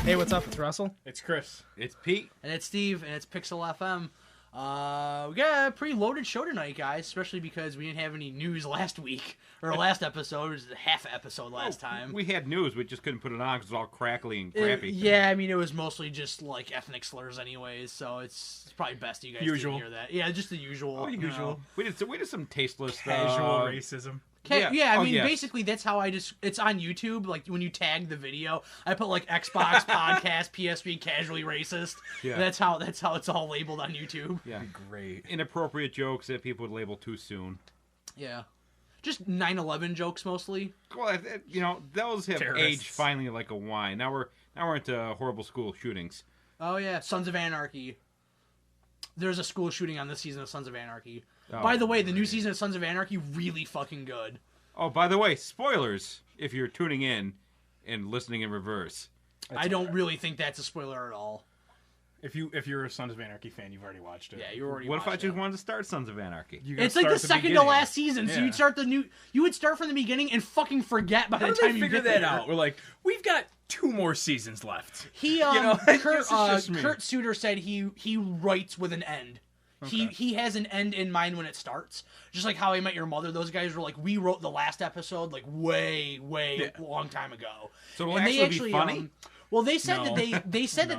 Hey, what's up? It's Russell. It's Chris. It's Pete. And it's Steve, and it's Pixel FM. We got a pretty loaded show tonight, guys, especially because we didn't have any news last week, or last episode. It was a half episode last time. We had news, we just couldn't put it on because it was all crackly and crappy. Yeah, I mean, it was mostly just, like, ethnic slurs anyways, so it's probably best you guys didn't hear that. Yeah, just the usual. Oh, usual. We did some tasteless Casual racism. Yeah, I mean, basically, that's how it's on YouTube. Like, when you tag the video, I put, like, Xbox, podcast, PS3, casually racist. Yeah. That's how it's all labeled on YouTube. Yeah. Great. Inappropriate jokes that people would label too soon. Yeah. Just 9/11 jokes, mostly. Well, those have aged finally like a wine. Now we're into horrible school shootings. Oh, yeah. Sons of Anarchy. There's a school shooting on this season of Sons of Anarchy. Oh, by the way, the new season of Sons of Anarchy, really fucking good. Oh, by the way, spoilers if you're tuning in and listening in reverse. I don't really think that's a spoiler at all. If you're a Sons of Anarchy fan, you've already watched it. Yeah, you already What watched if I just wanted to start Sons of Anarchy? It's like the second to last season, so you'd start you would start from the beginning and fucking forget by the time you figure get that there. out. We're like, we've got 2 more seasons left. Kurt Suter said he writes with an end. Okay. He has an end in mind when it starts. Just like How I Met Your Mother, those guys were like, we wrote the last episode like way long time ago. So it'll actually be funny? Well, they said that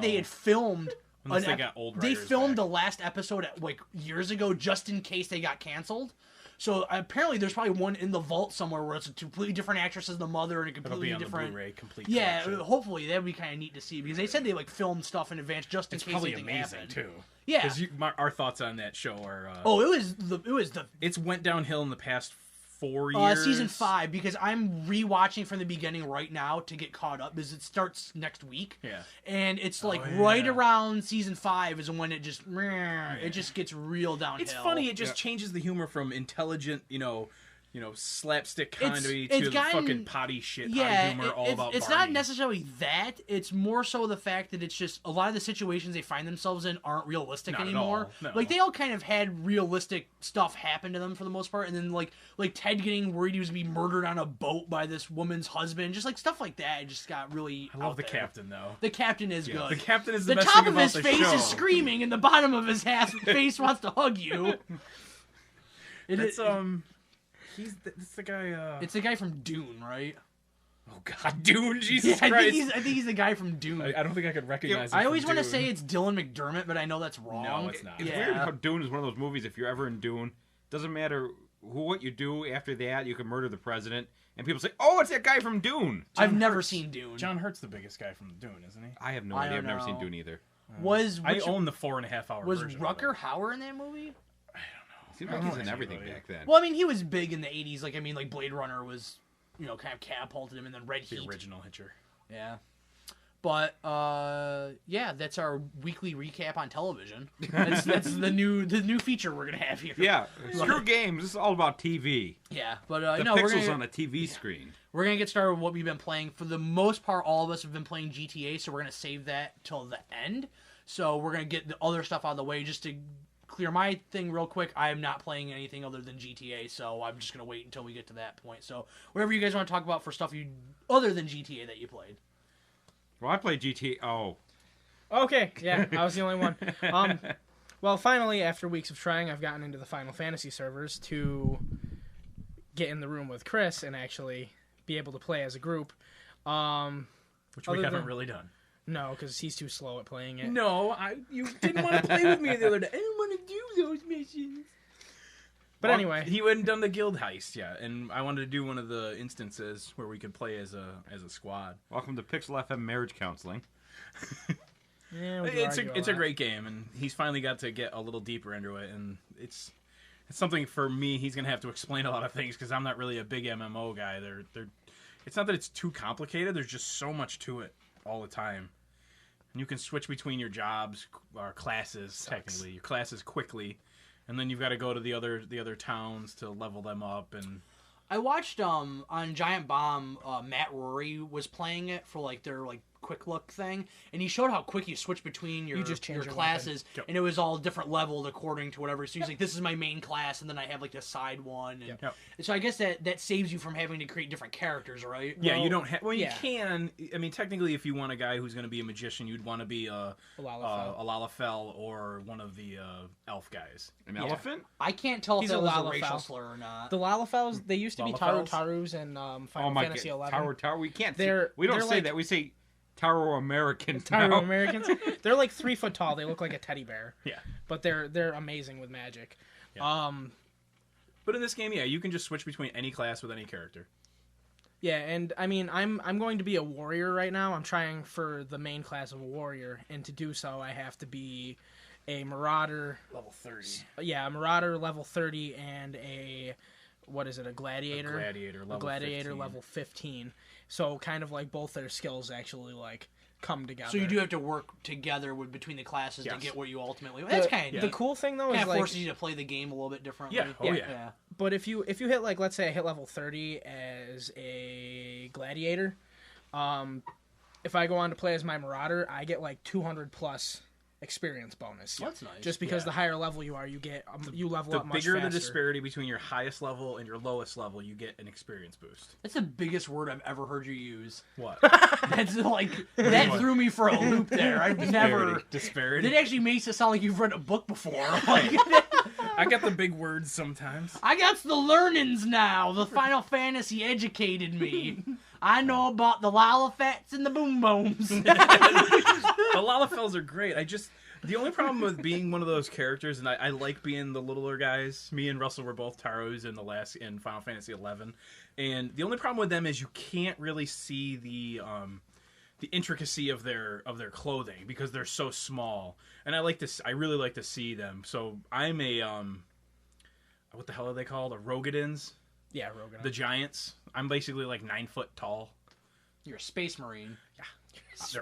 they had filmed. Unless they got old They filmed back. the last episode like years ago, just in case they got canceled. So apparently, there's probably one in the vault somewhere where it's a completely different actress as the mother and a completely It'll be different. On the Blu-ray complete. Yeah, collection. Hopefully that would be kind of neat to see because they said they like filmed stuff in advance just in case anything happened. Too. Yeah, because our thoughts on that show are. It's went downhill in the past 4 years. Season 5, because I'm rewatching from the beginning right now to get caught up because it starts next week. Yeah, and it's like right around season 5 is when it just gets real downhill. It's funny. It just changes the humor from intelligent, slapstick comedy to the fucking potty shit. Potty humor all about it's Barney. not necessarily that. It's more so the fact that it's just a lot of the situations they find themselves in aren't realistic anymore. Like they all kind of had realistic stuff happen to them for the most part, and then like Ted getting worried he was gonna be murdered on a boat by this woman's husband, just like stuff like that. It just got really. I love the captain though. The captain is good. The captain is the best top thing of his about the face show. is screaming, and the bottom of his face wants to hug you. It's the guy. It's the guy from Dune, right? Oh God, Dune! Jesus Christ! I think he's the guy from Dune. I don't think I could recognize. him I always want to say it's Dylan McDermott, but I know that's wrong. No, it's not. It's weird how Dune is one of those movies. If you're ever in Dune, doesn't matter what you do after that, you can murder the president, and people say, "Oh, it's that guy from Dune." I've never seen Dune. John Hurt's the biggest guy from Dune, isn't he? I have no idea. I've never seen Dune either. I own the 4.5 hour Was version. Was Rutger Hauer in that movie? Seems like he's in everything back then. Well, I mean, he was big in the 80s. Like, I mean, like Blade Runner was, kind of catapulted him, and then Red Heat. The original Hitcher. Yeah. But, that's our weekly recap on television. That's the new feature we're going to have here. Yeah. Screw games. This is all about TV. Yeah. But, the pixels on a TV screen. We're going to get started with what we've been playing. For the most part, all of us have been playing GTA, so we're going to save that till the end. So we're going to get the other stuff out of the way just to clear my thing real quick. I am not playing anything other than GTA, so I'm just going to wait until we get to that point. So whatever you guys want to talk about for stuff other than GTA that you played. Well, I played GTA. Oh. Okay, yeah, I was the only one. Well, finally, after weeks of trying, I've gotten into the Final Fantasy servers to get in the room with Chris and actually be able to play as a group. Which we haven't really done. No, because he's too slow at playing it. No, you didn't want to play with me the other day. I don't want to do those missions. But anyway, he hadn't done the guild heist yet, and I wanted to do one of the instances where we could play as a squad. Welcome to Pixel FM Marriage Counseling. Yeah, it's a great game, and he's finally got to get a little deeper into it, and it's something for me. He's gonna have to explain a lot of things because I'm not really a big MMO guy. It's not that it's too complicated. There's just so much to it all the time. And you can switch between your jobs or classes, technically. Your classes quickly. And then you've got to go to the other towns to level them up. And I watched on Giant Bomb, Matt Rory was playing it for like their like quick look thing, and he showed how quick you switch between your change your classes, weapon. Yep. and it was all different leveled according to whatever. So he's like, "This is my main class," and then I have like the side one, and Yep. so I guess that saves you from having to create different characters, right? Yeah, Well, you don't have. Well, you yeah. can. I mean, technically, if you want a guy who's going to be a magician, you'd want to be a Lalafell. Lalafell or one of the elf guys. An Yeah. elephant? I can't tell if He's that a was a Lalafell. racial slur or not. The Lalafells, they used to be Lalafells? Tarus in Final Oh my Fantasy god. 11. Tower. We can't They're- we don't they're say like- that. We say Taro Americans. Taro now. Americans. They're like 3 foot tall. They look like a teddy bear. Yeah. But they're amazing with magic. Yeah. But in this game, yeah, you can just switch between any class with any character. Yeah, and I mean, I'm going to be a warrior right now. I'm trying for the main class of a warrior, and to do so, I have to be a marauder. Level 30. Yeah, a marauder level 30 and a gladiator. A gladiator level 15. level 15. So kind of like both their skills actually like come together. So you do have to work together between the classes to Yes. get what you ultimately. That's kind The of cool thing though kind is of like, forces you to play the game a little bit differently. Yeah. Oh, yeah. but if you hit like, let's say I hit level 30 as a gladiator, if I go on to play as my marauder, I get like 200 plus experience bonus. Well, that's nice. Just because Yeah. the higher level you are, you get you level The up much bigger faster. the disparity between your highest level and your lowest level, you get an experience boost. That's the biggest word I've ever heard you use. What? That's like that threw me for a loop there. I've never. Disparity. That actually makes it sound like you've read a book before. Like, I got the big words sometimes. I got the learnings now. The Final Fantasy educated me. I know about the Lalafets and the Boom Booms. The Lalafells are great. The only problem with being one of those characters, and I like being the littler guys. Me and Russell were both Taros in Final Fantasy 11, and the only problem with them is you can't really see the intricacy of their clothing because they're so small. And I really like to see them. So I'm a what the hell are they called? A Rogadins? Yeah, Rogan. The giants. I'm basically like 9 foot tall. You're a space marine.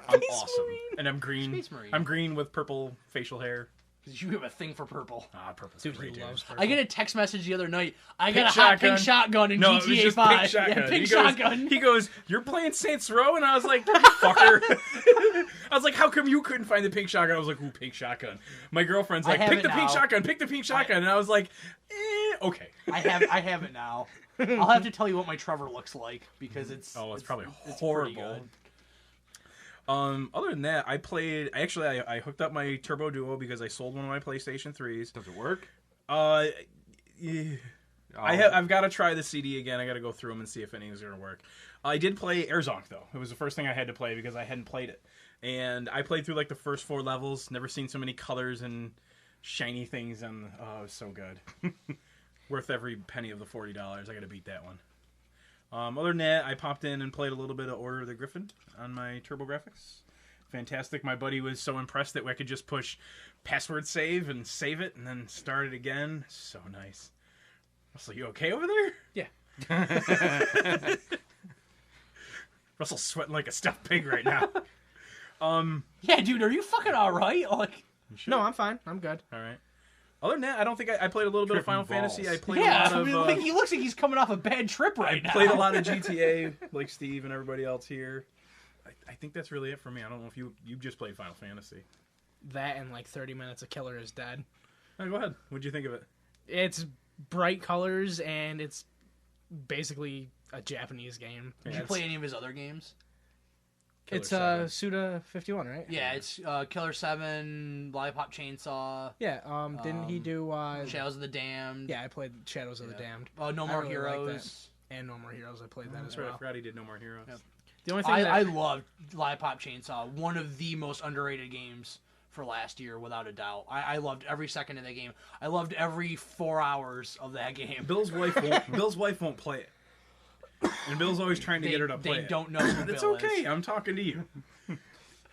I'm awesome, and I'm green. Space Marine. I'm green with purple facial hair. Because you have a thing for purple. Purple's Dude, great, he loves purple. I get a text message the other night. I got Pink a hot shotgun. pink shotgun in No, it was GTA just 5. pink shotgun. Yeah, pink he goes, shotgun. He goes, "You're playing Saints Row," and I was like, "Fucker." I was like, "How come you couldn't find the pink shotgun?" I was like, "Ooh, pink shotgun." My girlfriend's I like, have "Pick it the pink now. shotgun. Pick the pink shotgun," and I was like, "Okay." I have it now. I'll have to tell you what my Trevor looks like because it's Probably pretty horrible. good. Other than that, I hooked up my Turbo Duo because I sold one of my PlayStation 3s. Does it work? Yeah. Oh. I've got to try the CD again. I got to go through them and see if anything's going to work. I did play Airzonk, though. It was the first thing I had to play because I hadn't played it. And I played through like the first 4 levels. Never seen so many colors and shiny things. And it was so good. Worth every penny of the $40. I got to beat that one. Other than that, I popped in and played a little bit of Order of the Griffin on my TurboGrafx. Fantastic. My buddy was so impressed that I could just push password save and save it and then start it again. So nice. Russell, you okay over there? Yeah. Russell's sweating like a stuffed pig right now. Yeah, dude, are you fucking all right? Like, No, I'm fine. I'm good. All right. Other than that, I don't think I played a little bit of Final Tripping balls. Fantasy. I played yeah, a lot I mean, of. like, he looks like he's coming off a bad trip right now. Played a lot of GTA, like Steve and everybody else here. I think that's really it for me. I don't know if you just played Final Fantasy. That and like 30 minutes of Killer is Dead. Oh, go ahead. What'd you think of it? It's bright colors and it's basically a Japanese game. Did you play any of his other games? Killer It's 7. Suda 51, right? Yeah, it's Killer 7, Lollipop Chainsaw, Yeah. Didn't he do? Shadows of the Damned. Yeah, I played Shadows of the Damned. No I More really like Heroes. And No More Heroes. I played that as That's right. I well. forgot he did No More Heroes. Yep. The only thing I loved Lollipop Chainsaw. One of the most underrated games for last year, without a doubt. I loved every second of that game. I loved every 4 hours of that game. Bill's wife won't play it. And Bill's always trying to get her to play They it. don't know who It's Bill okay. is. I'm talking to you.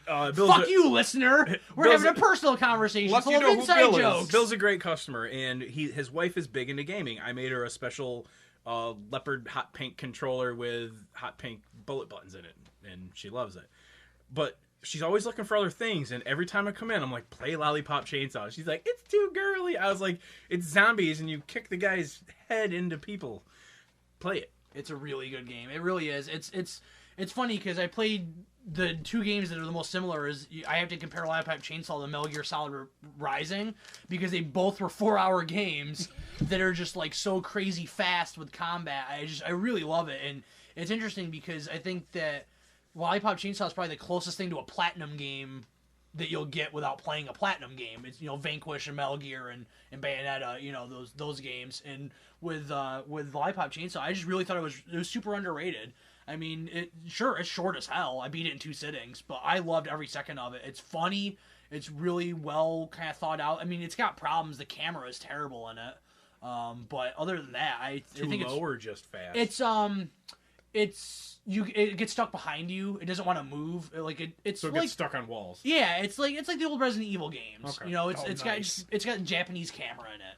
Fuck you, listener. We're Bill's having a personal conversation Lucky full you of know who inside Bill is. jokes. Bill's a great customer, and his wife is big into gaming. I made her a special leopard hot pink controller with hot pink bullet buttons in it, and she loves it. But she's always looking for other things, and every time I come in, I'm like, play Lollipop Chainsaw. She's like, it's too girly. I was like, it's zombies, and you kick the guy's head into people. play it. It's a really good game. It really is. It's funny because I played the two games that are the most similar. Is I have to compare Live Pipe Chainsaw to Metal Gear Solid Rising because they both were 4-hour games that are just like so crazy fast with combat. I really love it, and it's interesting because I think that Lollipop Chainsaw is probably the closest thing to a platinum game that you'll get without playing a platinum game. It's Vanquish and Metal Gear and Bayonetta, those games. And with Lollipop Chainsaw, I just really thought it was super underrated. I mean, it's short as hell. I beat it in 2 sittings, but I loved every second of it. It's funny. It's really well kind of thought out. I mean, it's got problems. The camera is terrible in it. But other than that, I think Too low or just fast? It gets stuck behind you. It doesn't want to move. It's so it like, gets stuck on walls. Yeah, it's like the old Resident Evil games. Okay. It's got Japanese camera in it.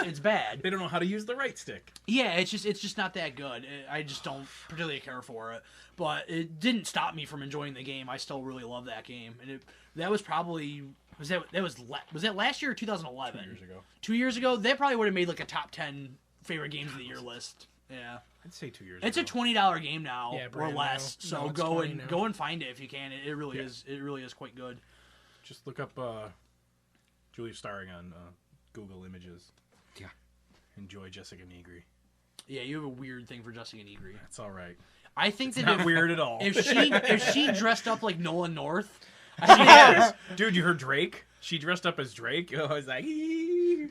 It's bad. They don't know how to use the right stick. Yeah, it's just not that good. I just don't particularly care for it. But it didn't stop me from enjoying the game. I still really love that game. And that was probably was that last year or 2011? 2 years ago. 2 years ago, that probably would have made like a top 10 favorite games of the year list. Yeah. I'd say 2 years It's ago. a $20 game now or brand less. new. So No, it's go 20 now. go and find it if you can. It really is. It really is quite good. Just look up Julia starring on Google Images. Yeah. Enjoy Jessica Negri. Yeah, you have a weird thing for Jessica Negri. That's all right. I think that Not weird at all. if she dressed up like Nolan North, Yes. Dude, you heard Drake? She dressed up as Drake. I was like, he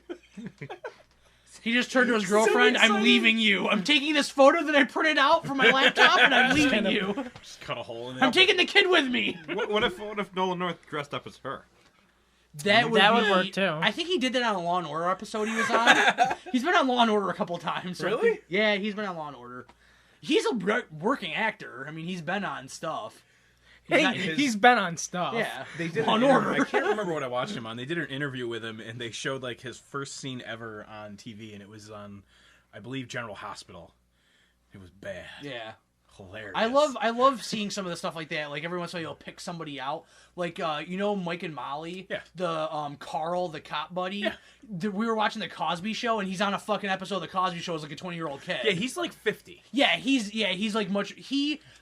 just turned to his girlfriend. So I'm excited. leaving you. I'm taking this photo that I printed out from my laptop, and I'm leaving you. just cut a hole in it. I'm taking the kid with me. What if Nolan North dressed up as her? That would work, too. I think he did that on a Law and Order episode he was on. He's been on Law and Order a couple times. So Really? Yeah, he's been on Law and Order. He's a working actor. I mean, he's been on stuff. He's been on stuff. Yeah, They did Law an and interview- Order. I can't remember what I watched him on. They did an interview with him, and they showed like his first scene ever on TV, and it was on, I believe, General Hospital. It was bad. Yeah. Hilarious. I love seeing some of the stuff like that. Like every once in a while, you'll pick somebody out. Like Mike and Molly. Yeah. The Carl, the cop buddy. Yeah. We were watching the Cosby Show, and he's on a fucking episode of the Cosby Show as like a 20-year-old kid. Yeah, he's like 50. He's like much.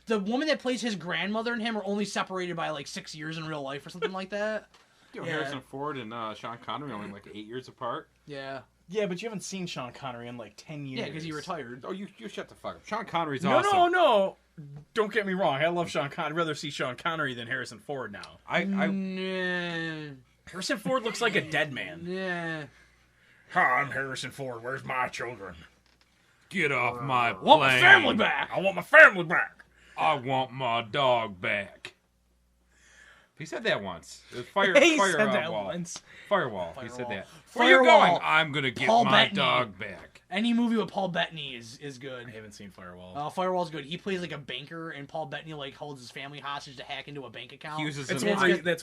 The woman that plays his grandmother and him are only separated by like 6 years in real life or something like that. Yeah. Harrison Ford and Sean Connery only like 8 years apart. Yeah. Yeah, but you haven't seen Sean Connery in like 10 years. Yeah, because he retired. Oh, you shut the fuck up. Sean Connery's No, awesome. no. Don't get me wrong. I love Sean Connery. I'd rather see Sean Connery than Harrison Ford now. Nah. Harrison Ford looks like a dead man. Yeah. Hi, I'm Harrison Ford. Where's my children? Get off my plane. Want my family back. I want my family back. I want my dog back. He said that once. It was fire He fire said that wall. once. Firewall. He said Firewall. that. Where you Firewall. going? I'm gonna get Paul my Bettany. dog back. Any movie with Paul Bettany is good. I haven't seen Firewall. Firewall's good. He plays like a banker, and Paul Bettany like holds his family hostage to hack into a bank account. He uses That's an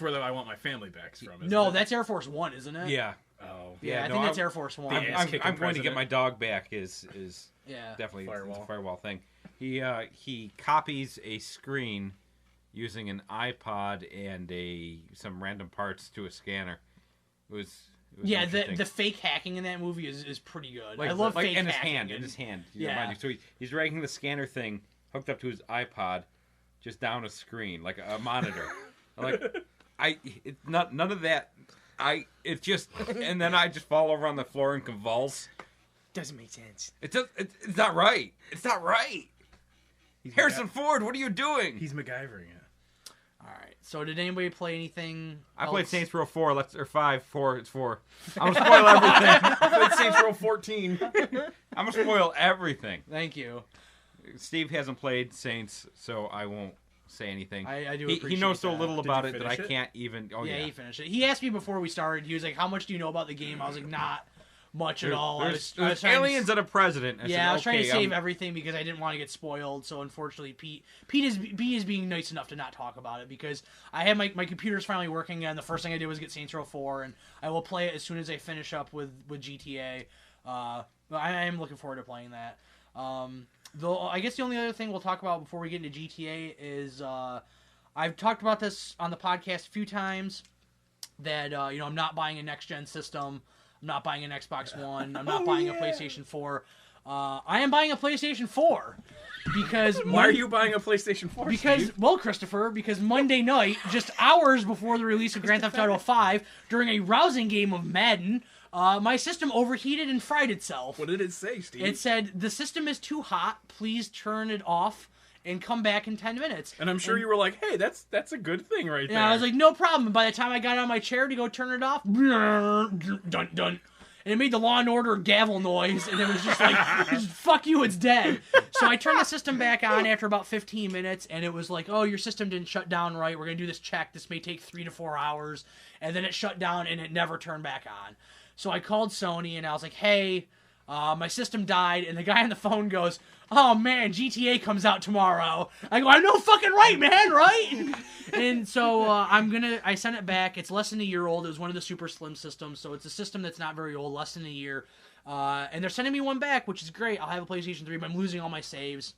where I want my family back from. Isn't No, it? that's Air Force One, isn't it? Yeah. Oh. Yeah, I no, think that's I'm- Air Force One. Yeah. I'm Kicking going to get president. my dog back is Yeah. definitely Firewall. it's a firewall thing. He copies a screen using an iPod and some random parts to a scanner. It was Yeah, interesting. the fake hacking in that movie is pretty good. Like, I love like fake in his hacking. hand, in his hand. Yeah. Mind you. So he's dragging the scanner thing hooked up to his iPod, just down a screen like a monitor. None of that. And then I just fall over on the floor and convulse. Doesn't make sense. It's not right. It's not right. Harrison Ford, what are you doing? He's MacGyvering it. All right. So did anybody play anything? I played else? Saints Row 4. Or 5. 4. It's 4. I'm gonna spoil everything. I played Saints Row 14. I'm gonna spoil everything. Thank you. Steve hasn't played Saints, so I won't say anything. I do He appreciate knows so that. little Did about you it that I finish it? can't even. Oh yeah. He finished it. He asked me before we started. He was like, "How much do you know about the game?" I was like, "Not much at all." I was There's trying to- aliens and a president. Yeah, I was trying to save I'm- everything because I didn't want to get spoiled. So unfortunately, Pete is being nice enough to not talk about it because I had my computer's finally working again. The first thing I did was get Saints Row 4, and I will play it as soon as I finish up with GTA. I am looking forward to playing that. Though I guess the only other thing we'll talk about before we get into GTA is I've talked about this on the podcast a few times that I'm not buying a next gen system. I'm not buying an Xbox One. I'm not buying a PlayStation 4. I am buying a PlayStation 4 because Why are you buying a PlayStation 4? because Steve? well, Christopher, because Monday night, just hours before the release of Grand Theft Auto 5, during a rousing game of Madden, my system overheated and fried itself. What did it say, Steve? It said the system is too hot. Please turn it off and come back in 10 minutes. and I'm sure you were like, "Hey, that's a good thing right there." And I was like, no problem. By the time I got out of my chair to go turn it off, dun dun. And it made the Law and Order gavel noise, and it was just like, fuck you, it's dead. So I turned the system back on after about 15 minutes, and it was like, oh, your system didn't shut down right. We're going to do this check. This may take 3 to 4 hours. And then it shut down, and it never turned back on. So I called Sony, and I was like, hey, my system died. And the guy on the phone goes, oh, man, GTA comes out tomorrow. I go, I know fucking right, man, right? And so I sent it back. It's less than a year old. It was one of the super slim systems, so it's a system that's not very old, less than a year. And they're sending me one back, which is great. I'll have a PlayStation 3, but I'm losing all my saves.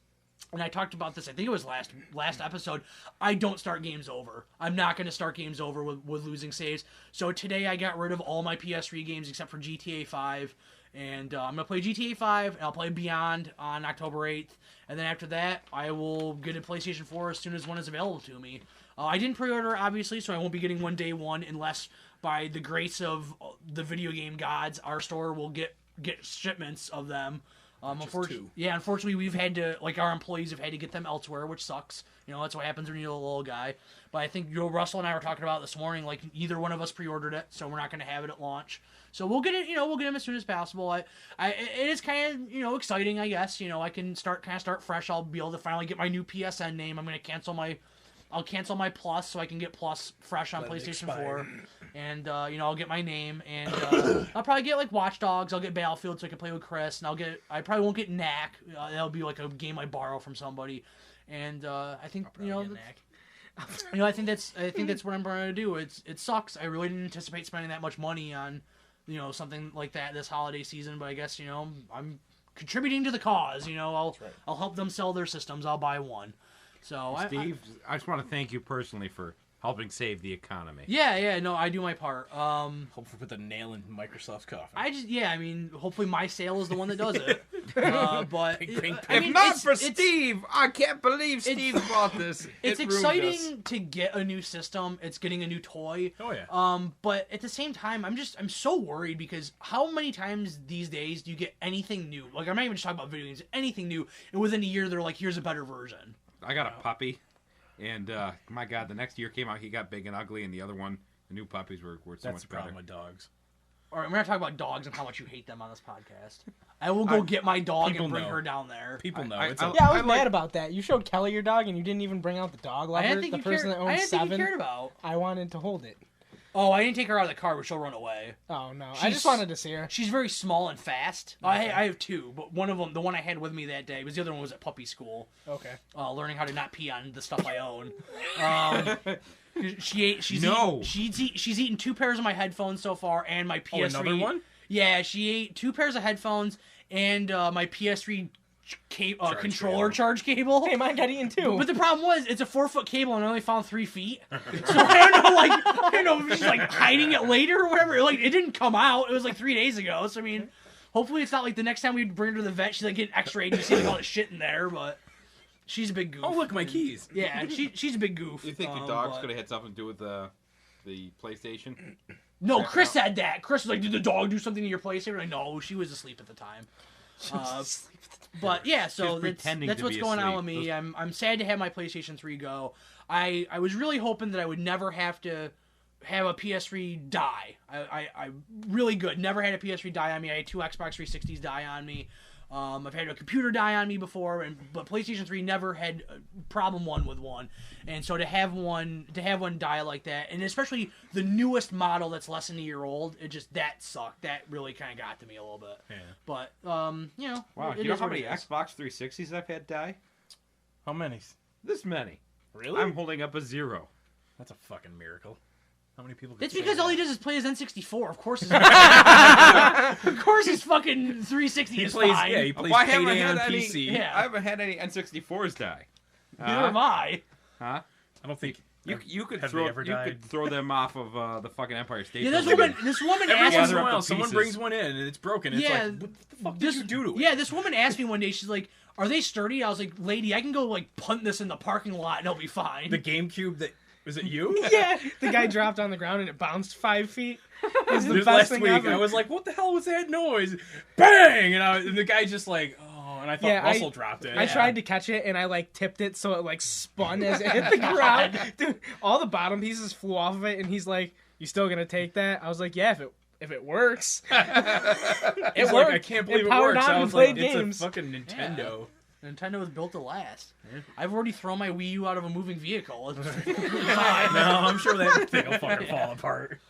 And I talked about this, I think it was last episode. I don't start games over. I'm not going to start games over with losing saves. So today I got rid of all my PS3 games except for GTA 5. And I'm going to play GTA 5, and I'll play Beyond on October 8th. And then after that, I will get a PlayStation 4 as soon as one is available to me. I didn't pre-order, obviously, so I won't be getting one day one unless, by the grace of the video game gods, our store will get shipments of them. Unfortunately, we've had to, our employees have had to get them elsewhere, which sucks. That's what happens when you're a little guy. But I think Russell and I were talking about it this morning, neither one of us pre-ordered it, so we're not going to have it at launch. So we'll get it, we'll get them as soon as possible. It is kind of, exciting, I guess. I can start fresh. I'll be able to finally get my new PSN name. I'm going to I'll cancel my Plus so I can get Plus fresh on PlayStation 4. And, I'll get my name. And I'll probably get, Watch Dogs. I'll get Battlefield so I can play with Chris. And I probably won't get Knack. That'll be, a game I borrow from somebody. And I think, I think that's what I'm going to do. It sucks. I really didn't anticipate spending that much money on, something like that this holiday season. But I guess, I'm contributing to the cause. I'll help them sell their systems. I'll buy one. So Steve, I just want to thank you personally for helping save the economy. Yeah, no, I do my part. Hopefully put the nail in Microsoft's coffin. Hopefully my sale is the one that does it. But If not for Steve, I can't believe Steve bought this. It's exciting to get a new system. It's getting a new toy. Oh yeah. But at the same time, I'm so worried because how many times these days do you get anything new? I'm not even just talking about video games. Anything new, and within a year they're like, here's a better version. I got a puppy, and my God, the next year came out, he got big and ugly, and the other one, the new puppies were so That's the much better. problem with dogs. All right, we're not talking about dogs and how much you hate them on this podcast. I will go get my dog and bring her down there. People know. I was mad about that. You showed Kelly your dog, and you didn't even bring out the dog lover. I didn't think the you person cared. that owns I didn't 7. think you cared about. I wanted to hold it. Oh, I didn't take her out of the car, but she'll run away. Oh no, I just wanted to see her. She's very small and fast. Okay. I have 2, but one of them, the one I had with me that day, was the other one was at puppy school. Okay. Learning how to not pee on the stuff I own. She's eaten 2 pairs of my headphones so far, and my PS3. Oh, another one? Yeah, she ate 2 pairs of headphones and my PS3 controller charge cable. Hey, mine got eaten too. But the problem was, it's a 4-foot cable and I only found 3 feet. So I don't know, if she's hiding it later or whatever. It didn't come out. It was 3 days ago. So hopefully it's not the next time we bring her to the vet, she's getting X-rayed and you see all this shit in there. But she's a big goof. Oh, look, my keys. Yeah, she's a big goof. Do you think your dog's could have had something to do with the PlayStation? No, Chris said that. Chris was like, did the dog do something to your PlayStation? No, she was asleep at the time. But yeah, so that's what's going on with me. I'm sad to have my PlayStation 3 go. I was really hoping that I would never have to have a PS3 die. I really good. Never had a PS3 die on me. I had 2 Xbox 360s die on me. I've had a computer die on me before, but PlayStation 3 never had problem with one. And so to have one die like that, and especially the newest model that's less than a year old, that sucked. That really kind of got to me a little bit. Yeah. But Wow, you know how many Xbox 360s I've had die? How many? This many. Really? I'm holding up a 0. That's a fucking miracle. How many people? It's because all he does is play his N64. Of course, his fucking 360 is fine. Yeah, he plays Why Payday haven't I on had PC. Yeah. I haven't had any N64s die. Neither have I. Huh? I don't think You could Have throw they ever died? them off of the fucking Empire State Yeah, Building. this woman Every asked once in gather a up while, the someone pieces. brings one in and it's broken. It's Yeah, like, what the fuck this, did you do to it? Yeah, this woman asked me one day, she's like, are they sturdy? I was like, lady, I can go like punt this in the parking lot and it'll be fine. The GameCube that was it you? Yeah, the guy dropped on the ground and it bounced 5 feet. It was the This best last thing week, ever. I was like, "What the hell was that noise?" Bang! And the guy just like, "Oh!" And I thought Yeah, Russell dropped it. I tried to catch it and I like tipped it so it like spun as it hit the ground. Dude, all the bottom pieces flew off of it and he's like, "You still gonna take that?" I was like, "Yeah, if it works." It's It like, worked. I can't believe it powered works. on I and was like, played "It's games. a fucking Nintendo." Nintendo was built to last. I've already thrown my Wii U out of a moving vehicle. No, I'm sure that thing will fucking fall apart.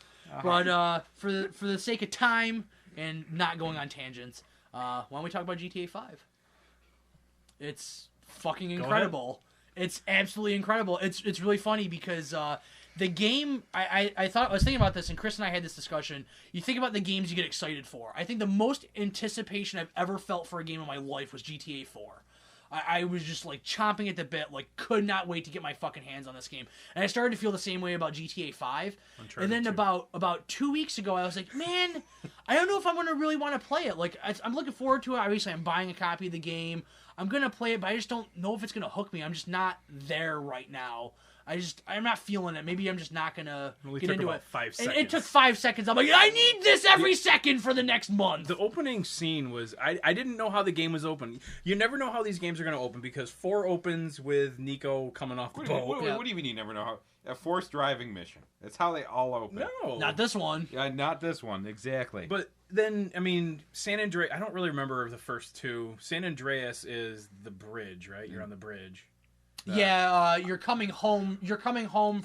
But for the sake of time and not going on tangents, why don't we talk about GTA 5? It's fucking incredible. It's absolutely incredible. It's really funny because the game, I was thinking about this, and Chris and I had this discussion. You think about the games you get excited for. I think the most anticipation I've ever felt for a game in my life was GTA 4. I was just like chomping at the bit, like could not wait to get my fucking hands on this game. And I started to feel the same way about GTA 5. And then about 2 weeks ago, I was like, man, I don't know if I'm going to really want to play it. Like, I'm looking forward to it. Obviously, I'm buying a copy of the game. I'm going to play it, but I just don't know if it's going to hook me. I'm just not there right now. I'm not feeling it. Maybe I'm just not going to get into it. 5 And seconds. it took 5 seconds. I'm like, I need this every second for the next month. The opening scene was... I didn't know how the game was open. You never know how these games are going to open because 4 opens with Nico coming off the boat. What do you mean you never know how? A forced driving mission. That's how they all open. No. Not this one. Yeah, not this one, exactly. But then, I mean, San Andreas... I don't really remember the first 2. San Andreas is the bridge, right? You're on the bridge. Yeah, you're coming home. You're coming home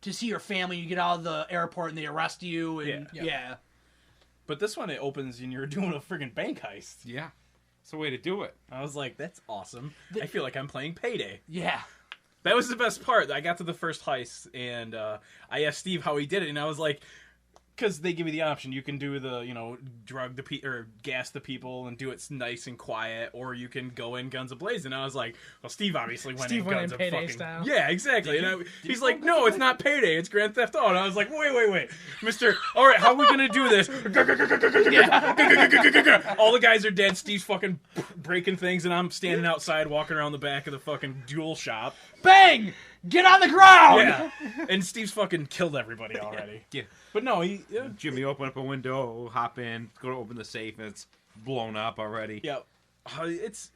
to see your family. You get out of the airport and they arrest you. And yeah. But this one, it opens and you're doing a friggin' bank heist. Yeah. It's the way to do it. I was like, that's awesome. I feel like I'm playing Payday. Yeah. That was the best part. I got to the first heist, and I asked Steve how he did it, and I was like, because they give you the option. You can do the, drug the or gas the people and do it nice and quiet, or you can go in guns a-blazing. And I was like, well, Steve obviously went in guns Payday a-fucking... style. Yeah, exactly. He's like, no, it's not Payday. It's Grand Theft Auto. And I was like, wait. Mister, all right, how are we going to do this? All the guys are dead. Steve's fucking breaking things, and I'm standing outside walking around the back of the fucking jewel shop. Bang! Get on the ground! Yeah. And Steve's fucking killed everybody already. Yeah. But no, Jimmy open up a window, hop in, go to open the safe, and it's blown up already. Yeah. It's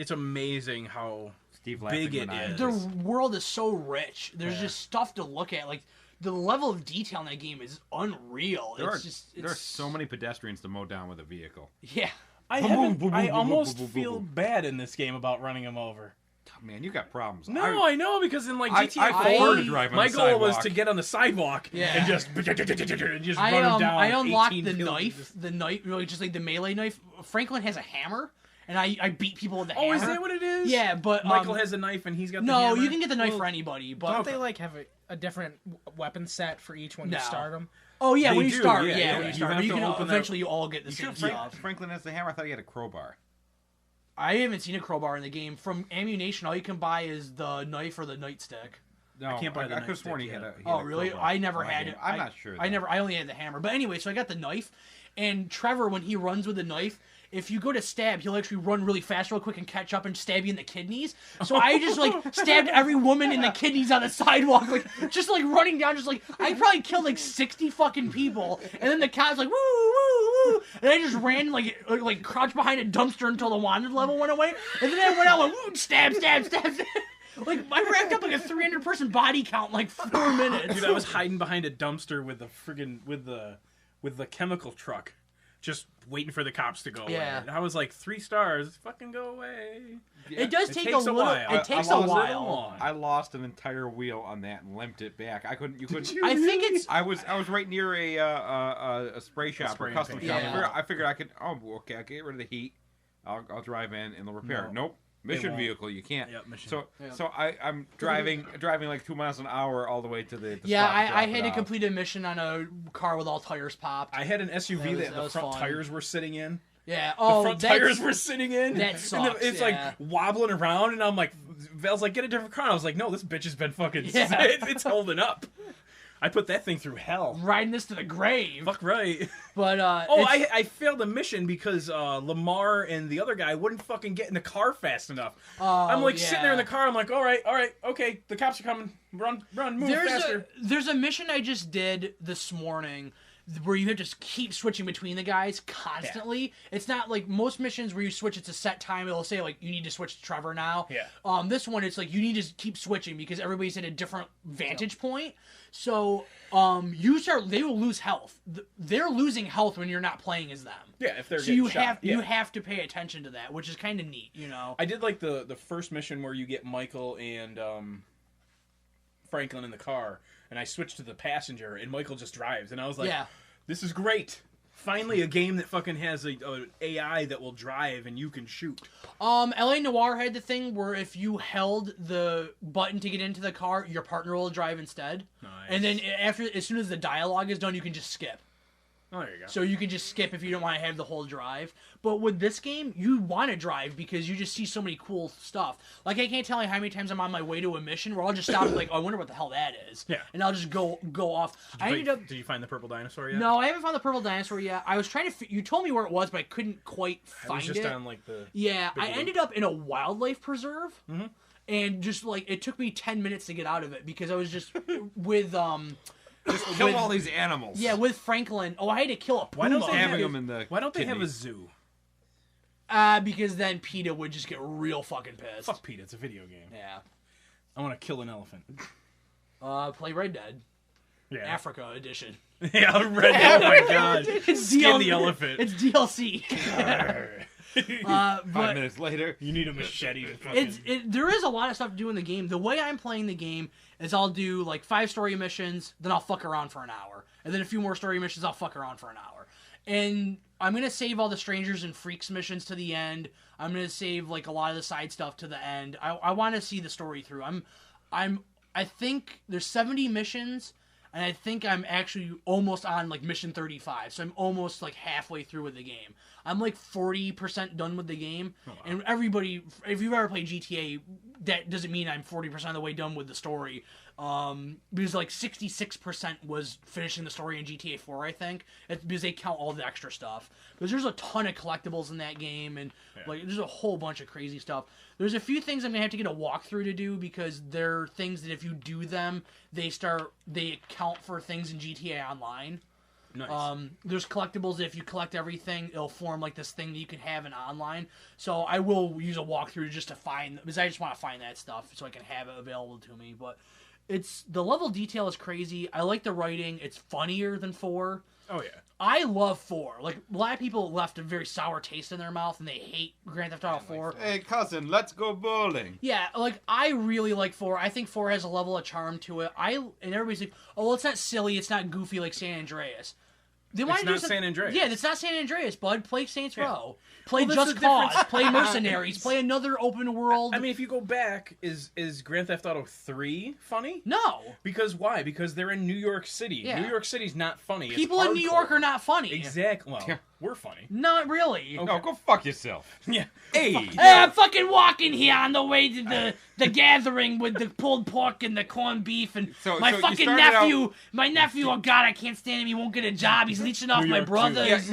amazing how Steve big it maniacally. is. The world is so rich. There's just stuff to look at. Like, the level of detail in that game is unreal. There are so many pedestrians to mow down with a vehicle. Yeah. I almost feel bad in this game about running him over. Man, you got problems. No, I know, because in like I GTA 4, prefer to drive on my the goal was sidewalk. to get on the sidewalk and just run him down. I unlocked 18 the kilometers. knife, really just like the melee knife. Franklin has a hammer, and I beat people with the hammer. Oh, is that what it is? Yeah, but Michael has a knife and he's got the no, hammer? you can get the knife for anybody, but Don't they like have a different weapon set for each when you No. start them? oh yeah, They when you do, start, yeah, when you you start, have but you to can open that- eventually you all get the same stuff. Franklin has the hammer. I thought he had a crowbar. I haven't seen a crowbar in the game. From ammunition, all you can buy is the knife or the nightstick. No, I can't buy the I could have sworn nightstick he had yet. a. He had Oh a really? crowbar. I never Oh, had it. I'm not sure. I only had the hammer. But anyway, so I got the knife, and Trevor, when he runs with the knife, if you go to stab, he'll actually run really fast, real quick, and catch up and stab you in the kidneys. So I just like stabbed every woman in the kidneys on the sidewalk, like just like running down, just like I probably killed like 60 fucking people, and then the cops like woo woo woo, and I just ran like crouched behind a dumpster until the wanted level went away, and then I went out like woo, stab. Like I racked up like a 300-person body count in like 4 minutes. Dude, I was hiding behind a dumpster with the friggin' with the chemical truck, just waiting for the cops to go away. Yeah. And I was like, 3 stars, fucking go away. It does It take takes a a little. while. It takes I a lost it while. I lost an entire wheel on that and limped it back. You couldn't. I think it's. I was right near a spray shop spray or custom paint. shop. Yeah. I figured I could. Oh, okay. I'll get rid of the heat. I'll drive in and they'll repair it. No. Nope. Mission won't. vehicle. You can't. Yep, mission. So I'm driving like 2 miles an hour all the way to the. Yeah, spot to I drop had it to off. complete a mission on a car with all tires popped. I had an SUV that that the was front fun. tires were sitting in. Yeah. The Oh, front that's, tires were sitting in. that And sucks, it's yeah. like wobbling around, and I'm like, Val's like, get a different car. And I was like, no, this bitch has been fucking. Yeah. It's holding up. I put that thing through hell. Riding this to the grave. Fuck right. But I failed a mission because Lamar and the other guy wouldn't fucking get in the car fast enough. I'm like sitting there in the car. I'm like, all right, okay, the cops are coming. Run, move faster. There's a mission I just did this morning where you have to just keep switching between the guys constantly. Yeah. It's not like most missions where you switch. It's a set time. It'll say like you need to switch to Trevor now. Yeah. This one it's like you need to keep switching because everybody's at a different vantage point. So they will lose health. They're losing health when you're not playing as them. Yeah, if they're so you shot. you have to pay attention to that, which is kind of neat, you know. I did like the first mission where you get Michael and Franklin in the car, and I switched to the passenger, and Michael just drives, and I was like, this is great. Finally, a game that fucking has a AI that will drive and you can shoot. LA Noire had the thing where if you held the button to get into the car, your partner will drive instead. Nice. And then as soon as the dialogue is done, you can just skip. Oh, there you go. So you can just skip if you don't want to have the whole drive. But with this game, you want to drive because you just see so many cool stuff. Like, I can't tell you how many times I'm on my way to a mission where I'll just stop and like, oh, I wonder what the hell that is. Yeah. And I'll just go off. Did you find the purple dinosaur yet? No, I haven't found the purple dinosaur yet. I was trying to... You told me where it was, but I couldn't quite find it. It was just on, like, the... Yeah, I ended up in a wildlife preserve. Mm-hmm. And just, like, it took me 10 minutes to get out of it because I was just with... Just kill all these animals. Yeah, with Franklin. Oh, I had to kill a puma. Why don't they have a zoo? Because then PETA would just get real fucking pissed. Fuck PETA, it's a video game. Yeah. I want to kill an elephant. Play Red Dead. Yeah. Africa edition. Yeah, Red Dead. Oh my god. Skin the elephant. It's DLC. 5 minutes later, you need a machete to fucking... There is a lot of stuff to do in the game. The way I'm playing the game is I'll do like 5 story missions, then I'll fuck around for an hour. And then a few more story missions, I'll fuck around for an hour. And I'm going to save all the Strangers and Freaks missions to the end. I'm going to save like a lot of the side stuff to the end. I want to see the story through. I think there's 70 missions, and I think I'm actually almost on like mission 35. So I'm almost like halfway through with the game. I'm like 40% done with the game. Oh, wow. And everybody, if you've ever played GTA, that doesn't mean I'm 40% of the way done with the story. Because like 66% was finishing the story in GTA 4, I think. It's because they count all the extra stuff. Because there's a ton of collectibles in that game, and like there's a whole bunch of crazy stuff. There's a few things I'm gonna have to get a walkthrough to do because they're things that if you do them, they account for things in GTA Online. Nice. There's collectibles that if you collect everything, it'll form like this thing that you can have in online. So I will use a walkthrough just to find, because I just want to find that stuff so I can have it available to me. But the level detail is crazy. I like the writing. It's funnier than 4. Oh yeah. I love 4. Like, a lot of people left a very sour taste in their mouth and they hate Grand Theft Auto 4. Hey cousin, let's go bowling. Yeah, like I really like 4. I think 4 has a level of charm to it. And everybody's like, oh, well, it's not silly, it's not goofy like San Andreas. It's not San Andreas. Yeah, it's not San Andreas, bud. Play Saints Row. Play Just Cause. Play Mercenaries. Play another open world. I mean, if you go back, is Grand Theft Auto 3 funny? No. Because why? Because they're in New York City. Yeah. New York City's not funny. People in New York are not funny. Exactly. Well, we're funny. Not really. Okay. No, go fuck yourself. Yeah. Hey, I'm fucking walking here on the way to the gathering with the pulled pork and the corned beef and my fucking nephew. My nephew, oh god, I can't stand him. He won't get a job. He's leeching off my brothers.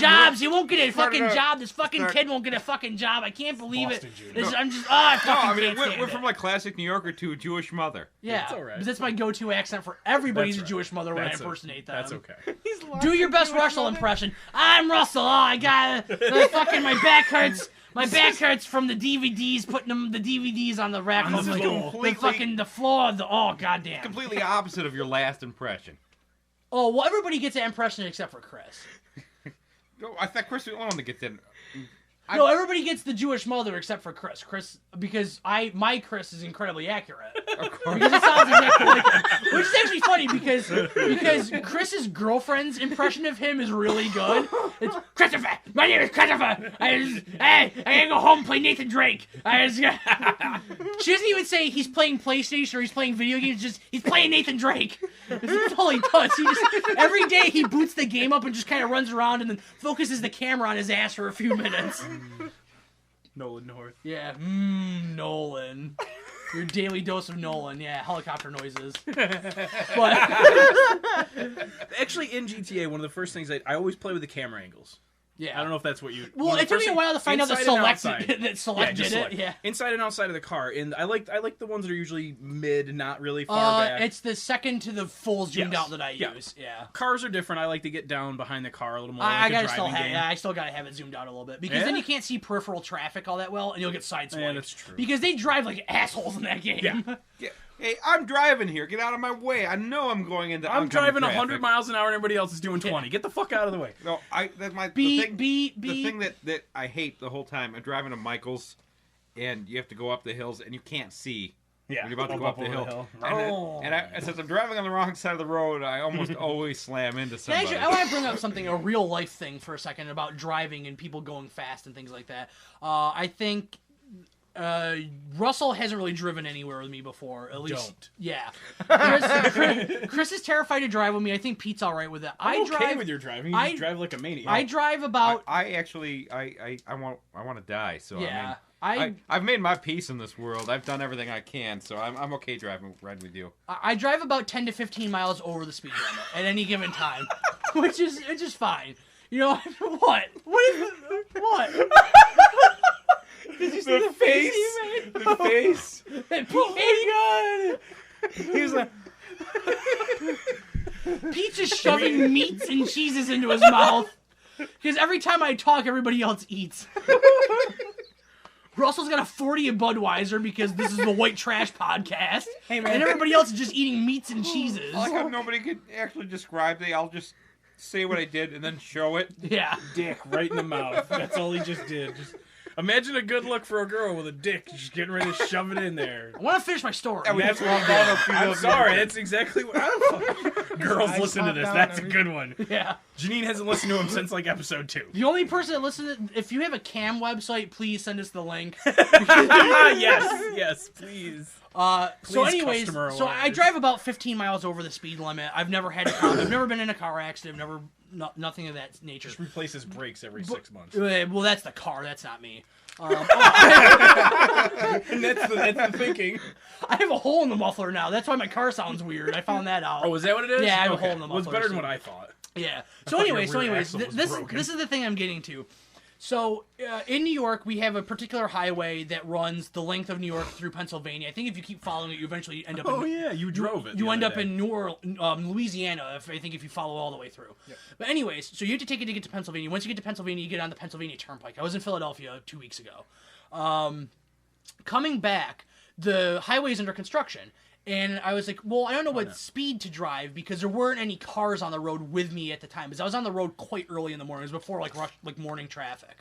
Jobs. He won't get a fucking job. This fucking kid won't get a fucking job. I can't believe it. I'm just, I fucking can't stand we're from like classic New Yorker to a Jewish mother. Yeah, that's all right. That's my go-to accent for everybody's a Jewish mother when I impersonate them. That's okay. Do your best Russell impression. I'm Russell. Oh, I got fucking my back hurts. My back hurts from the DVDs, putting the DVDs on the rack on the floor. Oh, goddamn. Completely opposite of your last impression. Oh, well, everybody gets that impression except for Chris. I thought Chris was the only one that gets that. No, everybody gets the Jewish mother except for Chris. Because my Chris is incredibly accurate. Of course. Because it sounds exactly like him. Which is actually funny because Chris's girlfriend's impression of him is really good. It's, Christopher! My name is Christopher! I gotta go home and play Nathan Drake. She doesn't even say he's playing PlayStation or he's playing video games, he's playing Nathan Drake. That's all he does. Every day he boots the game up and just kind of runs around and then focuses the camera on his ass for a few minutes. Nolan North. Yeah, Nolan. Your daily dose of Nolan. Yeah, helicopter noises. But Actually, in GTA, one of the first things I always play with the camera angles. yeah, I don't know if that's what you. Well, it took me a while to find out that Select did it. Yeah. Inside and outside of the car, and I like the ones that are usually mid, not really far back. It's the second to the full zoomed out that I use. Yeah. Cars are different. I like to get down behind the car a little more. I I still gotta have it zoomed out a little bit because then you can't see peripheral traffic all that well, and you'll get sideswiped. Yeah, that's true. Because they drive like assholes in that game. Yeah. Hey, I'm driving here. Get out of my way. I know I'm going into. I'm driving traffic. 100 miles an hour, and everybody else is doing 20. Get the fuck out of the way. No, that's my Beep. The thing that I hate the whole time. I'm driving to Michael's, and you have to go up the hills, and you can't see. Yeah, when you're about to go up the hill. Oh. And since I'm driving on the wrong side of the road, I almost always slam into somebody. Actually, I want to bring up something, a real life thing for a second about driving and people going fast and things like that. I think Russell hasn't really driven anywhere with me before. At least, Don't. Yeah. Chris is terrified to drive with me. I think Pete's all right with it. I'm I drive okay with your driving. You just drive like a maniac. I drive about. I actually want to die. So Yeah. I've made my peace in this world. I've done everything I can, so I'm okay riding with you. I drive about 10 to 15 miles over the speed limit at any given time, which is fine. You know what? What is it? What? Did you see the face he made? The face. Oh my god! He was like, Pete's just shoving meats and cheeses into his mouth because every time I talk, everybody else eats. Russell's got a 40 of Budweiser because this is the white trash podcast. Hey, man. And everybody else is just eating meats and cheeses. I like how nobody could actually describe it. I'll just say what I did and then show it. Yeah. dick right in the mouth. That's all he just did. Just imagine a good look for a girl with a dick just getting ready to shove it in there. I want to finish my story. That's what I'm sorry. That's exactly what. Girls listen to this. That's a good one. Yeah. Janine hasn't listened to him since like episode 2. The only person that listens, if you have a cam website, please send us the link. yes, please. So anyways, customer so I awareness. drive about 15 miles over the speed limit. I've never had I've never been in a car accident. I've never nothing of that nature. Just replaces brakes every 6 months. Well, that's the car. That's not me. And that's the thinking. I have a hole in the muffler now. That's why my car sounds weird. I found that out. Oh, is that what it is? Yeah, I have a hole in the Well, it's muffler, better than so- what I thought. Yeah. I So thought your anyways, rear axle was broken. this is the thing I'm getting to. So in New York, we have a particular highway that runs the length of New York through Pennsylvania. I think if you keep following it, you eventually end up. Oh yeah, you drove it. You end up in New Orleans, Louisiana. If you follow all the way through. Yep. But anyways, so you have to take it to get to Pennsylvania. Once you get to Pennsylvania, you get on the Pennsylvania Turnpike. I was in Philadelphia 2 weeks ago. Coming back, the highway's under construction. And I was like, well, I don't know what speed to drive because there weren't any cars on the road with me at the time. Because I was on the road quite early in the morning. It was before like morning traffic.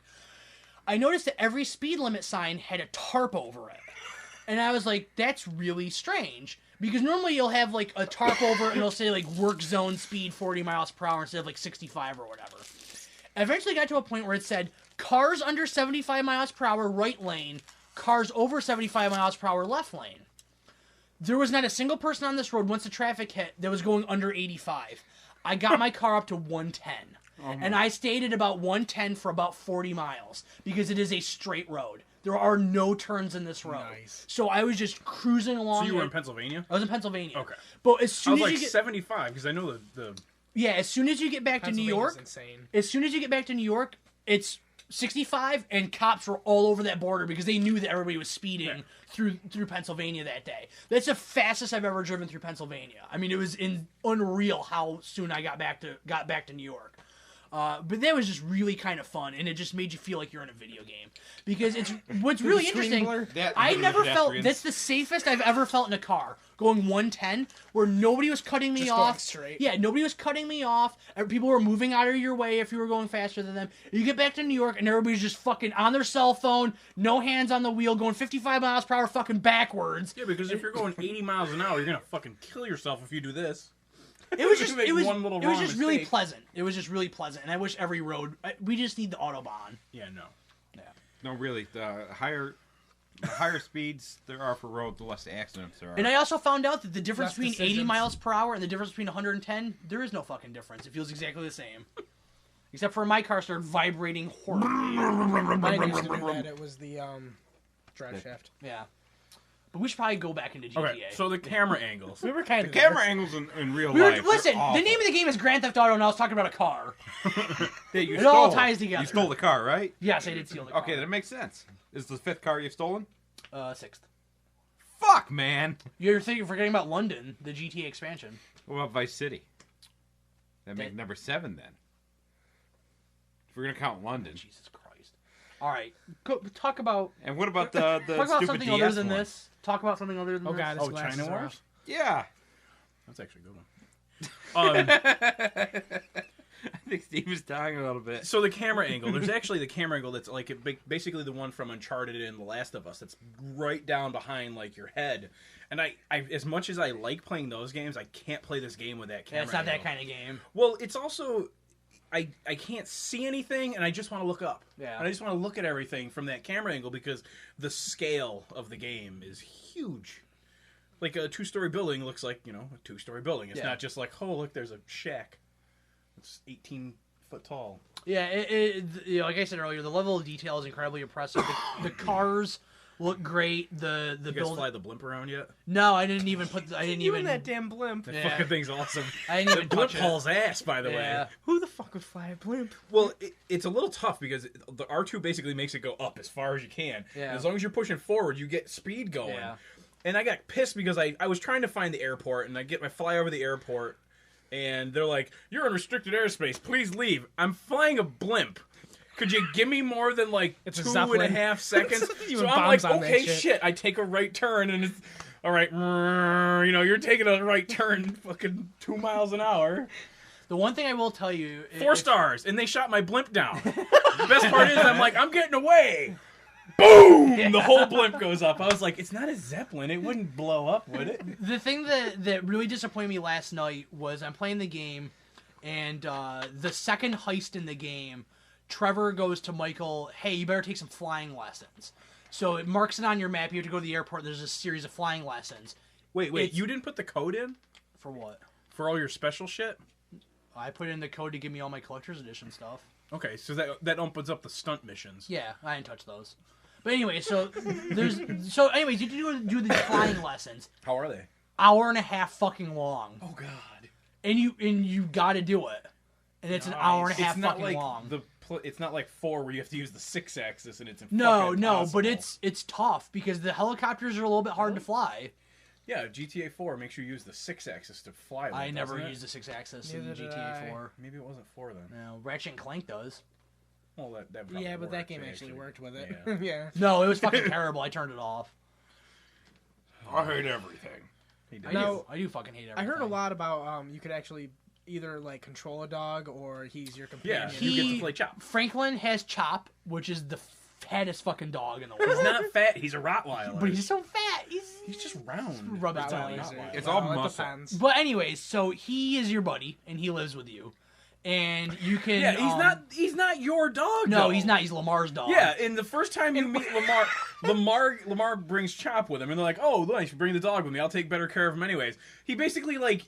I noticed that every speed limit sign had a tarp over it. And I was like, that's really strange. Because normally you'll have like a tarp over it and it'll say like work zone speed 40 miles per hour instead of like 65 or whatever. I eventually got to a point where it said cars under 75 miles per hour right lane, cars over 75 miles per hour left lane. There was not a single person on this road once the traffic hit that was going under 85. I got my car up to 110. And I stayed at about 110 for about 40 miles because it is a straight road. There are no turns in this road. Nice. So I was just cruising along. So you were in Pennsylvania? I was in Pennsylvania. Okay. But as I soon was as like you get 75 because I know the as soon as you get back to New York, Insane. as soon as you get back to New York, it's 65, and cops were all over that border because they knew that everybody was speeding through Pennsylvania that day. That's the fastest I've ever driven through Pennsylvania. I mean, it was unreal how soon I got back to New York. But that was just really kind of fun, and it just made you feel like you're in a video game. Because what's really interesting, I never felt, that's the safest I've ever felt in a car. Going 110, where nobody was cutting me Just off. going straight. Yeah, nobody was cutting me off. People were moving out of your way if you were going faster than them. You get back to New York, and everybody's just fucking on their cell phone, no hands on the wheel, going 55 miles per hour fucking backwards. Yeah, because if you're going 80 miles an hour, you're gonna fucking kill yourself if you do this. It was just, You make it was, one little it was wrong just really mistake. pleasant. It was just really pleasant, and I wish every road. We just need the autobahn. Yeah, no. No, really, the higher speeds there are for roads, the less accidents there are. And I also found out that the difference Less between 80 decisions. miles per hour and the difference between 110, there is no fucking difference. It feels exactly the same. Except for my car started vibrating horribly. Mine used to do that. It was the drive shaft. Yeah. But we should probably go back into GTA. Okay, so the camera angles. We were kind The of camera angles in real We were, life. listen, are the name of the game is Grand Theft Auto, and I was talking about a car. you It all ties together. You stole the car, right? Yes, I did steal the car. Okay, that makes sense. Is the 5th car you've stolen? 6th. Fuck, man. You're forgetting about London, the GTA expansion. What about Vice City? That make That- number 7 then. If we're gonna count London. Jesus Christ. All right, go, talk about And what about the talk about stupid something DS other than one? this. Talk about something other than Oh this. god, his Oh, glasses China are Wars? off. Yeah. That's actually a good one. I think Steve is dying a little bit. So the camera angle, there's actually the camera angle that's like basically the one from Uncharted and The Last of Us. That's right down behind like your head. And I as much as I like playing those games, I can't play this game with that camera. Yeah, it's not angle. that kind of game. Well, it's also I can't see anything, and I just want to look up. Yeah. And I just want to look at everything from that camera angle because the scale of the game is huge. Like a 2-story building looks like, a 2-story building. It's Yeah. not just like, oh, look, there's a shack. It's 18 foot tall. Yeah, like I said earlier, the level of detail is incredibly impressive. The cars look great. The You guys build. fly the blimp around yet? No, I didn't even put. I didn't You even. and that damn blimp. That Yeah. fucking thing's awesome. I didn't The even blimp touch it. hauls ass, by the Yeah. way. Who the fuck would fly a blimp? Well, it's a little tough because the R2 basically makes it go up as far as you can. Yeah. And as long as you're pushing forward, you get speed going. Yeah. And I got pissed because I was trying to find the airport, and I fly over the airport, and they're like, "You're in restricted airspace. Please leave." I'm flying a blimp. Could you give me more than like It's a 2.5 seconds? Even So I'm like, bombs on that okay, shit. shit. I take a right turn, and it's all right. You're taking a right turn, fucking 2 miles an hour. The one thing I will tell you, 4 stars, and they shot my blimp down. The best part is, I'm like, I'm getting away. Boom! The whole blimp goes up. I was like, it's not a Zeppelin. It wouldn't blow up, would it? The thing that really disappointed me last night was I'm playing the game, and the second heist in the game, Trevor goes to Michael, hey, you better take some flying lessons. So it marks it on your map. You have to go to the airport. There's a series of flying lessons. Wait, It's- you didn't put the code in For what? for all your special shit? I put in the code to give me all my collector's edition stuff. Okay, so that opens up the stunt missions. Yeah, I didn't touch those. But anyway, anyways, you do the flying lessons. How are they? Hour and a half fucking long. Oh God! And you got to do it. And it's an hour and a half It's not fucking like long. it's not like 4 where you have to use the 6-axis and it's No, fucking but impossible. it's tough because the helicopters are a little bit hard to fly. Yeah, GTA 4 makes you use the 6-axis to fly. With, I never doesn't it? used the 6-axis in Neither did GTA I. 4. Maybe it wasn't 4 then. No, Ratchet and Clank does. Well, that probably Yeah, but that worked, game actually worked with it. Yeah. Yeah. No, it was fucking terrible. I turned it off. I hate everything. He did. I No. do fucking hate everything. I heard a lot about you could actually either like control a dog or he's your Yeah, companion. you get to play Chop. Franklin has Chop, which is the fattest fucking dog in the world. He's not fat. He's a Rottweiler. But he's so fat. He's just round. Rub his It's not belly. a Rottweiler. It's all Well, it muscle. depends. But anyways, so he is your buddy and he lives with you, and you can. Yeah, he's not your dog. No, though. he's not. He's Lamar's dog. Yeah, and the first time you meet Lamar brings Chop with him, and they're like, "Oh, nice, bring the dog with me. I'll take better care of him anyways." He basically like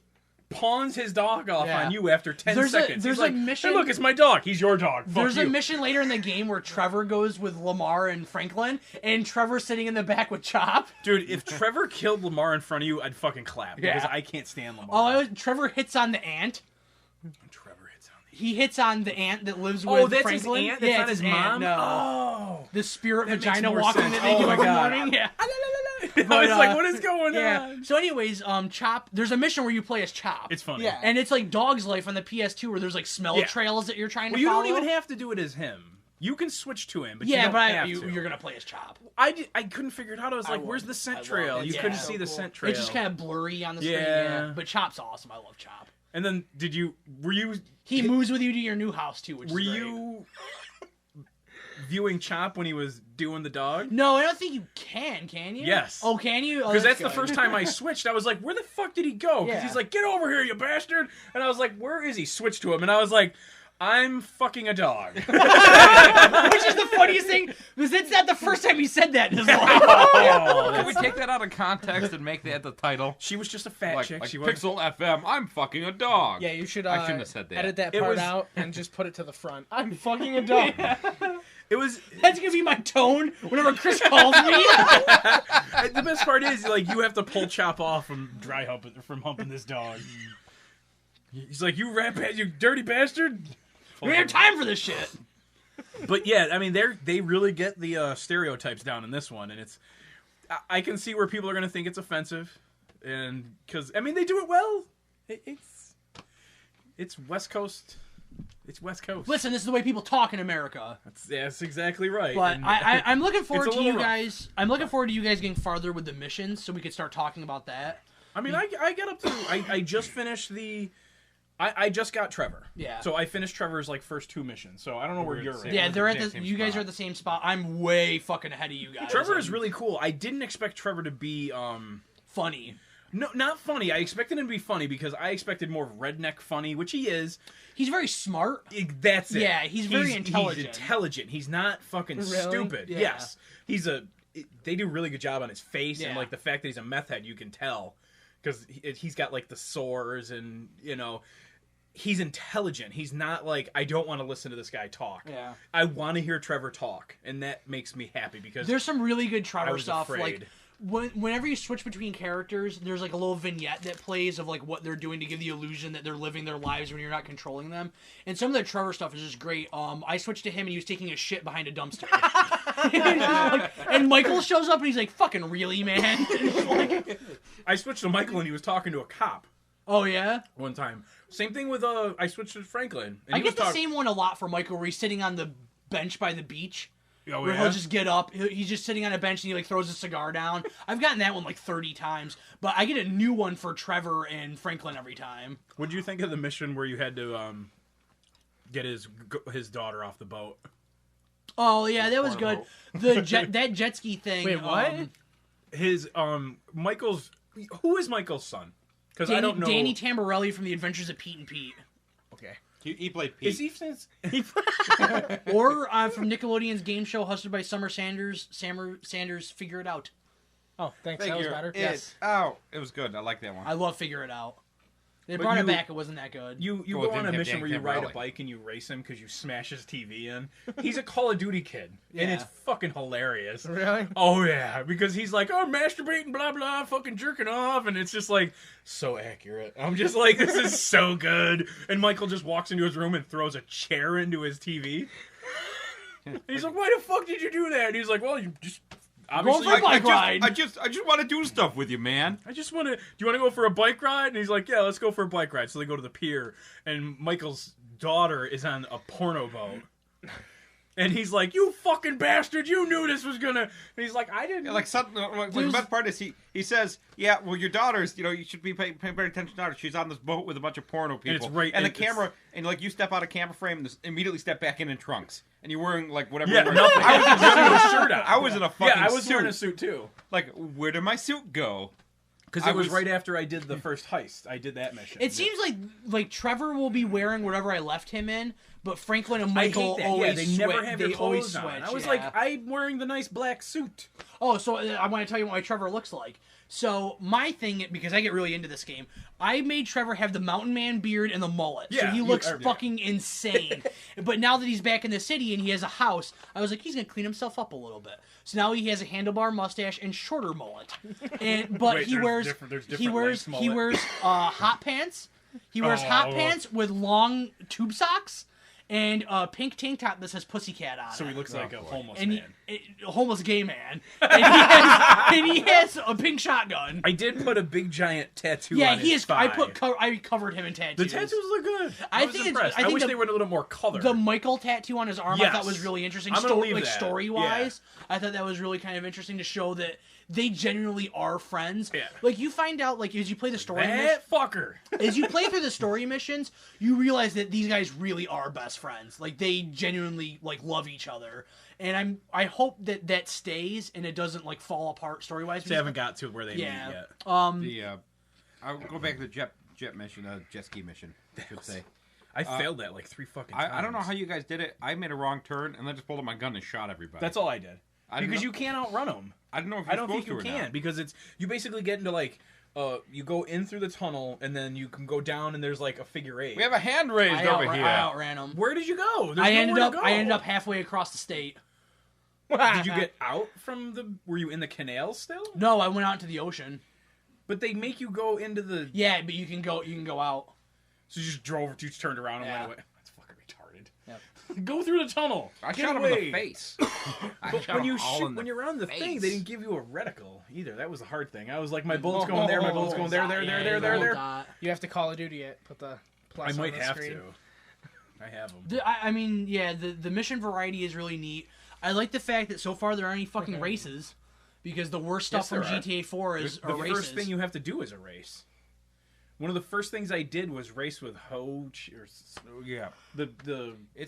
pawns his dog off Yeah. on you after 10 There's seconds. there's He's like, a mission. "Hey, look, it's my dog. He's your dog. Fuck There's you." a mission later in the game where Trevor goes with Lamar and Franklin, and Trevor's sitting in the back with Chop. Dude, if Trevor killed Lamar in front of you, I'd fucking clap because Yeah. I can't stand Lamar. Trevor hits on the ant. Trevor hits on the. He hits on the ant that lives with Oh, that's Franklin. his aunt. That's Yeah, not it's his his aunt, mom. No, Oh, the spirit That makes vagina more walking sense. that they Oh do my every God. morning. Yeah. I was But, like, "What is going Yeah. on?" So, anyways, Chop. There's a mission where you play as Chop. It's funny. Yeah. And it's like Dog's Life on the PS2 where there's like smell Yeah. trails that you're trying Well, to you follow. don't even have to do it as him. You can switch to him, but you Yeah, don't but have to. you're gonna play as Chop. I couldn't figure it out. I was like, would. "Where's the scent I would. trail?" You It's couldn't so see the cool. scent trail. It's just kind of blurry on the screen. Yeah. Yeah. But Chop's awesome. I love Chop. And then, were you He moves with you to your new house too, which were is great. you viewing Chop when he was doing the dog? No, I don't think you can you? Yes. Oh, can you? Oh, Because that's the good. first time I switched. I was like, "Where the fuck did he go?" Because Yeah. he's like, "Get over here, you bastard!" And I was like, "Where is he?" Switched to him, and I was like, I'm fucking a dog. Which is the funniest thing, because it's not the first time he said that in his life. Can we take that out of context and make that the title? She was just a fat Like, chick. like She was. Pixel FM, I'm fucking a dog. Yeah, you should I shouldn't have said that. edit that It part was- out and just put it to the front. I'm fucking a dog. It was. That's gonna be my tone whenever Chris calls me. The best part is like you have to pull Chop off from humping this dog. He's like, you you dirty bastard. We don't have time for this shit. But yeah, I mean, they really get the stereotypes down in this one, and it's. I can see where people are going to think it's offensive, and because I mean they do it well. It's West Coast. It's West Coast. Listen, this is the way people talk in America. That's exactly right. But And I'm looking forward it's a to you little rough. guys. I'm looking forward to you guys getting farther with the missions, so we could start talking about that. I mean, I got up to. I just finished the. I just got Trevor. Yeah. So I finished Trevor's like first 2 missions. So I don't know where you're at. Yeah, we're they're at at the the. same You guys spot. are at the same spot. I'm way fucking ahead of you guys. Trevor is I'm really cool. I didn't expect Trevor to be funny. no, not funny. I expected him to be funny because I expected more redneck funny, which he is. He's very smart. That's it. Yeah, he's very intelligent. He's intelligent. He's not fucking Really? stupid. Yeah. Yes. They do a really good job on his face and Yeah. like the fact that he's a meth head, you can tell because he's got like the sores and he's intelligent. He's not like, I don't want to listen to this guy talk. Yeah. I want to hear Trevor talk, and that makes me happy because There's some really good I Trevor was stuff. afraid. Like whenever you switch between characters, there's like a little vignette that plays of like what they're doing to give the illusion that they're living their lives when you're not controlling them. And some of the Trevor stuff is just great. I switched to him and he was taking a shit behind a dumpster. and Michael shows up and he's like, "Fucking really, man?" Like, I switched to Michael and he was talking to a cop oh yeah. one time. Same thing with I switched to Franklin. And I he was get the talk- same one a lot for Michael, where he's sitting on the bench by the beach. Oh, Where yeah? he'll just get up, he's just sitting on a bench and he like throws a cigar down. I've gotten that one like 30 times, but I get a new one for Trevor and Franklin every time. What'd you think of the mission where you had to get his daughter off the boat? Oh yeah, that was good. The that jet ski thing. Wait, what? His Michael's who is Michael's son? Because I don't know. Danny Tamborelli from The Adventures of Pete and Pete, Okay. He played Pete. Is he since? or from Nickelodeon's game show hosted by Summer Sanders. Sanders, Figure It Out. Oh, thanks. That was better. Yes. Oh, it was good. I like that one. I love Figure It Out. They But brought it you- back. It wasn't that good. You Well, it go on didn't a have mission Dan where you ride a Camporelli. bike and you race him because you smash his TV in. He's a Call of Duty kid, and Yeah. it's fucking hilarious. Really? Oh yeah, because he's like, oh, masturbating, blah blah, fucking jerking off, and it's just like so accurate. I'm just like, this is so good. And Michael just walks into his room and throws a chair into his TV. And he's like, why the fuck did you do that? And he's like, well, you just obviously. for a bike ride. I just want to do stuff with you, man. I just want to. Do you want to go for a bike ride? And he's like, yeah, let's go for a bike ride. So they go to the pier, and Michael's daughter is on a porno boat. And he's like, you fucking bastard, you knew this was gonna. And he's like, I didn't. Yeah, like something. Like, the best part is he says, yeah, well, your daughter's, you should be paying better attention to her. She's on this boat with a bunch of porno people, it's right- and the and it's- camera, and like you step out of camera frame and immediately step back in trunks, and you're wearing like whatever. Yeah, you're nothing. wearing. I was just wearing a shirt out. I was in a fucking Yeah, I was suit. wearing a suit too. Like, where did my suit go? Because I it was was- right after I did the first heist. I did that mission. It seems like Trevor will be wearing whatever I left him in, but Franklin and I Michael hate that. always Yeah, they never switch. have They their always clothes on. switch. I was yeah. like, I'm wearing the nice black suit. Oh, so I want to tell you what my Trevor looks like. So my thing, because I get really into this game, I made Trevor have the mountain man beard and the mullet. So Yeah, he you- looks yeah. fucking insane. But now that he's back in the city and he has a house, I was like, he's gonna clean himself up a little bit. So now he has a handlebar mustache and shorter mullet. But Wait, he there's wears different he wears lengths he mullet? wears hot pants. He wears hot Oh. pants with long tube socks and a pink tank top that says Pussycat on So it. he looks like a homeless and man. a homeless gay man, and he has a pink shotgun. I did put a big giant tattoo Yeah, on he his is. thigh. I covered him in tattoos. The tattoos look good. I was think it's- impressed. I think wish the- they were a little more color. The Michael tattoo on his arm I thought Yes. was really interesting. I'm gonna leave that. Story wise, I thought that was really kind of interesting to show that they genuinely are friends. Yeah. Like you find out, like as you play the story that fucker. as you play through the story missions, you realize that these guys really are best friends. Like they genuinely like love each other, and I hope that stays and it doesn't like fall apart story wise. They haven't got to where they Yeah. meet yet. I'll go back to the jet mission, jet ski mission, I should say. I failed that like 3 fucking times. I don't know how you guys did it. I made a wrong turn and then just pulled out my gun and shot everybody. That's all I did. Because you can't outrun them. I don't know if I don't think you can not. because you basically get into like you go in through the tunnel and then you can go down and there's like a figure 8. We have a hand raised over here. I outran them. Where did you go? I ended up halfway across the state. Did you get out from the? Were you in the canal still? No, I went out into the ocean. But they make you go into the. Yeah, but you can go out. So you just turned around and went away. That's fucking retarded. Yep. Go through the tunnel. I Get shot him away. in the face. But when you're on the thing, they didn't give you a reticle either. That was the hard thing. I was like, my bullet's going there, my bullet's going there. You have to Call of Duty it. Put the plus I might on the have screen. to. I have them. I mean, yeah, the mission variety is really neat. I like the fact that so far there aren't any fucking races, because the worst stuff from GTA 4 is the races. first thing you have to do is a race. One of the first things I did was race with Yeah.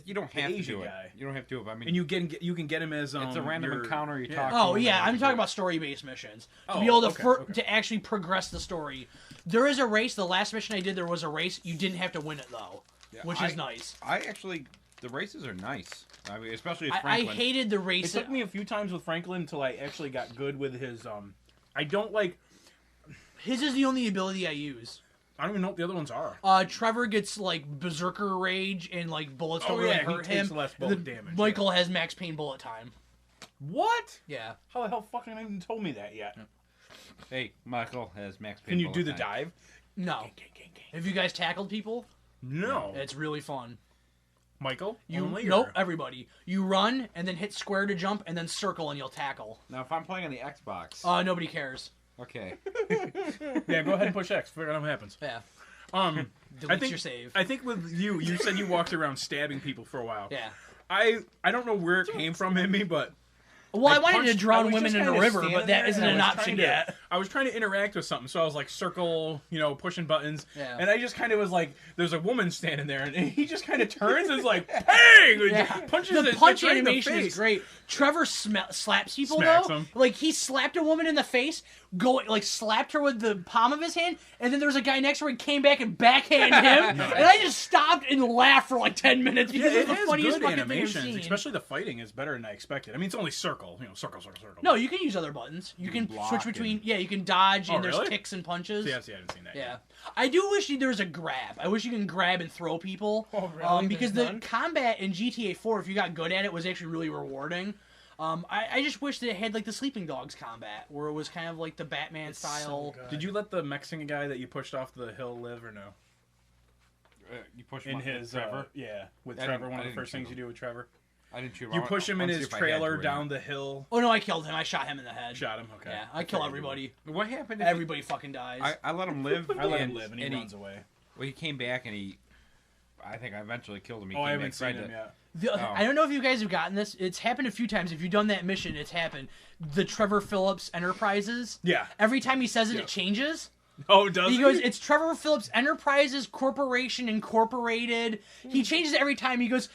You don't have to do it. Guy. You don't have to do it. I mean, And you can get him as it's a random encounter you talk to. Oh yeah, I'm talking about story-based missions to be able to to actually progress the story. There is a race. The last mission I did, there was a race. You didn't have to win it though, which is nice. The races are nice. I mean, especially I Franklin. hated the race. It took me a few times with Franklin until I actually got good with his. I don't like. His is the only ability I use. I don't even know what the other ones are. Trevor gets like berserker rage and like bullets don't Oh, really yeah, he hurt takes him. less bullet damage, Michael has max pain bullet time. What? Yeah. How the hell fucking haven't even told me that yet? Hey, Michael has max pain. Can you do bullet the time. dive? No. Have you guys tackled people? No. It's really fun. Michael? Nope, everybody. You run and then hit square to jump and then circle and you'll tackle. Now, if I'm playing on the Xbox, Nobody cares. okay. Yeah, go ahead and push X. Figure out what happens. Yeah. Delete your save. I think with you said you walked around stabbing people for a while. Yeah. I don't know where it came from in me, but Well, I wanted to drown women in a river, standing but that there, isn't and an I was option trying yet. I was trying to interact with something, so I was like circle, pushing buttons, and I just kind of was like, there's a woman standing there, and he just kind of turns and is like, "Bang!" Punches the it, punch right in the animation face. is great. Trevor slaps people Smacks though. them. Like he slapped a woman in the face, slapped her with the palm of his hand, and then there was a guy next to her and came back and backhanded him, and I just stopped and laughed for like 10 minutes because Yeah, it was the has funniest good fucking thing I've animations, seen. especially the fighting is better than I expected. I mean, it's only circle, circle. No, you can use other buttons. You can block switch between. and- Yeah, you can dodge, and really? there's kicks and punches. See, I haven't seen that. Yeah, Yet. I do wish there was a grab. I wish you can grab and throw people. Oh, really? Because There's the none? combat in GTA 4, if you got good at it, was actually really rewarding. I just wish that it had like the Sleeping Dogs combat, where it was kind of like the Batman style. so good. Did you let the Mexican guy that you pushed off the hill live or no? You push In him his Trevor. with I Trevor, didn't- one I of the didn't first shoot things you him. do with Trevor. I didn't shoot. You push him in I'll see his if I had to trailer or down not. the hill. Oh no, I killed him. I shot him in the head. Shot him. Okay. Yeah, I kill everybody. What happened? If Everybody fucking dies. I let him live. I let him live, and he runs away. Well, he came back and I think I eventually killed him. He Oh, I came haven't back, tried seen him to- yet. I don't know if you guys have gotten this. It's happened a few times. If you've done that mission, it's happened. The Trevor Phillips Enterprises. Yeah. Every time he says it, Yeah. it changes. Oh, does He goes, it's Trevor Phillips Enterprises Corporation Incorporated. He changes it every time. He goes,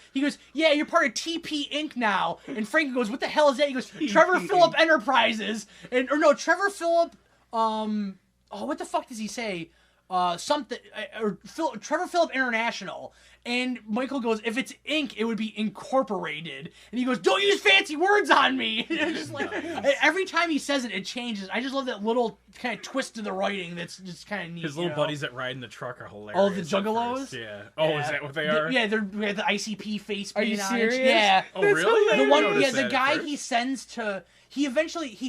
yeah, you're part of TP Inc. now. And Frank goes, what the hell is that? He goes, Trevor Phillip Enterprises. Trevor Phillip, what the fuck does he say? Trevor Phillip International. And Michael goes, if it's Inc., it would be incorporated. And he goes, don't use fancy words on me. And it's just like, every time he says it, it changes. I just love that little kind of twist to the writing that's just kind of neat. His little buddies that ride in the truck are hilarious. Oh, the at Juggalos? first. Yeah. Oh, is that what they are? Yeah, we have the ICP face Are you paint on it. serious? Yeah. Oh, really? I The didn't one, notice yeah, the that at guy first. he sends to. He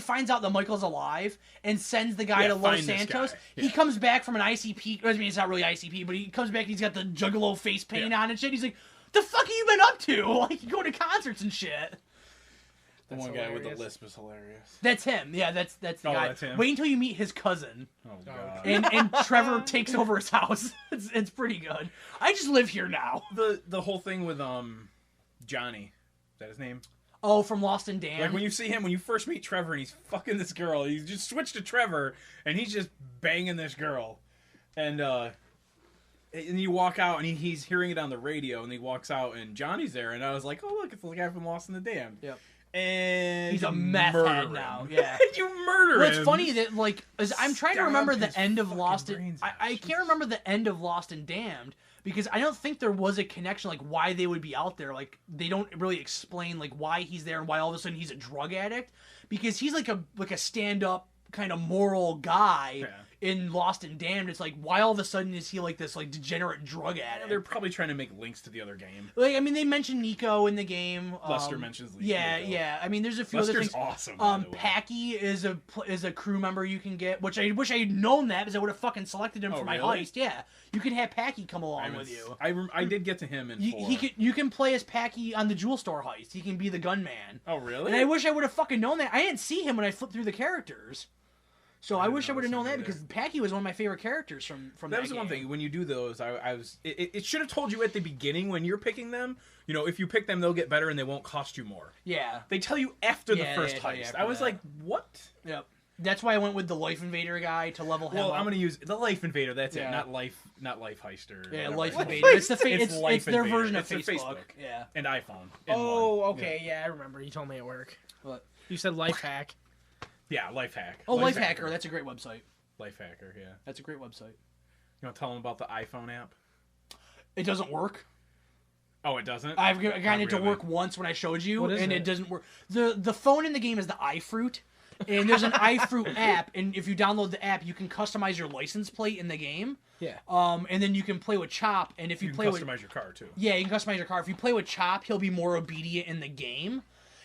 finds out that Michael's alive and sends the guy Yeah, to Los find this Santos. guy. He Yeah. comes back from an ICP. I mean, it's not really ICP, but he comes back and he's got the Juggalo face paint Yeah. on and shit. He's like, "The fuck have you been up to? Like, you go to concerts and shit." The one guy with the lisp is hilarious. That's him. Yeah, that's the guy. That's him? Wait until you meet his cousin, Oh, God. and Trevor takes over his house. It's pretty good. I just live here now. The whole thing with Johnny, is that his name? Oh, from Lost and Damned. Like when you see him, when you first meet Trevor and he's fucking this girl, you just switch to Trevor and he's just banging this girl, and you walk out and he's hearing it on the radio, and he walks out and Johnny's there, and I was like, oh look, it's the guy from Lost and the Damned. Yep. And He's a you meth murder head him. now. Yeah. You murder Well, him. it's funny that I'm trying to remember Stomp the his end of fucking Lost. brains I out. can't remember the end of Lost and Damned because I don't think there was a connection like why they would be out there. Like they don't really explain like why he's there and why all of a sudden he's a drug addict, because he's like a stand up kind of moral guy in Lost and Damned. It's like, why all of a sudden is he like this like degenerate drug addict? They're probably trying to make links to the other game. Like, I mean, they mentioned Nico in the game. Lester mentions Nico. Yeah. I mean, there's a few Lester's other things. awesome. By the way. Packy is a crew member you can get, which I wish I had known that, because I would have fucking selected him for my really? heist. Yeah, you can have Packy come along with you. I did get to him in 4. You can play as Packy on the jewel store heist. He can be the gunman. Oh, really? And I wish I would have fucking known that. I didn't see him when I flipped through the characters. So I wish I would have known that, because Packy was one of my favorite characters from that was the game. one thing. When you do those, I was. It should have told you at the beginning when you're picking them. You know, if you pick them, they'll get better and they won't cost you more. Yeah. They tell you after the Yeah, first they tell you heist. after I was that. like, what? Yep. That's why I went with the Life Invader guy to level him Well, up. I'm gonna use the Life Invader. That's Yeah. it, not Life Heister. Yeah, whatever. Life Invader. It's the It's Life it's their Invader. version of It's their Facebook. Facebook. Yeah. And iPhone. Oh, okay, yeah, I remember. You told me at work. What? You said life hack. Yeah, Life Hack. Oh, Life Hacker. That's a great website. Life Hacker. Yeah. That's a great website. You want to tell them about the iPhone app? It doesn't work. Oh, it doesn't. I've gotten it to really. work once when I showed you, What is and it? it doesn't work. The phone in the game is the iFruit, and there's an iFruit app, and if you download the app, you can customize your license plate in the game. Yeah. And then you can play with Chop, and if you, You play can with customize your car too. yeah, you can customize your car. If you play with Chop, he'll be more obedient in the game.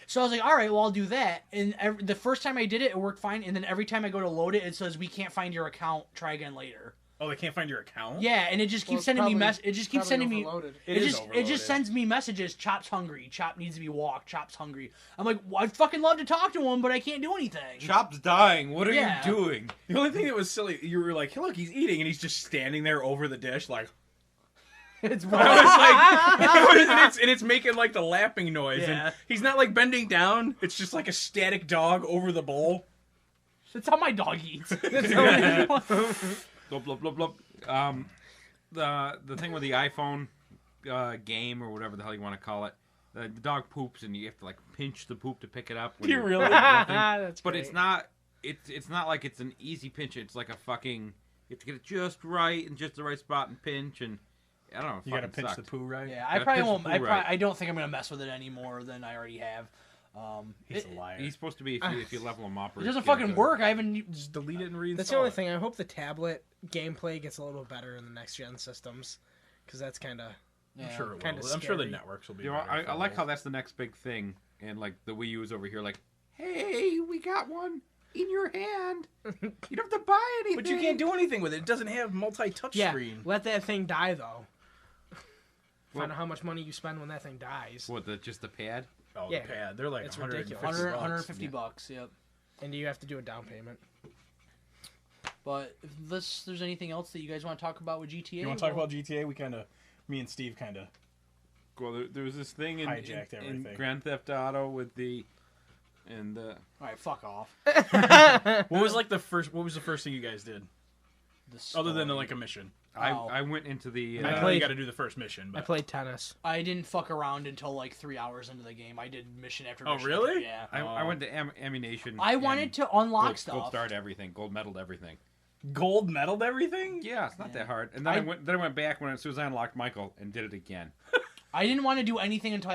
So I was like, all right, well, I'll do that. And the first time I did it, it worked fine. And then every time I go to load it, it says, we can't find your account. Try again later. Oh, they can't find your account? Yeah, and it just keeps it's sending me probably- It just keeps probably sending me. overloaded. It is It overloaded. just sends me messages. Chop's hungry. Chop needs to be walked. Chop's hungry. I'm like, well, I'd fucking love to talk to him, but I can't do anything. Chop's dying. What are Yeah. you doing? The only thing that was silly, you were like, hey, look, he's eating, and he's just standing there over the dish, like. It's I was like, and it's making like the lapping noise, Yeah. and he's not like bending down. It's just like a static dog over the bowl. That's how my dog eats. Blub, blub, blub, blub. The thing with the iPhone game or whatever the hell you want to call it, the dog poops and you have to like pinch the poop to pick it up. When You you're really? lifting. That's But great. it's not. It's not like it's an easy pinch. It's like a fucking. You have to get it just right in just the right spot and pinch, and I don't know. You gotta fucking pinch the sucked. poo right. Yeah, I Gotta probably pinch won't. the poo right. I don't think I'm gonna mess with it any more than I already have. He's a liar. He's supposed to be if you level him up. Or It doesn't get fucking good. work. I haven't. Just delete it and reinstall That's the only it. thing. I hope the tablet gameplay gets a little better in the next gen systems, because that's kind of. I'm sure it kinda will. I'm sure the scary. networks will be. You know, better I like for how those. that's the next big thing, and like the Wii U is over here, like, hey, we got one in your hand. You don't have to buy anything. But you can't do anything with it. It doesn't have multi-touch Yeah, screen. let that thing die though. Well- Find out how much money you spend when that thing dies. What, just the pad? Oh, Yeah. the pad. They're like It's 150 ridiculous. bucks. 150 Yeah. bucks. Yep. And you have to do a down payment. But if there's anything else that you guys want to talk about with GTA? You want to talk about GTA? Me and Steve kind of. Well, there was this thing in Hijacked everything. Grand Theft Auto with the, and All right, fuck off. What was the first thing you guys did, The other than story. like a mission? I went into the. I know played- you got to do the first mission. I But played tennis. I didn't fuck around until like 3 hours into the game. I did mission after Oh, mission. really? Yeah. I went to ammunition. I wanted to unlock gold stuff. starred everything, gold medaled everything. gold medaled everything. Yeah, it's not Yeah. that hard. And then I went back as soon as I unlocked Michael and did it again. I didn't want to do anything until I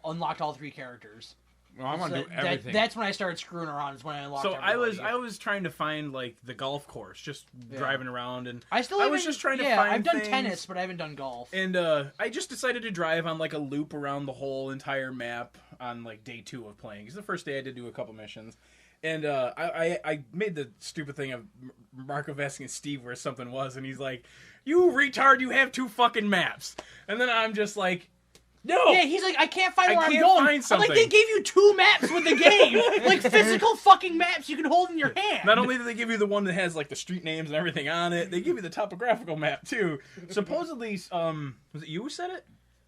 unlocked all 3 characters. Well, I want to do That- everything. that's when I started screwing around. Is when I unlocked. So I everybody. was trying to find like the golf course, just driving around, and I still. I haven't- was just trying to yeah, find I've done things. tennis, but I haven't done golf. And I just decided to drive on like a loop around the whole entire map on like day 2 of playing. Because the first day I did do a couple missions. And I made the stupid thing of Marco asking Steve where something was. And he's like, you retard, you have 2 fucking maps. And then I'm just like, no. Yeah, he's like, I can't find I where can't I'm going. find I'm something. like, they gave you 2 maps with the game, like physical fucking maps you can hold in your hand. Not only do they give you the one that has like the street names and everything on it, they give you the topographical map too. Supposedly, was it you who said it?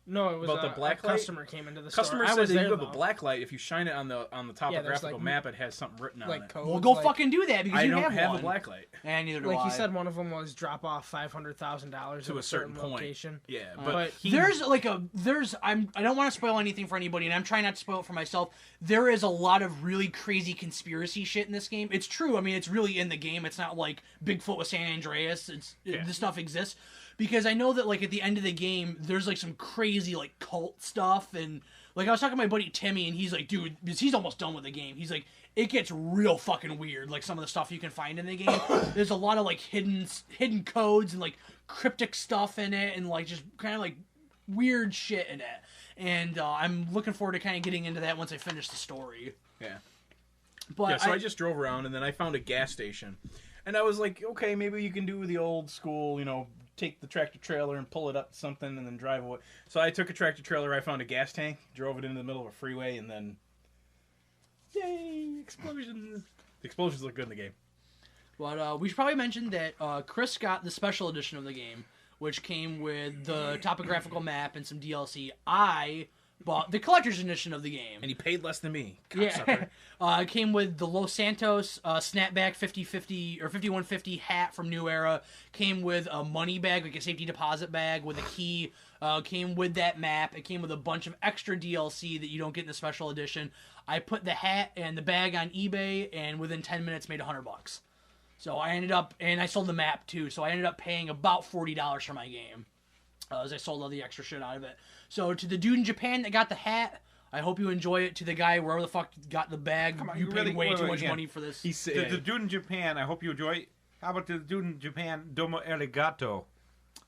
No, it was About the black light? customer came into the store. Customer I says was that there, you have a though. black light. If you shine it on the topographical like, map, it has something written on like it. codes. Well, go like, fucking do that because I you don't have one. a black light. And neither do Like I. you said, one of them was drop off $500,000 To at a certain point. location. Yeah, But I don't want to spoil anything for anybody, and I'm trying not to spoil it for myself. There is a lot of really crazy conspiracy shit in this game. It's true. I mean, it's really in the game. It's not like Bigfoot with San Andreas. This stuff exists. Because I know that, like, at the end of the game, there's, like, some crazy, like, cult stuff. And, like, I was talking to my buddy Timmy, and he's like, dude, because he's almost done with the game. He's like, it gets real fucking weird, like, some of the stuff you can find in the game. There's a lot of, like, hidden codes and, like, cryptic stuff in it and, like, just kind of, like, weird shit in it. And I'm looking forward to kind of getting into that once I finish the story. Yeah. But Yeah, so I just drove around, and then I found a gas station. And I was like, okay, maybe you can do the old school, take the tractor trailer and pull it up to something and then drive away. So I took a tractor trailer, I found a gas tank, drove it into the middle of a freeway, and then... Yay! Explosions! The explosions look good in the game. But we should probably mention that Chris got the special edition of the game, which came with the topographical map and some DLC. I bought the collector's edition of the game. And he paid less than me. Yeah, it came with the Los Santos snapback 50/50 or 5150 hat from New Era. Came with a money bag, like a safety deposit bag with a key. Came with that map. It came with a bunch of extra DLC that you don't get in the special edition. I put the hat and the bag on eBay, and within 10 minutes made $100. So I ended up, and I sold the map too. So I ended up paying about $40 for my game, as I sold all the extra shit out of it. So to the dude in Japan that got the hat, I hope you enjoy it. To the guy wherever the fuck got the bag, Come on, you you paid really- way wait, too wait, much again. money for this. The dude in Japan, I hope you enjoy it. How about the dude in Japan, domo arigato?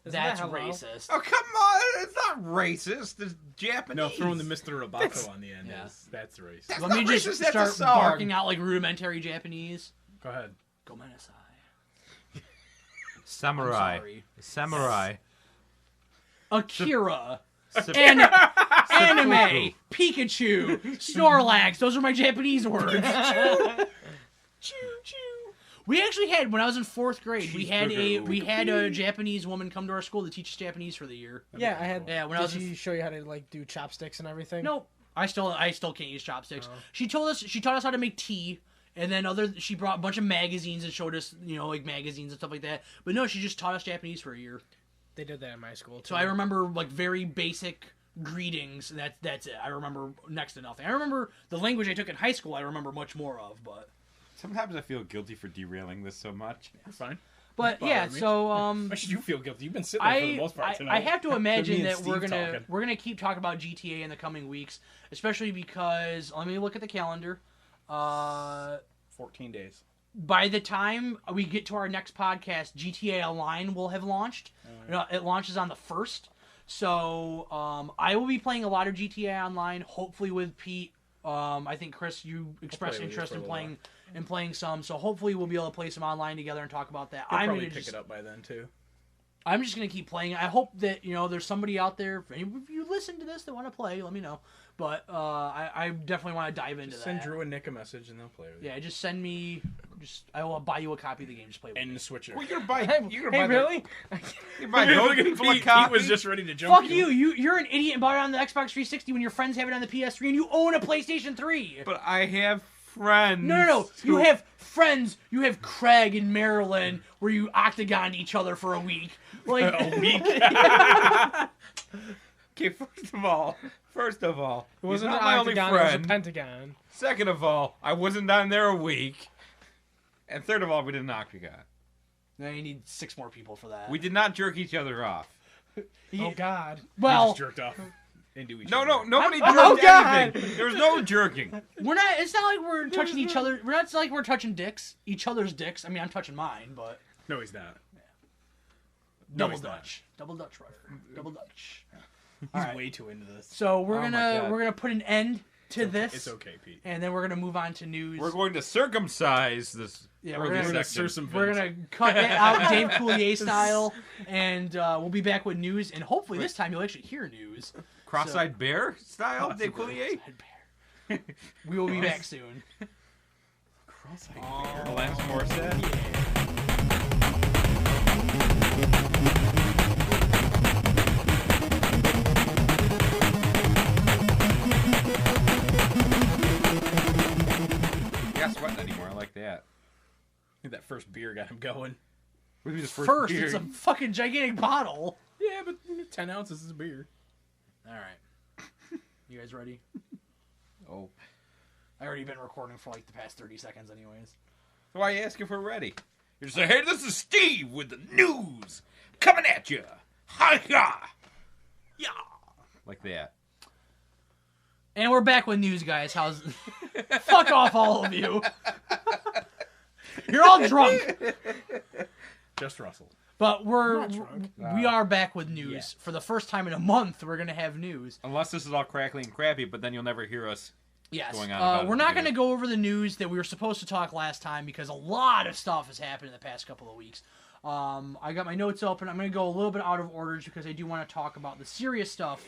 Isn't That's that hello? racist. Oh, come on! It's not racist. It's Japanese. No, throwing the Mr. Roboto on the end Yeah. that's racist. That's Let me not just racist, that's a start song. barking out like rudimentary Japanese. Go ahead. Gomenasai. Samurai. I'm sorry. Samurai. Akira. Sup- Anime. Pikachu. Snorlax. Those are my Japanese words. Choo choo. We actually had, when I was in 4th grade, we had Cheeseburger. a Japanese woman come to our school to teach us Japanese for the year. Yeah, I had. Yeah, when did I was she show you how to like do chopsticks and everything? Nope. I still can't use chopsticks. Oh. She taught us how to make tea, and then she brought a bunch of magazines and showed us, like magazines and stuff like that. But no, she just taught us Japanese for a year. They did that in my school too. So I remember like very basic greetings, and that's it. I remember next to nothing. I remember the language I took in high school. I remember much more of, but Sometimes I feel guilty for derailing this so much. You're fine. but Bother yeah. me. So Why should you feel guilty? You've been sitting there for the most part tonight. I have to imagine Me and that Steve we're talking. gonna keep talking about GTA in the coming weeks, especially because let me look at the calendar. 14 days. By the time we get to our next podcast, GTA Online will have launched. It launches on the 1st. So I will be playing a lot of GTA Online, hopefully with Pete. I think Chris, you expressed play with you interest for a in little playing some. So hopefully we'll be able to play some online together and talk about that. You'll I'm probably gonna pick it up by then too. I'm just gonna keep playing. I hope that there's somebody out there. If you listen to this that want to play, let me know. But I definitely want to dive into Just send that. Drew and Nick a message and they'll play with you. Yeah, just send me. I will buy you a copy of the game. Just play with And me. the Switcher. Well, you're gonna buy. You're gonna Hey, buy really? You buy Look at people a Pete. copy. Pete was just ready to jump. Fuck you! You're an idiot and bought it on the Xbox 360 when your friends have it on the PS3 and you own a PlayStation 3. But I have friends. No. who- You have friends. You have Craig in Maryland where you octagoned each other for a week. Like A week. Okay, first of all, It wasn't he's an not my only octagon, it was a friend. pentagon. Second of all, I wasn't down there a week. And third of all, we did an octagon. now you need 6 more people for that. We did not jerk each other off. Oh God. We well, just jerked off into each No, other. no, nobody I'm- jerked oh, God. anything. There was no jerking. we're not. It's not like we're touching each other. It's not like we're touching each other's dicks. I mean, I'm touching mine, but No, he's not. No, double he's not. Dutch, double Dutch, Roger, double Dutch. He's All right. way too into this. So we're Oh my gonna God. put an end to this. It's okay, Pete. And then we're gonna move on to news. We're going to circumcise this. Yeah, we're early gonna section. We're gonna cut it out Dave Coulier style, and we'll be back with news. And hopefully this time you'll actually hear news. Cross-eyed bear style, Dave Coulier. We will be back soon. Alanis Morissette. got him going. With his First, beer. it's a fucking gigantic bottle. Yeah, but 10 ounces is beer. All right. You guys ready? Oh. I already been recording for like the past 30 seconds anyways. So why you ask if we're ready? You just say, hey, this is Steve with the news coming at you. Hi-ya. Yeah. Like that. And we're back with news, guys. How's... Fuck off, all of you. You're all drunk. Just Russell. But not drunk. we are back with news. Yeah. For the first time in a month, we're going to have news. Unless this is all crackly and crappy, but then you'll never hear us. Yes. Going on about it We're at not the going to go over the news that we were supposed to talk last time because a lot of stuff has happened in the past couple of weeks. I got my notes open. I'm going to go a little bit out of order because I do want to talk about the serious stuff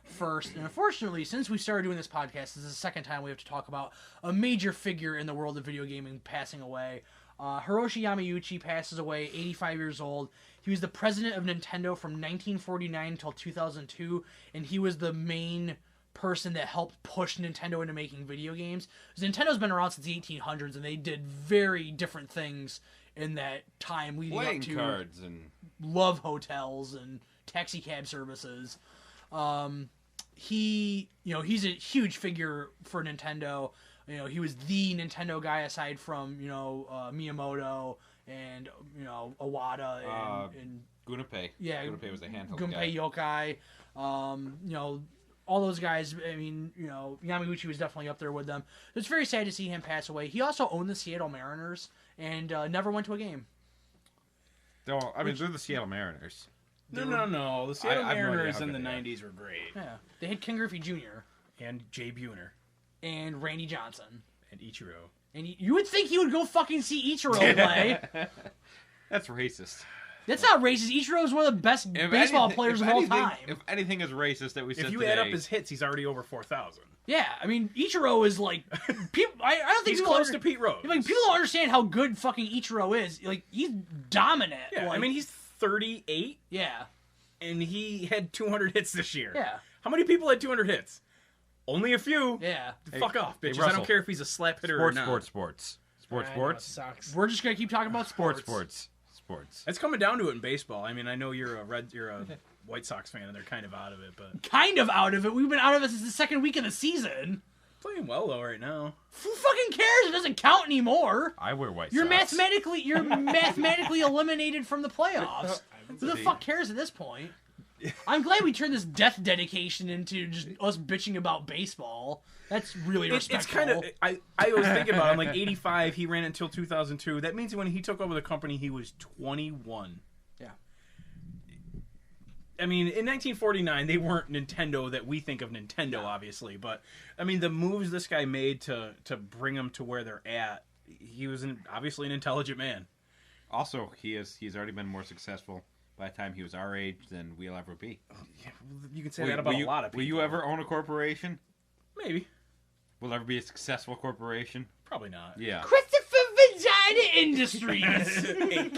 first. And unfortunately, since we started doing this podcast, this is the second time we have to talk about a major figure in the world of video gaming passing away. Hiroshi Yamauchi passes away, 85 years old. He was the president of Nintendo from 1949 until 2002, and he was the main person that helped push Nintendo into making video games. Because Nintendo's been around since the 1800s, and they did very different things in that time leading Playing up to cards and... love hotels and taxi cab services. He's a huge figure for Nintendo. You know, he was the Nintendo guy aside from, Miyamoto and, Iwata and Gunpei. yeah, Gunpei was the handheld Gunpei guy. Yokai, all those guys. I mean, Yamauchi was definitely up there with them. It's very sad to see him pass away. He also owned the Seattle Mariners and never went to a game. No, I mean, they're the Seattle Mariners. No. The Seattle I have no idea Mariners how in the good they are. 90s were great. Yeah, they had Ken Griffey Jr. And Jay Buhner. and Randy Johnson. And Ichiro. And you would think he would go fucking see Ichiro play. That's racist. That's not racist. Ichiro is one of the best baseball players of all time. If anything is racist that we said If you today, add up his hits, he's already over 4,000. Yeah, I mean, Ichiro is like... people. I don't think He's people close to Pete Rose. Like, people don't understand how good fucking Ichiro is. Like, he's dominant. Yeah, like, I mean, he's 38, Yeah. and he had 200 hits this year. Yeah. How many people had 200 hits? Only a few. Yeah. Fuck off, bitches. I Russell. don't care if he's a slap hitter or not. Sports. I know, it sucks. We're just going to keep talking about sports. Sports. It's coming down to it in baseball. I mean, I know you're a White Sox fan, and they're kind of out of it, but Kind of out of it. We've been out of it since the second week of the season. playing well though right now. Who fucking cares? It doesn't count anymore. I wear white You're socks. mathematically eliminated from the playoffs. Who the fuck cares at this point? I'm glad we turned this death dedication into just us bitching about baseball. That's really It's respectful. kind of I always think about it. I'm like 85. He ran until 2002. That means when he took over the company, he was 21. Yeah. I mean, in 1949, they weren't Nintendo that we think of Nintendo, obviously. But I mean, the moves this guy made to bring them to where they're at. He was obviously an intelligent man. Also, he's already been more successful by the time he was our age than we'll ever be. Yeah, you can say that about a lot of people. Will you ever own a corporation? Maybe. Will there ever be a successful corporation? Probably not. Yeah. Christopher Vagina Industries.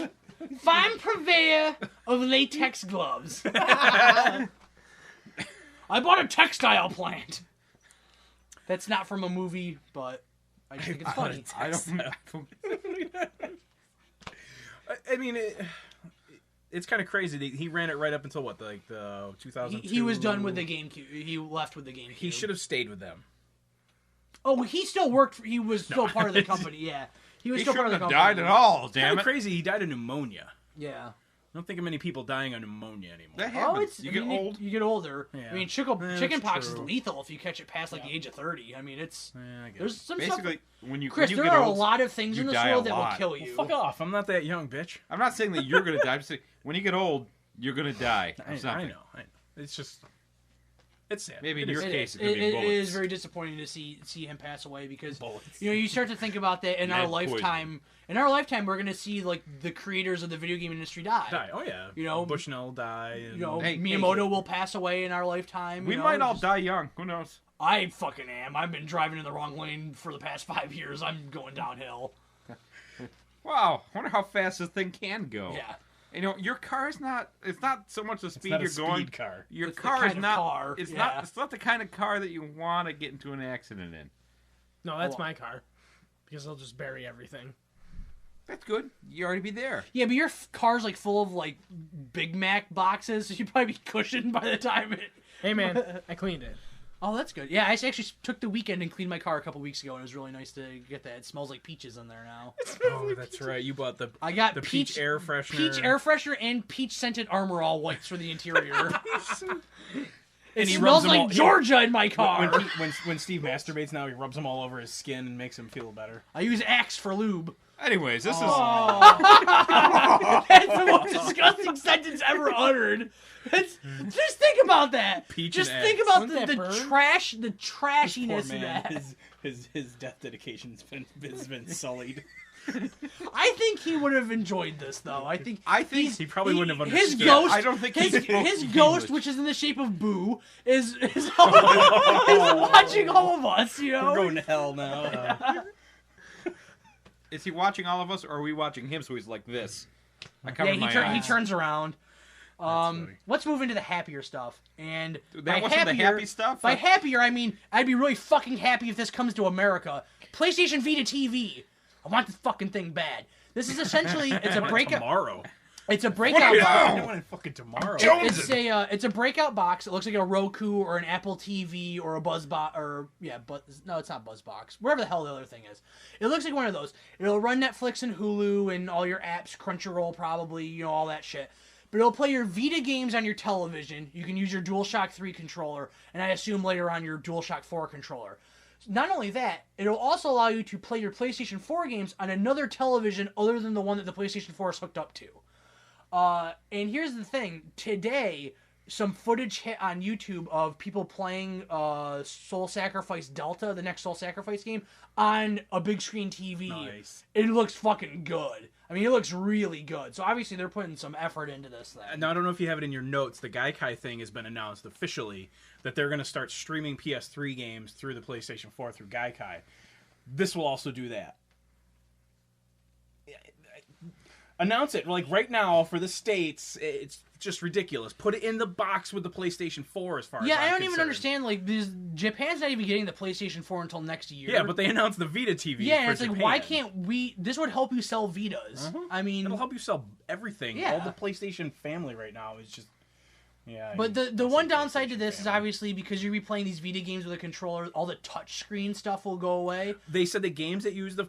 Fine purveyor of latex gloves. I bought a textile plant. That's not from a movie, but I just think it's funny. I don't. I mean, it's kind of crazy. That he ran it right up until what, like the 2002. He was done with the GameCube. He left with the GameCube. He should have stayed with them. Oh, well, he still worked. He was still part of the company. Yeah, he was He still part of shouldn't the have company. died at all. Kind Damn of it! crazy. He died of pneumonia. Yeah. I don't think of many people dying of pneumonia anymore. That Oh, happens. You get old. You get older. Yeah. I mean, Yeah, chickenpox that's is true. lethal if you catch it past like the age of 30. I mean, it's Yeah, I guess. there's some Basically, stuff. when you Chris, when you there get are old, a lot of things you in this die world a that will lot. kill you. Fuck off! I'm not that young, bitch. I'm not saying that you're gonna die. I'm just saying when you get old, you're gonna die I of something. know. It's just, it's sad. Maybe in It your is. case, It, it could be it bullets. is very disappointing to see him pass away because Bullets. you start to think about that in our Lead lifetime. In our lifetime, we're gonna see like the creators of the video game industry die. Die. Oh yeah. You know, Bushnell will die. And Hey, Miyamoto will pass away in our lifetime. We you know, might all just- die young. Who knows? I fucking am. I've been driving in the wrong lane for the past 5 years. I'm going downhill. Wow. I wonder how fast this thing can go. Yeah. You know, your car is not. It's not so much the speed not a you're going. speed car. Your It's the car kind is of not. car, It's yeah. not. It's not the kind of car that you want to get into an accident in. No, that's Oh. my car. Because they'll just bury everything. That's good. You already be there. Yeah, but your car's like full of like Big Mac boxes, so you'd probably be cushioned by the time it. Hey man, I cleaned it. Oh, that's good. Yeah, I actually took the weekend and cleaned my car a couple weeks ago, and it was really nice to get that. It smells like peaches in there now. Oh, that's right. You bought the I got the peach air freshener. peach air freshener, and peach scented Armor All whites for the interior. It he smells rubs them like all- Georgia in my car. When Steve masturbates now, he rubs them all over his skin and makes him feel better. I use Axe for lube. Anyways, this is That's the most disgusting sentence ever uttered. Just think about that. Peach Just and think Axe. about Wouldn't that the burn? trash, the Poor trashiness of man, that. his death dedication's been sullied. I think he would have enjoyed this, though. I think He probably wouldn't have his understood. ghost. I don't think he his spoke his English. ghost, which is in the shape of Boo, is watching all of us. You know, We're going to hell now. Is he watching all of us, or are we watching him? So he's like this. I yeah, covered my he eyes. turns around. funny. Let's move into the happier stuff. And That by wasn't the happier, happy stuff? By happier, I mean I'd be really fucking happy if this comes to America. PlayStation Vita TV. I want this fucking thing bad. This is essentially it's a breakout. Tomorrow. It's a breakout. I want it fucking tomorrow. It's a breakout box. It looks like a Roku or an Apple TV or a Buzzbox or no, it's not Buzzbox. Wherever the hell the other thing is. It looks like one of those. It'll run Netflix and Hulu and all your apps, Crunchyroll probably, you know, all that shit. But it'll play your Vita games on your television. You can use your DualShock 3 controller, and I assume later on your DualShock 4 controller. Not only that, it'll also allow you to play your PlayStation 4 games on another television other than the one that the PlayStation 4 is hooked up to. And here's the thing. Today, some footage hit on YouTube of people playing Soul Sacrifice Delta, the next Soul Sacrifice game, on a big screen TV. Nice. It looks fucking good. I mean, it looks really good. So obviously they're putting some effort into this thing. Now, I don't know if you have it in your notes. The Gaikai thing has been announced officially that they're going to start streaming PS3 games through the PlayStation 4 through Gaikai. This will also do that. Announce it like right now for the States. It's just ridiculous. Put it in the box with the PlayStation 4 as far as Yeah, I'm I don't even concerned. understand. Like, Japan's not even getting the PlayStation 4 until next year. Yeah, but they announced the Vita TV. Yeah, and for it's like, Japan. why can't we? This would help you sell Vitas. I mean, It'll help you sell everything. Yeah. All the PlayStation family right now is just. Yeah. but the one downside to this is obviously because you'll be playing these Vita games with a controller, all the touchscreen stuff will go away. They said the games that use the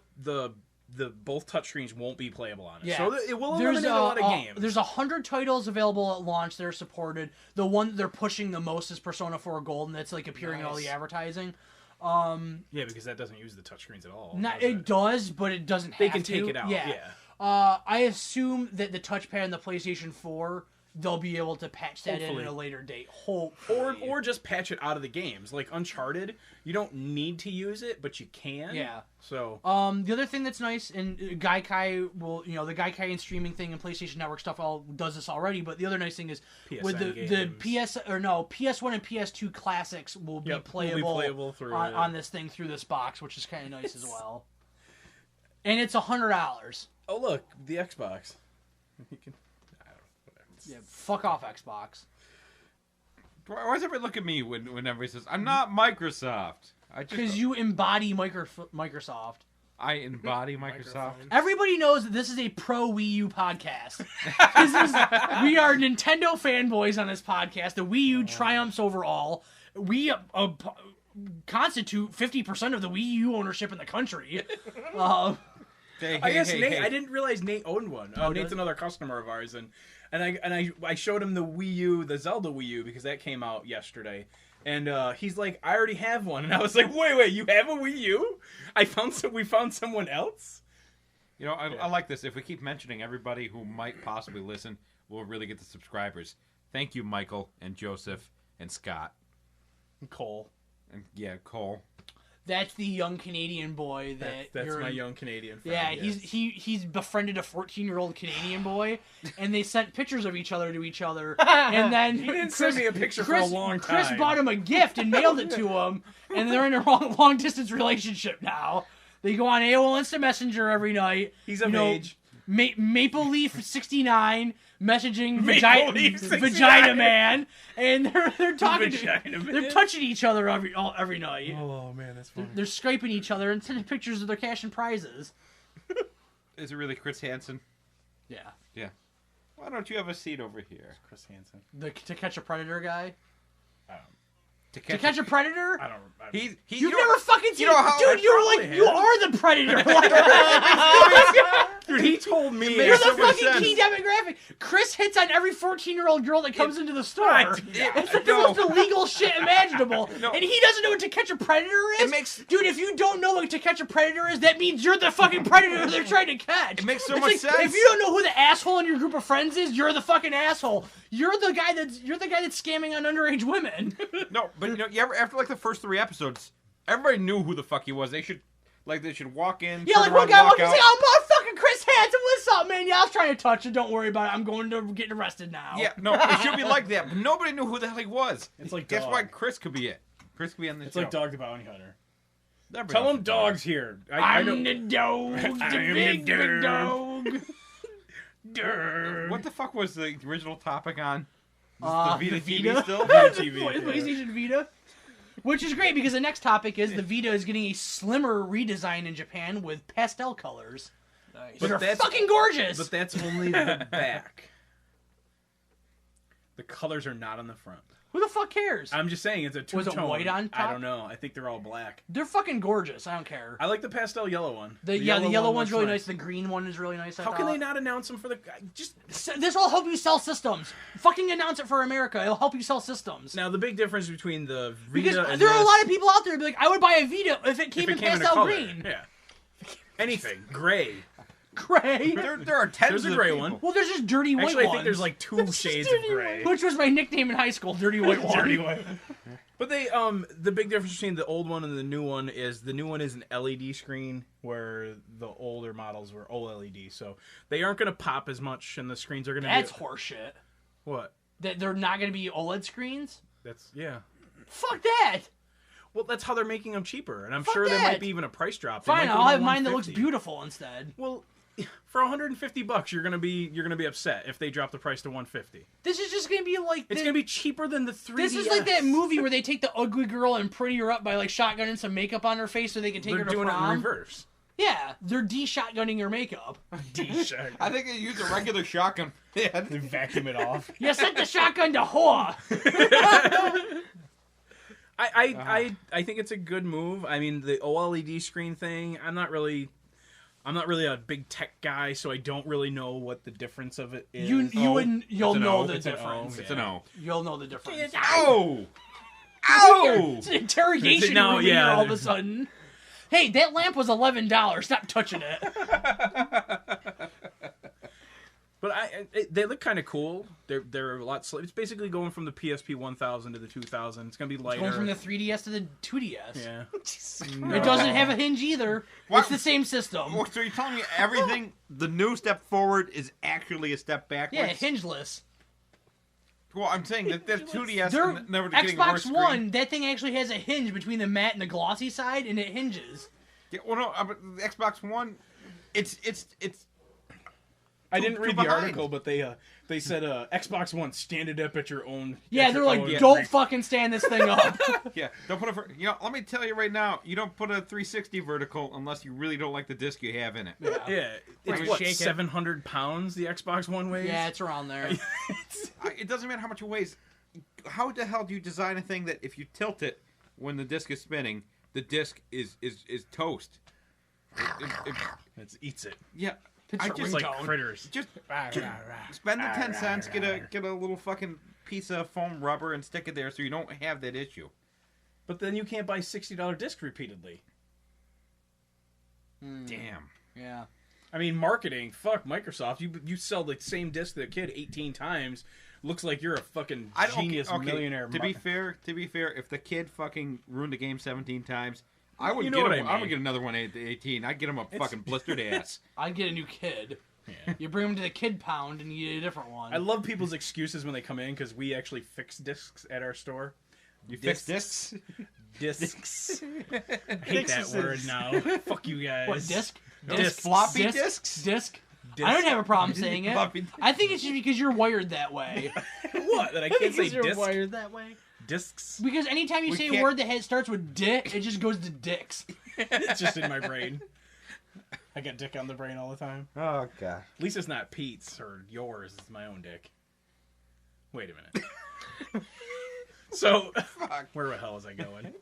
both touchscreens won't be playable on it. Yeah. So it will eliminate a lot of games. There's 100 titles available at launch that are supported. The one that they're pushing the most is Persona 4 Gold, and that's like appearing in all the Nice. advertising. Yeah, because that doesn't use the touchscreens at all. Not, does it does, but it doesn't have They to. can take it out. Yeah. I assume that the touchpad in the PlayStation 4, they'll be able to patch that in Hopefully. at a later date. Hopefully. Or just patch it out of the games. Like Uncharted, you don't need to use it, but you can. Yeah. So The other thing that's nice, and Gaikai will, you know, the Gaikai and streaming thing and PlayStation Network stuff all does this already, but the other nice thing is with the games. PS1 and PS2 classics will be playable, through on this thing through this box, which is kind of nice as well. And it's $100. Oh look, the Xbox. You can. Yeah, fuck off Xbox. Why does everybody look at me when everybody says, I'm not Microsoft? Because you embody Microsoft. I embody Microsoft. Everybody knows that this is a pro Wii U podcast. We are Nintendo fanboys on this podcast. The Wii U triumphs over all. We constitute 50% of the Wii U ownership in the country. I guess Nate. I didn't realize Nate owned one. Nate's another customer of ours, and I showed him the Wii U, the Zelda Wii U, because that came out yesterday. And he's like, I already have one. And I was like, wait, you have a Wii U? We found someone else? You know, I like this. If we keep mentioning everybody who might possibly listen, we'll really get the subscribers. Thank you, Michael and Joseph and Scott. Cole. And Cole. That's the young Canadian boy that's my young Canadian friend. Yeah, yes. he's befriended a 14-year-old Canadian boy, and they sent pictures of each other to each other, and then He didn't send me a picture for a long time. Chris bought him a gift and mailed it to him, and they're in a long distance relationship now. They go on AOL Instant Messenger every night. He's of age. Maple Leaf 69 messaging Maple Leaf 69. Vagina Man, and they're talking Vagina Man. they're touching each other every night. Oh man, that's funny. They're scraping each other and sending pictures of their cash and prizes. Is it really Chris Hansen? Yeah. Yeah. Why don't you have a seat over here? Chris Hansen. The To Catch a Predator guy. To To Catch a Predator? I don't. He, You've never fucking seen you know how- dude, you're probably like, you have. are the Predator. Dude, he told me. It You're makes the so much fucking sense. key demographic. Chris hits on every 14-year-old girl that comes into the store. It's like the no. most illegal shit imaginable. No. And he doesn't know what To Catch a Predator is? It makes- Dude, if you don't know what To Catch a Predator is, that means you're the fucking predator they're trying to catch. It makes so It's much like, sense. If you don't know who the asshole in your group of friends is, you're the fucking asshole. You're the guy that's scamming on underage women. No, but you ever after like the first 3 episodes, everybody knew who the fuck he was. They should walk in. Yeah, turn like around, one guy walk walks in and out. say, "Oh, motherfucking Chris Hansen, what's up, man? Yeah, I was trying to touch you. Don't worry about it. I'm going to get arrested now." Yeah, no, it should be like that. But nobody knew who the hell he was. It's like That's Dog. why Chris could be it. Chris could be on the It's show. like Dog the Bounty Hunter. Everybody Tell knows him who Dog's here. I know. I'm the dog, the I'm big the big dog. dog. Durr. What the fuck was the original topic on? The The Vita TV Vita? still? Vita TV, What, yeah. PlayStation Vita? Which is great because the next topic is the Vita is getting a slimmer redesign in Japan with pastel colors. Nice. But But they're that's- fucking gorgeous. But that's only the back. The colors are not on the front. Who the fuck cares? I'm just saying it's a two-tone. Was it white on top? I don't know. I think they're all black. They're fucking gorgeous. I don't care. I like the pastel yellow one. The yellow one's looks really nice. The green one is really nice. How can they not announce them for the? Just This will help you sell systems. Fucking announce it for America. It'll help you sell systems. now the big difference between the Because Vita and there are a this, lot of people out there who be like, I would buy a Vita if it came if in it came in a pastel color. green. Yeah. Anything gray. Gray. There are tens There's a of gray people. one. Well, there's just dirty white Actually, I ones. think there's like 2 shades of gray. Which was my nickname in high school, Dirty White One. Dirty white. But they the big difference between the old one and the new one is the new one is an LED screen where the older models were OLED. So they aren't going to pop as much and the screens are going to That's be horseshit. What? That they're not going to be OLED screens? That's yeah. Fuck that. Well, that's how they're making them cheaper, and I'm Fuck sure there that. might be even a price drop. They Fine, might go I'll to have mine that looks 150. beautiful instead. Well, for $150, you're gonna be upset if they drop the price to $150. This is just going to be like... It's gonna be cheaper than the 3DS. This is like that movie where they take the ugly girl and pretty her up by like shotgunning some makeup on her face so they can take They're her to doing prom. it in reverse. Yeah, they're de-shotgunning her makeup. D-shot. I think they used a regular shotgun. Yeah. They vacuum it off. You set the shotgun to whore. I think it's a good move. I mean, the OLED screen thing. I'm not really a big tech guy, so I don't really know what the difference of it is. You'll It's an know O. the It's an O. difference. It's a no. You'll know the difference. Oh! Ow! It's an interrogation No, room yeah. here all of a sudden. Hey, that lamp was $11. Stop touching it. But they look kind of cool. They're a lot. It's basically going from the PSP 1000 to the 2000. It's gonna be lighter. Going from the 3DS to the 2DS. Yeah. It doesn't have a hinge either. What? It's the same system. Oh, so you're telling me everything, the new step forward is actually a step backwards? Yeah, hingeless. Well, I'm saying that 2DS Their and never getting a worse Xbox screen. One, that thing actually has a hinge between the matte and the glossy side, and it hinges. Yeah, well, no, but the Xbox One, it's I didn't too read the behind. article, but they said Xbox One, stand it up at your own. Yeah, at they're your like, own don't rate." fucking stand this thing up. yeah. Don't put a. Let me tell you right now, you don't put a 360 vertical unless you really don't like the disc you have in it. Yeah, it's Right, what, shake it. 700 pounds the Xbox One weighs. Yeah, it's around there. It doesn't matter how much it weighs. How the hell do you design a thing that if you tilt it when the disc is spinning, the disc is toast? It eats it. Yeah. It's I a just It's like ringtone. critters. just Rah, Just rah, rah. spend the 10 cents, get a little fucking piece of foam rubber and stick it there so you don't have that issue. But then you can't buy $60 disc repeatedly. Damn. Yeah. I mean, marketing. Fuck Microsoft. You sell the same disc to the kid 18 times. Looks like you're a fucking genius millionaire. To be fair, if the kid fucking ruined the game 17 times, I wouldn't You know get what him. I I mean. would get another one at 18. I'd get him a fucking blistered ass. I'd get a new kid. Yeah. You bring him to the kid pound and you get a different one. I love people's excuses when they come in because we actually fix discs at our store. You fix discs? Discs. I hate that word now. Fuck you guys. What, disc? Discs. Floppy Disc? discs? Disc? Disc. I don't have a problem saying it. Floppy- I think it's just because you're wired that way. What? That I can't say Because you're disc? wired that way. Discs? Because anytime you We say a can't- word that starts with dick, it just goes to dicks. It's just in my brain. I get dick on the brain all the time. Oh god. At least it's not Pete's or yours. It's my own dick. Wait a minute. So, where the hell was I going?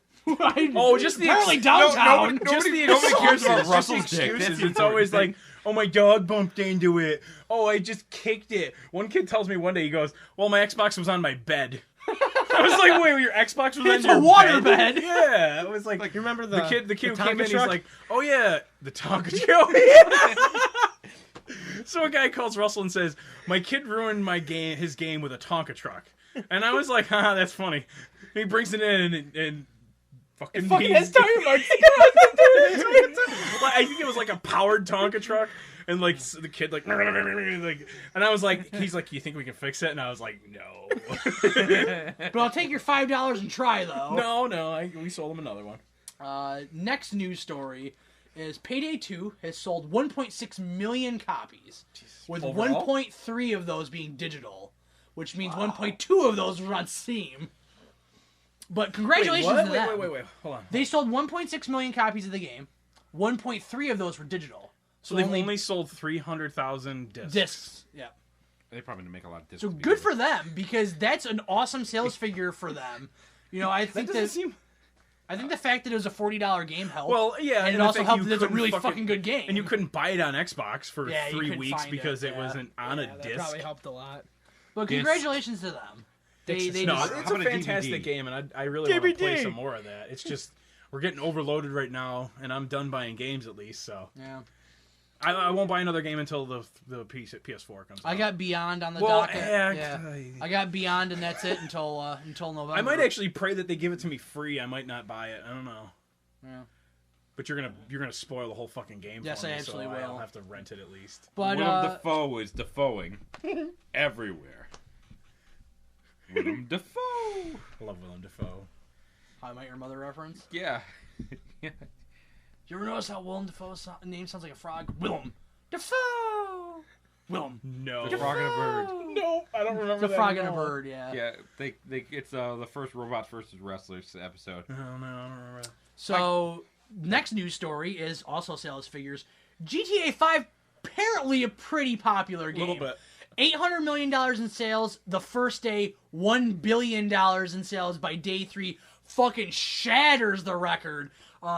Oh, just the apparently downtown. Nobody cares about Russell's dick. It's always like, oh, my dog bumped into it. Oh, I just kicked it. One kid tells me one day, he goes, well, my Xbox was on my bed. I was like, wait, your Xbox was on your water bed? Yeah, it was like you remember the kid who came in, he's truck? like, oh yeah, the Tonka truck. Yeah. So a guy calls Russell and says, my kid ruined his game with a Tonka truck. And I was like, haha, that's funny. He brings it in and fucking has tire marks. I think it was like a powered Tonka truck. And like the kid like, and I was like, he's like, you think we can fix it? And I was like, no. But I'll take your $5 and try though. No, we sold him another one. Next news story is Payday 2 has sold 1.6 million copies, with Overall? 1.3 of those being digital, which means 1.2 of those were on Steam. But congratulations to them. Wait, hold on. They sold 1.6 million copies of the game. 1.3 of those were digital. So they've only sold 300,000 discs. Discs, yeah. They probably didn't make a lot of discs. So good for them, because that's an awesome sales figure for them. You know, I think I think the fact that it was a $40 game helped. Well, yeah, and it also helped that it's a really fucking good game. And you couldn't buy it on Xbox for Yeah, you 3 couldn't weeks find because it, it wasn't on a That disc. probably helped a lot. But congratulations to them. They No, deserve it's How a about a fantastic DVD? game, and I really want to play DVD. some more of that. It's just we're getting overloaded right now, and I'm done buying games at least. So Yeah. I won't buy another game until the PS4 comes out. I got Beyond on the Well, docket. yeah, I got Beyond, and that's it until November. I might actually pray that they give it to me free. I might not buy it. I don't know. Yeah. But you're gonna spoil the whole fucking game Yes, for me, I absolutely so will. I'll have to rent it at least. But Willem Dafoe is defoeing everywhere. Willem Dafoe. I love Willem Dafoe. How I Met Your Mother reference. Yeah. Yeah. You ever notice how Willem Dafoe's name sounds like a frog? Willem Dafoe. Willem. No. The frog and a bird. No, I don't remember The that frog at and a all. bird. Yeah. Yeah, it's the first Robots versus Wrestlers episode. Oh, no, I don't remember that. So next news story is also sales figures. GTA 5 apparently a pretty popular A game. little bit. $800 million in sales the first day, $1 billion in sales by day 3. Fucking shatters the record.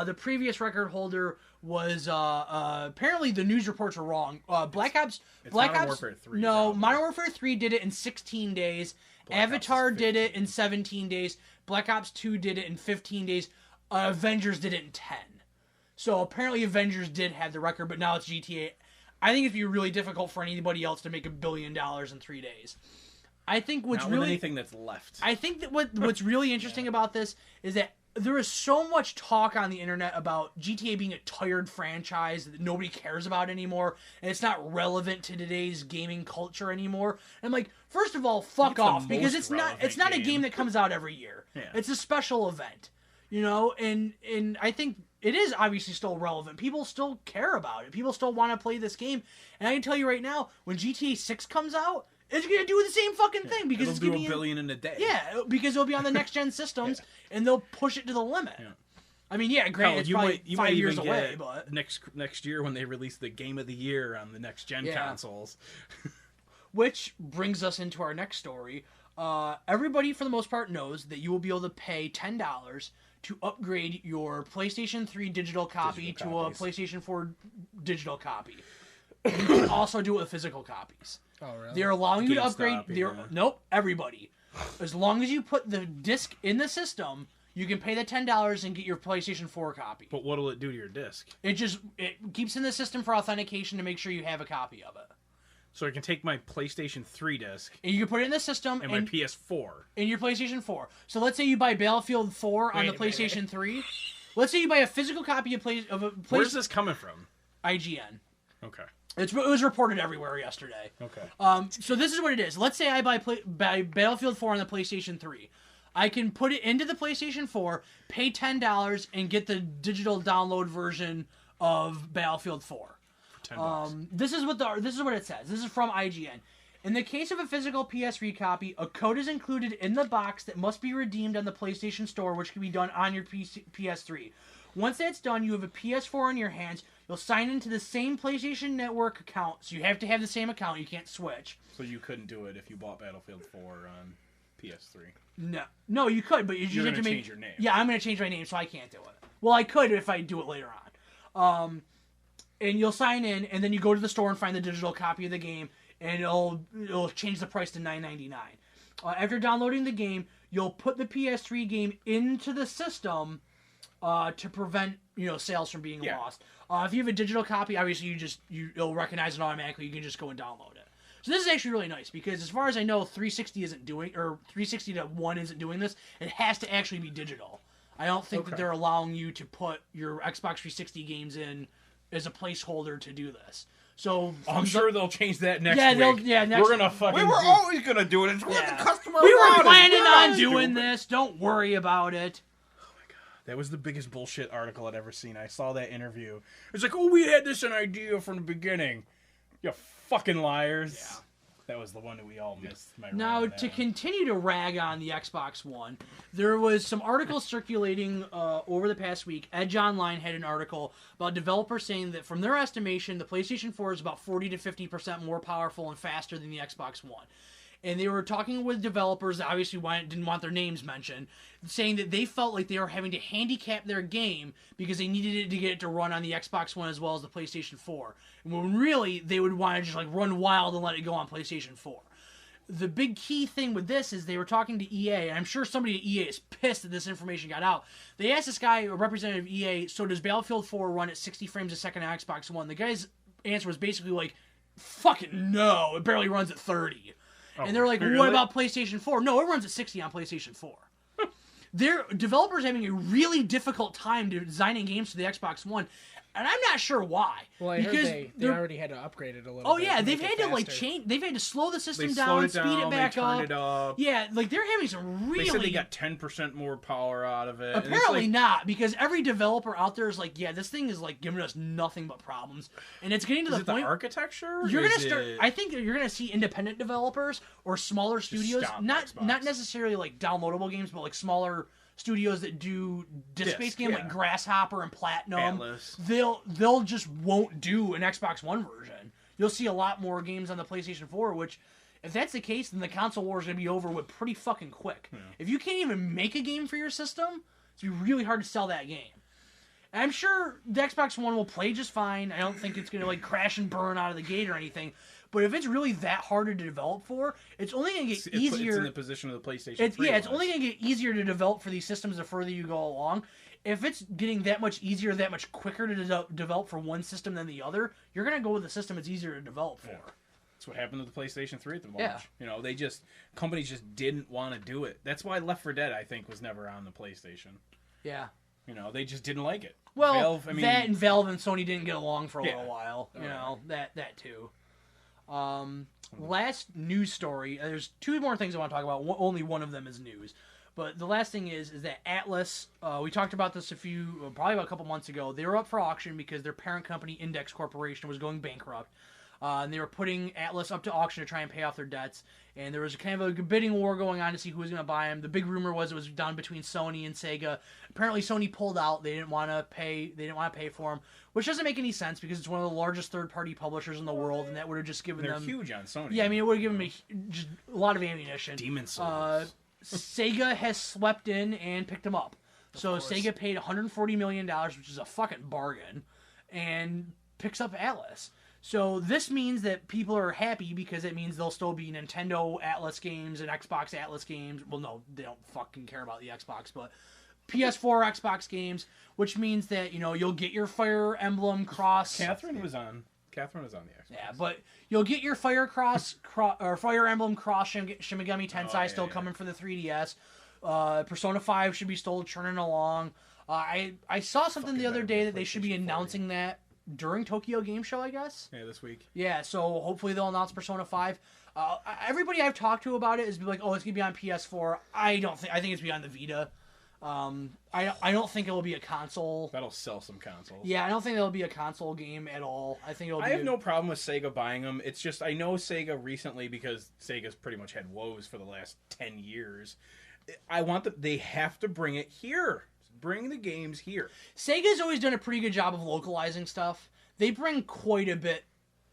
The previous record holder was apparently the news reports are wrong. Black Ops Modern Warfare 3 No, probably. Modern Warfare 3 did it in 16 days. Black Ops Avatar is did it in 17 days. Black Ops 2 did it in 15 days. Avengers did it in 10. So apparently Avengers did have the record, but now it's GTA. I think it'd be really difficult for anybody else to make $1 billion in 3 days. I think what's Not with really anything that's left. I think that what's really interesting about this is that there is so much talk on the internet about GTA being a tired franchise that nobody cares about anymore, and it's not relevant to today's gaming culture anymore. And I'm like, first of all, fuck the off, because most it's not a relevant game game that comes out every year. Yeah. It's a special event, you know, and I think it is obviously still relevant. People still care about it. People still want to play this game. And I can tell you right now, when GTA 6 comes out, it's going to do the same fucking thing because It'll it's do going $1 to be billion in a day. yeah, because it'll be on the next gen systems, and they'll push it to the limit. Yeah. I mean, yeah, Hell, granted, it's probably you 5 might years even away, get but next year when they release the Game of the Year on the next gen Yeah. consoles. which brings us into our next story. Everybody, for the most part, knows that you will be able to pay $10 to upgrade your PlayStation 3 digital copy to a PlayStation 4 digital copy. You can also do it with physical copies. Oh, really? They're allowing you to GameStop, upgrade. yeah. Nope, everybody. As long as you put the disc in the system, you can pay the $10 and get your PlayStation 4 copy. But what'll it do to your disc? It keeps in the system for authentication to make sure you have a copy of it. So I can take my PlayStation 3 disc And you can put it in the system and my PS4. in your PlayStation 4. So let's say you buy Battlefield 4 on the Wait a minute. PlayStation 3. Let's say you buy a physical copy of a Where's this coming from? IGN. Okay. It was reported everywhere yesterday. Okay. So this is what it is. Let's say I buy Battlefield 4 on the PlayStation 3. I can put it into the PlayStation 4, pay $10, and get the digital download version of Battlefield 4. $10. This is what it says. This is from IGN. In the case of a physical PS3 copy, a code is included in the box that must be redeemed on the PlayStation Store, which can be done on your PS3. Once that's done, you have a PS4 in your hands. You'll sign into the same PlayStation Network account, so you have to have the same account. You can't switch. So you couldn't do it if you bought Battlefield 4 on PS3. No, you could, but you You're have going to to change your name. Yeah, I'm going to change my name, so I can't do it. Well, I could if I do it later on. And you'll sign in, and then you go to the store and find the digital copy of the game, and it'll change the price to $9.99. After downloading the game, you'll put the PS3 game into the system to prevent sales from being lost. If you have a digital copy, obviously it'll recognize it automatically. You can just go and download it. So this is actually really nice because as far as I know, 360 isn't doing, or 360 to 1 isn't doing this. It has to actually be digital. I don't think that they're allowing you to put your Xbox 360 games in as a placeholder to do this. So I'm sure they'll change that next week. Next We're gonna fucking. We were always gonna do it. It's what the customer We were wanted. planning on doing this. Don't worry about it. That was the biggest bullshit article I'd ever seen. I saw that interview. It's like, oh, we had this an idea from the beginning. You fucking liars. Yeah. That was the one that we all missed. Now, to continue to rag on the Xbox One, there was some articles circulating over the past week. Edge Online had an article about developers saying that from their estimation, the PlayStation 4 is about 40 to 50% more powerful and faster than the Xbox One. And they were talking with developers that obviously didn't want their names mentioned, saying that they felt like they were having to handicap their game because they needed it to get it to run on the Xbox One as well as the PlayStation 4. And when really, they would want to just run wild and let it go on PlayStation 4. The big key thing with this is they were talking to EA, and I'm sure somebody at EA is pissed that this information got out. They asked this guy, a representative of EA, so does Battlefield 4 run at 60 frames a second on Xbox One? The guy's answer was basically like, fucking no, it barely runs at 30. And they're like, what about PlayStation 4? No, it runs at 60 on PlayStation 4. Their developers having a really difficult time designing games for the Xbox One, and I'm not sure why. Well, I heard they already had to upgrade it a little bit. Oh yeah, they've had to change. They've had to slow the system down, speed it back up. It up. Yeah, they're having some really. They said they got 10% more power out of it. Apparently not, because every developer out there is like, yeah, this thing is giving us nothing but problems, and it's getting to the point. The architecture? You're gonna start. I think you're gonna see independent developers or smaller studios, not necessarily downloadable games, but smaller studios that do disc-based games like Grasshopper and Platinum. Atlas. They'll just won't do an Xbox One version. You'll see a lot more games on the PlayStation 4, which, if that's the case, then the console war is going to be over with pretty fucking quick. Yeah. If you can't even make a game for your system, it's going to be really hard to sell that game. And I'm sure the Xbox One will play just fine. I don't think it's going to crash and burn out of the gate or anything. But if it's really that hard to develop for, it's only going to get easier. It's in the position of the PlayStation 3. It's only going to get easier to develop for these systems the further you go along. If it's getting that much easier, that much quicker to develop for one system than the other, you're going to go with the system it's easier to develop for. Yeah. That's what happened with the PlayStation 3 at the moment. Yeah. Companies just didn't want to do it. That's why Left 4 Dead, I think, was never on the PlayStation. Yeah. They just didn't like it. Well, Valve and Sony didn't get along for a little while. That too. Last news story. There's two more things I want to talk about. Only one of them is news. But the last thing is that Atlas, we talked about this probably about a couple months ago. They were up for auction because their parent company, Index Corporation, was going bankrupt. And they were putting Atlas up to auction to try and pay off their debts. And there was kind of a bidding war going on to see who was going to buy them. The big rumor was it was down between Sony and Sega. Apparently, Sony pulled out. They didn't want to pay. They didn't want to pay for them, which doesn't make any sense because it's one of the largest third-party publishers in the world, and that would have just given them. They're huge on Sony. Yeah, I mean, it would have given them just a lot of ammunition. Demon Souls. Sega has swept in and picked them up. So Sega paid $140 million, which is a fucking bargain, and picks up Atlas. So this means that people are happy because it means there'll still be Nintendo Atlas games and Xbox Atlas games. Well, no, they don't fucking care about the Xbox, but PS4 Xbox games, which means that, you'll get your Fire Emblem Cross. Catherine was on the Xbox. Yeah, but you'll get your Fire Emblem Cross Shimigami Tensei still coming for the 3DS. Persona 5 should be still churning along. I saw something the other day that they should be announcing that during Tokyo Game Show, I guess. Yeah, this week. Yeah, so hopefully they'll announce Persona 5. Everybody I've talked to about it is like, oh, it's gonna be on PS4. I think it's be on the Vita. I don't think it will be a console. That'll sell some consoles. Yeah, I don't think it'll be a console game at all. I think it'll. I have no problem with Sega buying them. It's just I know Sega recently because Sega's pretty much had woes for the last 10 years. They have to bring it here. Bring the games here. Sega's always done a pretty good job of localizing stuff. they bring quite a bit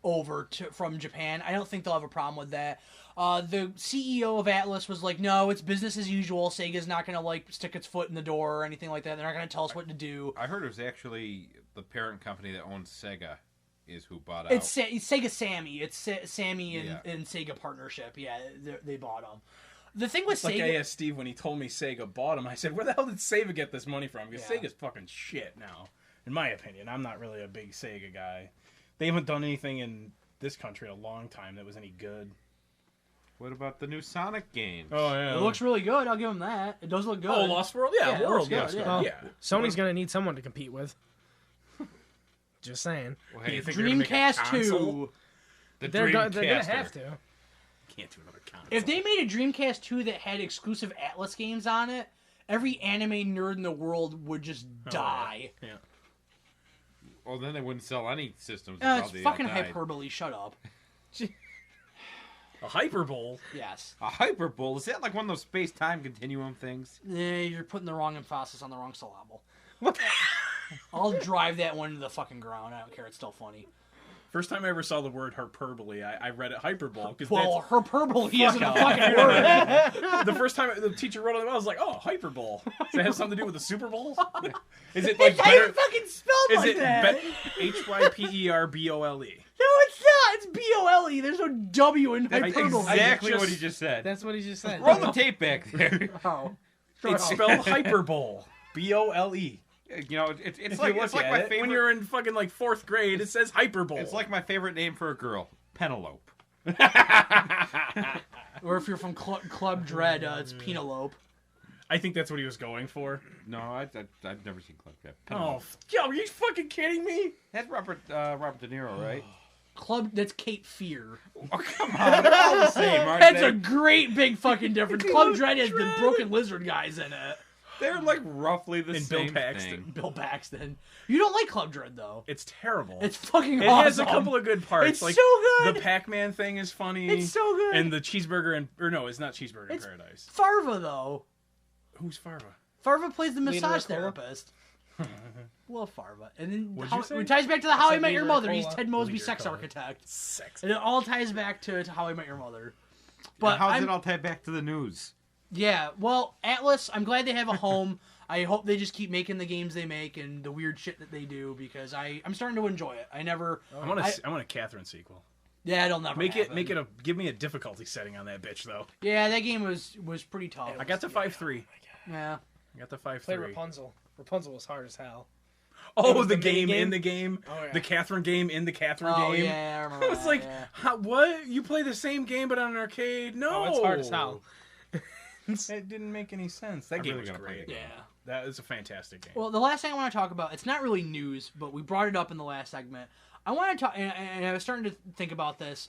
over from Japan. I don't think they'll have a problem with that. The CEO of Atlas was like, no, it's business as usual. Sega's not going to like stick its foot in the door or anything like that. They're not going to tell us what to do. I heard it was actually the parent company that owns Sega is who bought out. It's Sega Sammy. It's Sammy and Sega partnership. Yeah, they bought them. The thing with It's Sega... like I asked Steve when he told me Sega bought him. I said, where the hell did Sega get this money from? Because Sega's fucking shit now. In my opinion. I'm not really a big Sega guy. They haven't done anything in this country in a long time that was any good. What about the new Sonic games? Oh, yeah. It looks really good. I'll give them that. It does look good. Oh, Lost World? Yeah, it World. looks good, Yeah. yeah. Sony's going to need someone to compete with. Just saying. Well, Do hey, you think they're gonna make a Dreamcast console? 2. the They're going to Dreamcaster. have to. Can't do another console. If they made a Dreamcast 2 that had exclusive Atlas games on it, every anime nerd in the world would just die. Yeah. Well, then they wouldn't sell any systems. It's until they fucking died. hyperbole. Shut up. A Hyperbowl? Yes. A hyperbole? Is that like one of those space-time continuum things? You're putting the wrong emphasis on the wrong syllable. What? I'll drive that one into the fucking ground. I don't care. It's still funny. First time I ever saw the word hyperbole, I read it hyperbole. Cause Well, hyperbole isn't a off. fucking word. the first time the teacher wrote it, I was like, oh, hyperbole. Does that have something to do with the Super Bowl? Is it like It's not even better? fucking spelled Is like it that. Hyperbole? No, it's not. It's B-O-L-E. There's no W in hyperbole. Exactly just- what he just said. That's what he just said. Roll the tape back there. Oh. It's spelled hyperbole. B-O-L-E. You know, it's If like you look it's like at my it, favorite. when you're in fucking like 4th grade, it says hyperbole. It's like my favorite name for a girl, Penelope. Or if you're from Club Dread, it's Penelope. I think that's what he was going for. No, I've never seen Club Dread. Oh, Penelope. yo, are you fucking kidding me? That's Robert De Niro, right? That's Cape Fear. Oh, come on, they're all the same, aren't That's they? a great big fucking difference. Club Dread has the broken lizard guys in it. They're like roughly the And Bill same Paxton. thing. Bill Paxton. You don't like Club Dread though. It's terrible. It's fucking It awesome. has a couple of good parts. It's like so good. The Pac-Man thing is funny. It's so good. And the cheeseburger or no, it's not cheeseburger in It's- paradise. Farva though. Who's Farva? Farva plays the Lita massage Ricola? therapist. Love Farva. And then What'd you say? it ties back to the How I said Met Your Lita Mother. He's Ricola. Ted Mosby, Lita sex Ricola. architect. Sex. And it all ties back to How I Met Your Mother. But But how's it all tied back to the news? Yeah, well, Atlas, I'm glad they have a home. I hope they just keep making the games they make and the weird shit that they do because I'm starting to enjoy it. I want a Catherine sequel. Yeah, it'll never happen. Give me a difficulty setting on that bitch though. Yeah, that game was pretty tough. I got to 5-3. Yeah. I got to Play 5-3. Rapunzel. Rapunzel was hard as hell. Oh, It was the the mini game game? in the game. Oh, yeah. The Catherine game in the Catherine Oh, game. yeah, I remember I was that, like, yeah. what? You play the same game but on an arcade? No. Oh, it's hard as hell. It didn't make any sense. That I'm game really was gonna play great. the Yeah. game. That is a fantastic game. Well, the last thing I want to talk about, it's not really news, but we brought it up in the last segment. I want to talk, and I was starting to think about this.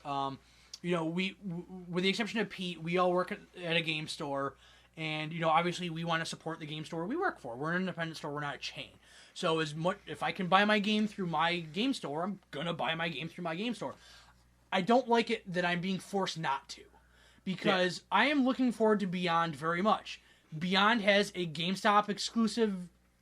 You know, with the exception of Pete, we all work at a game store, and you know, obviously, we want to support the game store we work for. We're an independent store. We're not a chain. So, as much if I can buy my game through my game store, I'm gonna buy my game through my game store. I don't like it that I'm being forced not to, because I am looking forward to Beyond very much. Beyond has a GameStop exclusive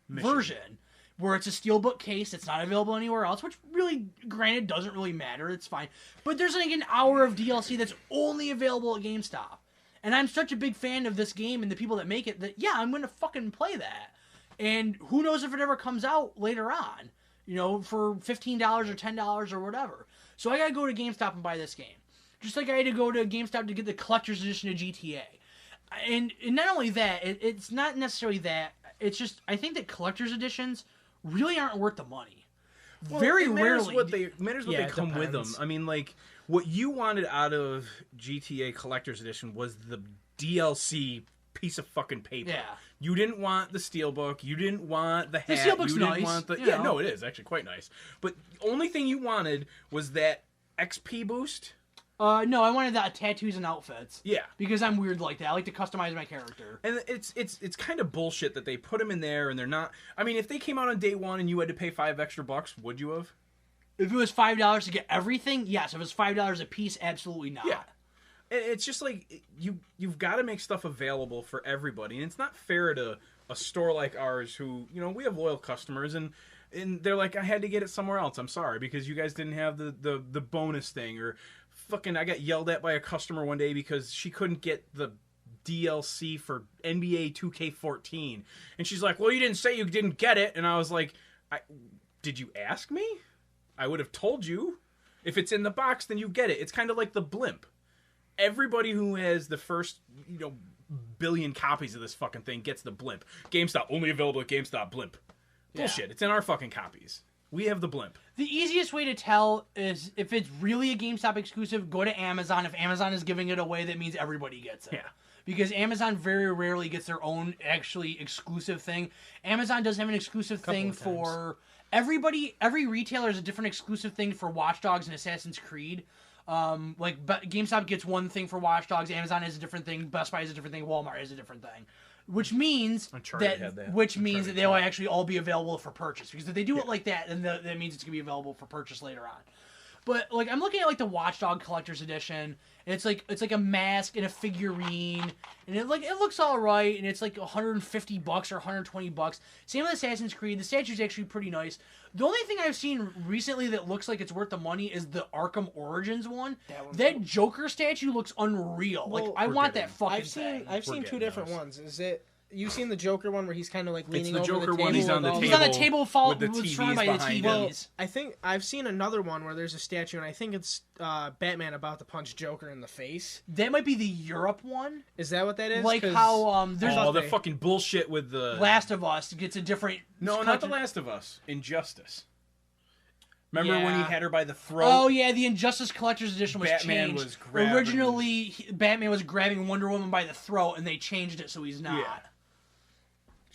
version where it's a steelbook case. It's not available anywhere else, which really, granted, doesn't really matter. It's fine. But there's like an hour of DLC that's only available at GameStop. And I'm such a big fan of this game and the people that make it that, yeah, I'm going to fucking play that. And who knows if it ever comes out later on, you know, for $15 or $10 or whatever. So I got to go to GameStop and buy this game. Just like I had to go to GameStop to get the collector's edition of GTA. And not only that, it's not necessarily that. It's just, I think that collector's editions really aren't worth the money. Well, Very it matters rarely. what they Yeah, it come with them. depends. I mean, like what you wanted out of GTA Collector's Edition was the DLC piece of fucking paper. Yeah. You didn't want the steelbook. You didn't want the hat. The steelbook's you didn't nice, want the you yeah. know. No, it is actually quite nice. But the only thing you wanted was that XP boost. No, I wanted that tattoos and outfits. Yeah. Because I'm weird like that. I like to customize my character. And it's kind of bullshit that they put them in there and they're not. I mean, if they came out on day one and you had to pay $5 extra, would you have? If it was $5 to get everything, yes. If it was $5 a piece, absolutely not. Yeah. It's just like you've got to make stuff available for everybody, and it's not fair to a store like ours who, you know, we have loyal customers, and And they're like, I had to get it somewhere else. I'm sorry, because you guys didn't have the bonus thing. Or fucking, I got yelled at by a customer one day because she couldn't get the DLC for NBA 2K14. And she's like, well, you didn't say you didn't get it. And I was like, did you ask me? I would have told you. If it's in the box, then you get it. It's kind of like the blimp. Everybody who has the first, billion copies of this fucking thing gets the blimp. GameStop, only available at GameStop, blimp. Bullshit. It's in our fucking copies. We have the blimp. The easiest way to tell is if it's really a GameStop exclusive, go to Amazon. If Amazon is giving it away, that means everybody gets it. Yeah. Because Amazon very rarely gets their own actually exclusive thing. Amazon does have an exclusive thing for everybody. Every retailer has a different exclusive thing for Watch Dogs and Assassin's Creed. GameStop gets one thing for Watch Dogs. Amazon has a different thing. Best Buy has a different thing. Walmart has a different thing. Which means that they'll actually all be available for purchase. Because if they do it like that, then that means it's going to be available for purchase later on. But I'm looking at the Watchdog Collector's Edition, and it's like a mask and a figurine, and it looks all right, and it's $150 or $120. Same with Assassin's Creed. The statue's actually pretty nice. The only thing I've seen recently that looks like it's worth the money is the Arkham Origins one. That Joker statue looks unreal. Well, I want that fucking thing. I've seen two different ones. Is it? You've seen the Joker one where he's kind of leaning over Joker the table. one. He's on the He's on the table, with the surrounded by the TVs TVs. behind him. I think I've seen another one where there's a statue, and I think it's Batman about to punch Joker in the face. That might be the Europe one. Is that what that is? How there's the fucking bullshit with the Last of Us gets a different. No, not the Last of Us. Injustice. Remember when he had her by the throat? Oh yeah, the Injustice Collector's Edition was Batman changed. was grabbing... Originally, Batman was grabbing Wonder Woman by the throat, and they changed it so he's not. Yeah.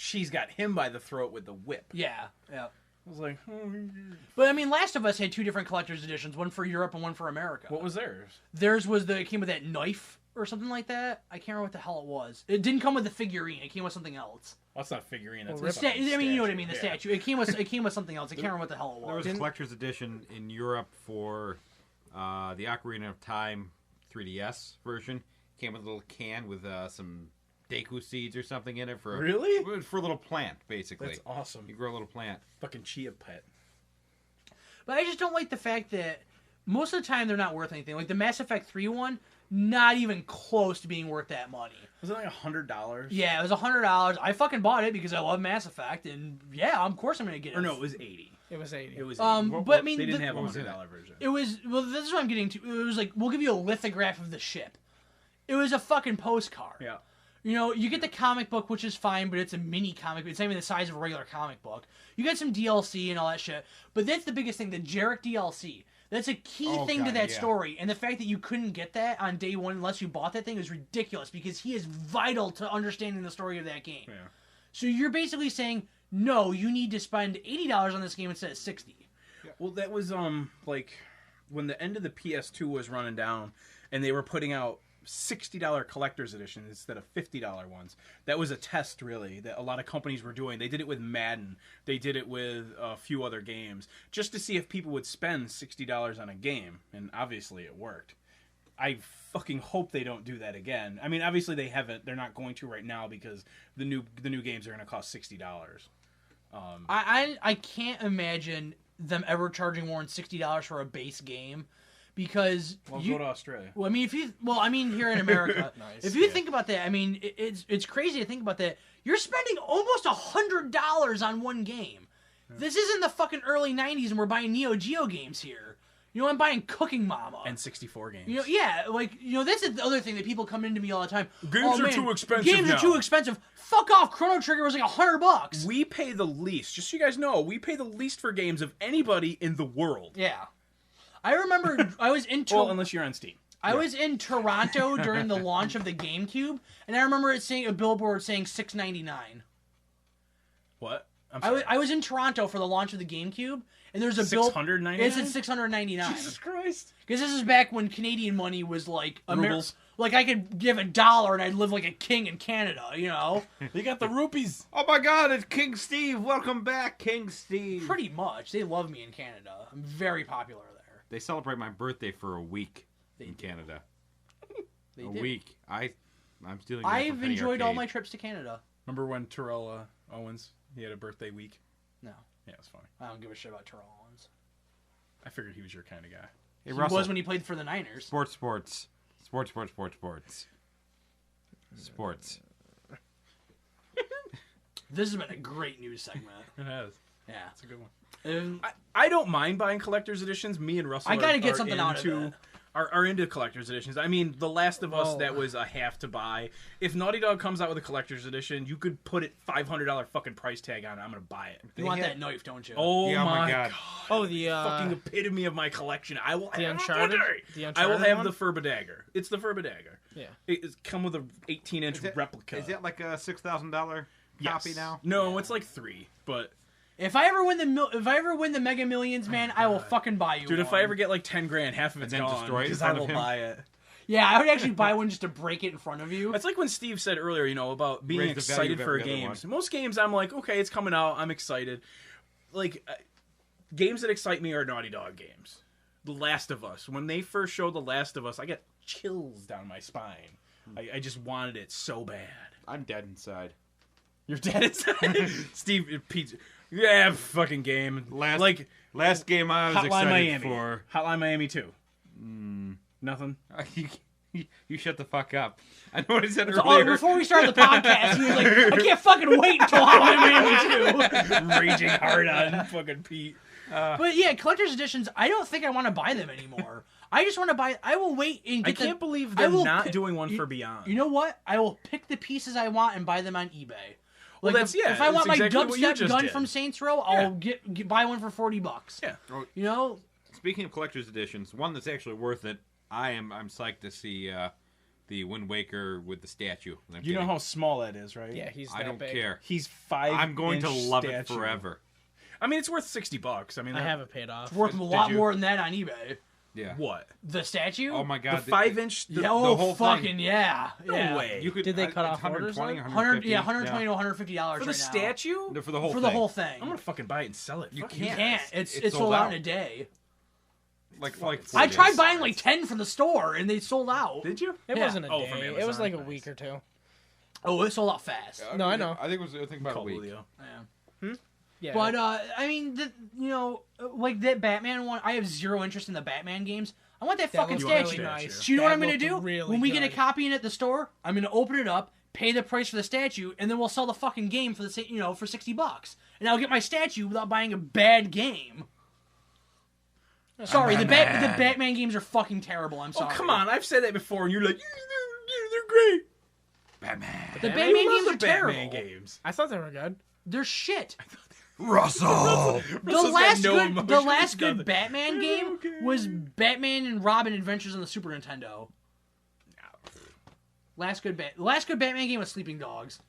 She's got him by the throat with the whip. Yeah. I was like, But Last of Us had two different collector's editions, one for Europe and one for America. What was theirs? Theirs was it came with that knife or something like that. I can't remember what the hell it was. It didn't come with the figurine. It came with something else. Well, that's not a figuine. That's You know what I mean. The statue. It came with something else. I can't remember what the hell it was. There was a collector's edition in Europe for the Ocarina of Time 3DS version. Came with a little can with some Deku seeds or something in it for a little plant, basically. That's awesome. You grow a little plant. Fucking chia pet. But I just don't like the fact that most of the time they're not worth anything. Like the Mass Effect 3 one, not even close to being worth that money. Was it $100? Yeah, it was $100. I fucking bought it because I love Mass Effect, and of course I'm gonna get it. Or no, it was $80. It was $80. It was $80. But they didn't have a $100 version. It was this is what I'm getting to. It was we'll give you a lithograph of the ship. It was a fucking postcard. Yeah. You get the comic book, which is fine, but it's a mini comic. It's not even the size of a regular comic book. You get some DLC and all that shit. But that's the biggest thing, the Jarek DLC. That's a key thing to that story. And the fact that you couldn't get that on day one unless you bought that thing is ridiculous because he is vital to understanding the story of that game. Yeah. So you're basically saying, no, you need to spend $80 on this game instead of $60. Yeah. Well, that was when the end of the PS2 was running down and they were putting out $60 collector's editions instead of $50 ones. That was a test, really, that a lot of companies were doing. They did it with Madden. They did it with a few other games, just to see if people would spend $60 on a game, and obviously it worked. I fucking hope they don't do that again. I mean, obviously they haven't. They're not going to right now because the new games are going to cost $60. I can't imagine them ever charging more than $60 for a base game. Because go to Australia. Well, here in America, nice. If you think about that, it's crazy to think about that. You're spending almost $100 on one game. Yeah. This isn't the fucking early '90s, and we're buying Neo Geo games here. I'm buying Cooking Mama and 64 games. That's the other thing that people come into me all the time. Games are too expensive. Games are too expensive. Fuck off. Chrono Trigger was $100. We pay the least. Just so you guys know, we pay the least for games of anybody in the world. Yeah. I remember I was in unless you're on Steam. I was in Toronto during the launch of the GameCube, and I remember it saying a billboard saying $6.99. What? I was in Toronto for the launch of the GameCube, and there's a $699. It said $699. Jesus Christ! Because this is back when Canadian money was like rubles. Like I could give $1 and I'd live like a king in Canada. They got the rupees. Oh my God! It's King Steve. Welcome back, King Steve. Pretty much, they love me in Canada. I'm very popular there. They celebrate my birthday for a week in Canada. A week. I'm stealing. I've enjoyed all my trips to Canada. Remember when Terrell Owens, he had a birthday week? No. Yeah, it's funny. I don't give a shit about Terrell Owens. I figured he was your kind of guy. Hey, He Russell. was when he played for the Niners. Sports. This has been a great news segment. It has. Yeah. It's a good one. Um, I don't mind buying collector's editions. Me and Russell I gotta get are something out of into, it. are into collector's editions. I mean, The Last of Us, Whoa. that was a have to buy. If Naughty Dog comes out with a collector's edition, you could put it $500 fucking price tag on it. I'm gonna buy it. you want that knife, don't you? Oh, Yeah, my god. Oh, the Fucking epitome of my collection. I will the have Uncharted. The I will Uncharted have one? the Furba dagger. It's the Furba dagger. Yeah. It's come with a 18-inch replica. Is that like a $6,000 copy now? No, it's like 3, but If I ever win the Mega Millions, man, I will fucking buy you. dude, one. if I ever get like 10 grand, half of it's then gone. destroy it in Because front I of will him? buy it. yeah, I would actually buy one just to break it in front of you. It's like when Steve said earlier, about being Raise the value excited of for every other games. Most games, I'm like, okay, it's coming out. I'm excited. Like, games that excite me are Naughty Dog games. The Last of Us. When they first showed The Last of Us, I got chills down my spine. I just wanted it so bad. I'm dead inside. You're dead inside. Steve, Pete, yeah, fucking game. Last game I was Hotline excited Miami. for. Hotline Miami 2. Nothing. You shut the fuck up. I know what I said Oh, earlier. before we started the podcast, he was like, I can't fucking wait until Hotline Miami 2. Raging hard on fucking Pete. But yeah, collector's editions, I don't think I want to buy them anymore. I just want to buy. I will wait and I get can't believe I they're will not pick- doing one you- for Beyond. You know what? I will pick the pieces I want and buy them on eBay. Well, Like that's- if, yeah, if I want that's my exactly what you dubstep just gun did. from Saints Row, I'll get buy one for $40. Yeah. You know, Speaking of collector's editions, one that's actually worth it. I'm psyched to see the Wind Waker with the statue. I'm You know kidding. how small that is, right? Yeah, he's I that don't big. care. He's 5. I'm going to inch love statue. it forever. I mean, it's worth $60. I mean, I have it paid off. it's worth a Did lot you- more than that on eBay. Yeah. What? The statue? Oh my The god. 5-inch. Yeah, the oh, whole fucking thing. yeah. No yeah. way. You could. Did they cut it's off orders, 120, like? 150. 120 to $150 For the right statue? No, for the whole now. For thing. the whole thing. I'm gonna fucking buy it and sell it. You Fuck can't. You can't. It's It's sold sold out out. in a day. Like I 4 tried days. buying like 10 from the store and they sold out. Did you? It Yeah. wasn't a Oh, from day. It Amazon. was like a Nice. week or two. Oh, it sold out fast. No, I know. I think it was. I think about a Call week. Julio. Yeah. Yeah. But I mean, like that Batman one, I have zero interest in the Batman games. I want that fucking looked statue. really nice. So you know what That I'm gonna looked do? really When we get a good. copy in at the store, I'm gonna open it up, pay the price for the statue, and then we'll sell the fucking game for for $60. And I'll get my statue without buying a bad game. Sorry, the Batman games are fucking terrible. I'm Oh, sorry. come on. I've said that before, and you're like, they're great. Batman. The Who Batman loves games the are Batman terrible. games. I thought they were good. They're shit. Russell. The Russell's got last no good, the emotions, last good nothing. Batman game Okay. was Batman and Robin Adventures on the Super Nintendo. Last good Batman game was Sleeping Dogs.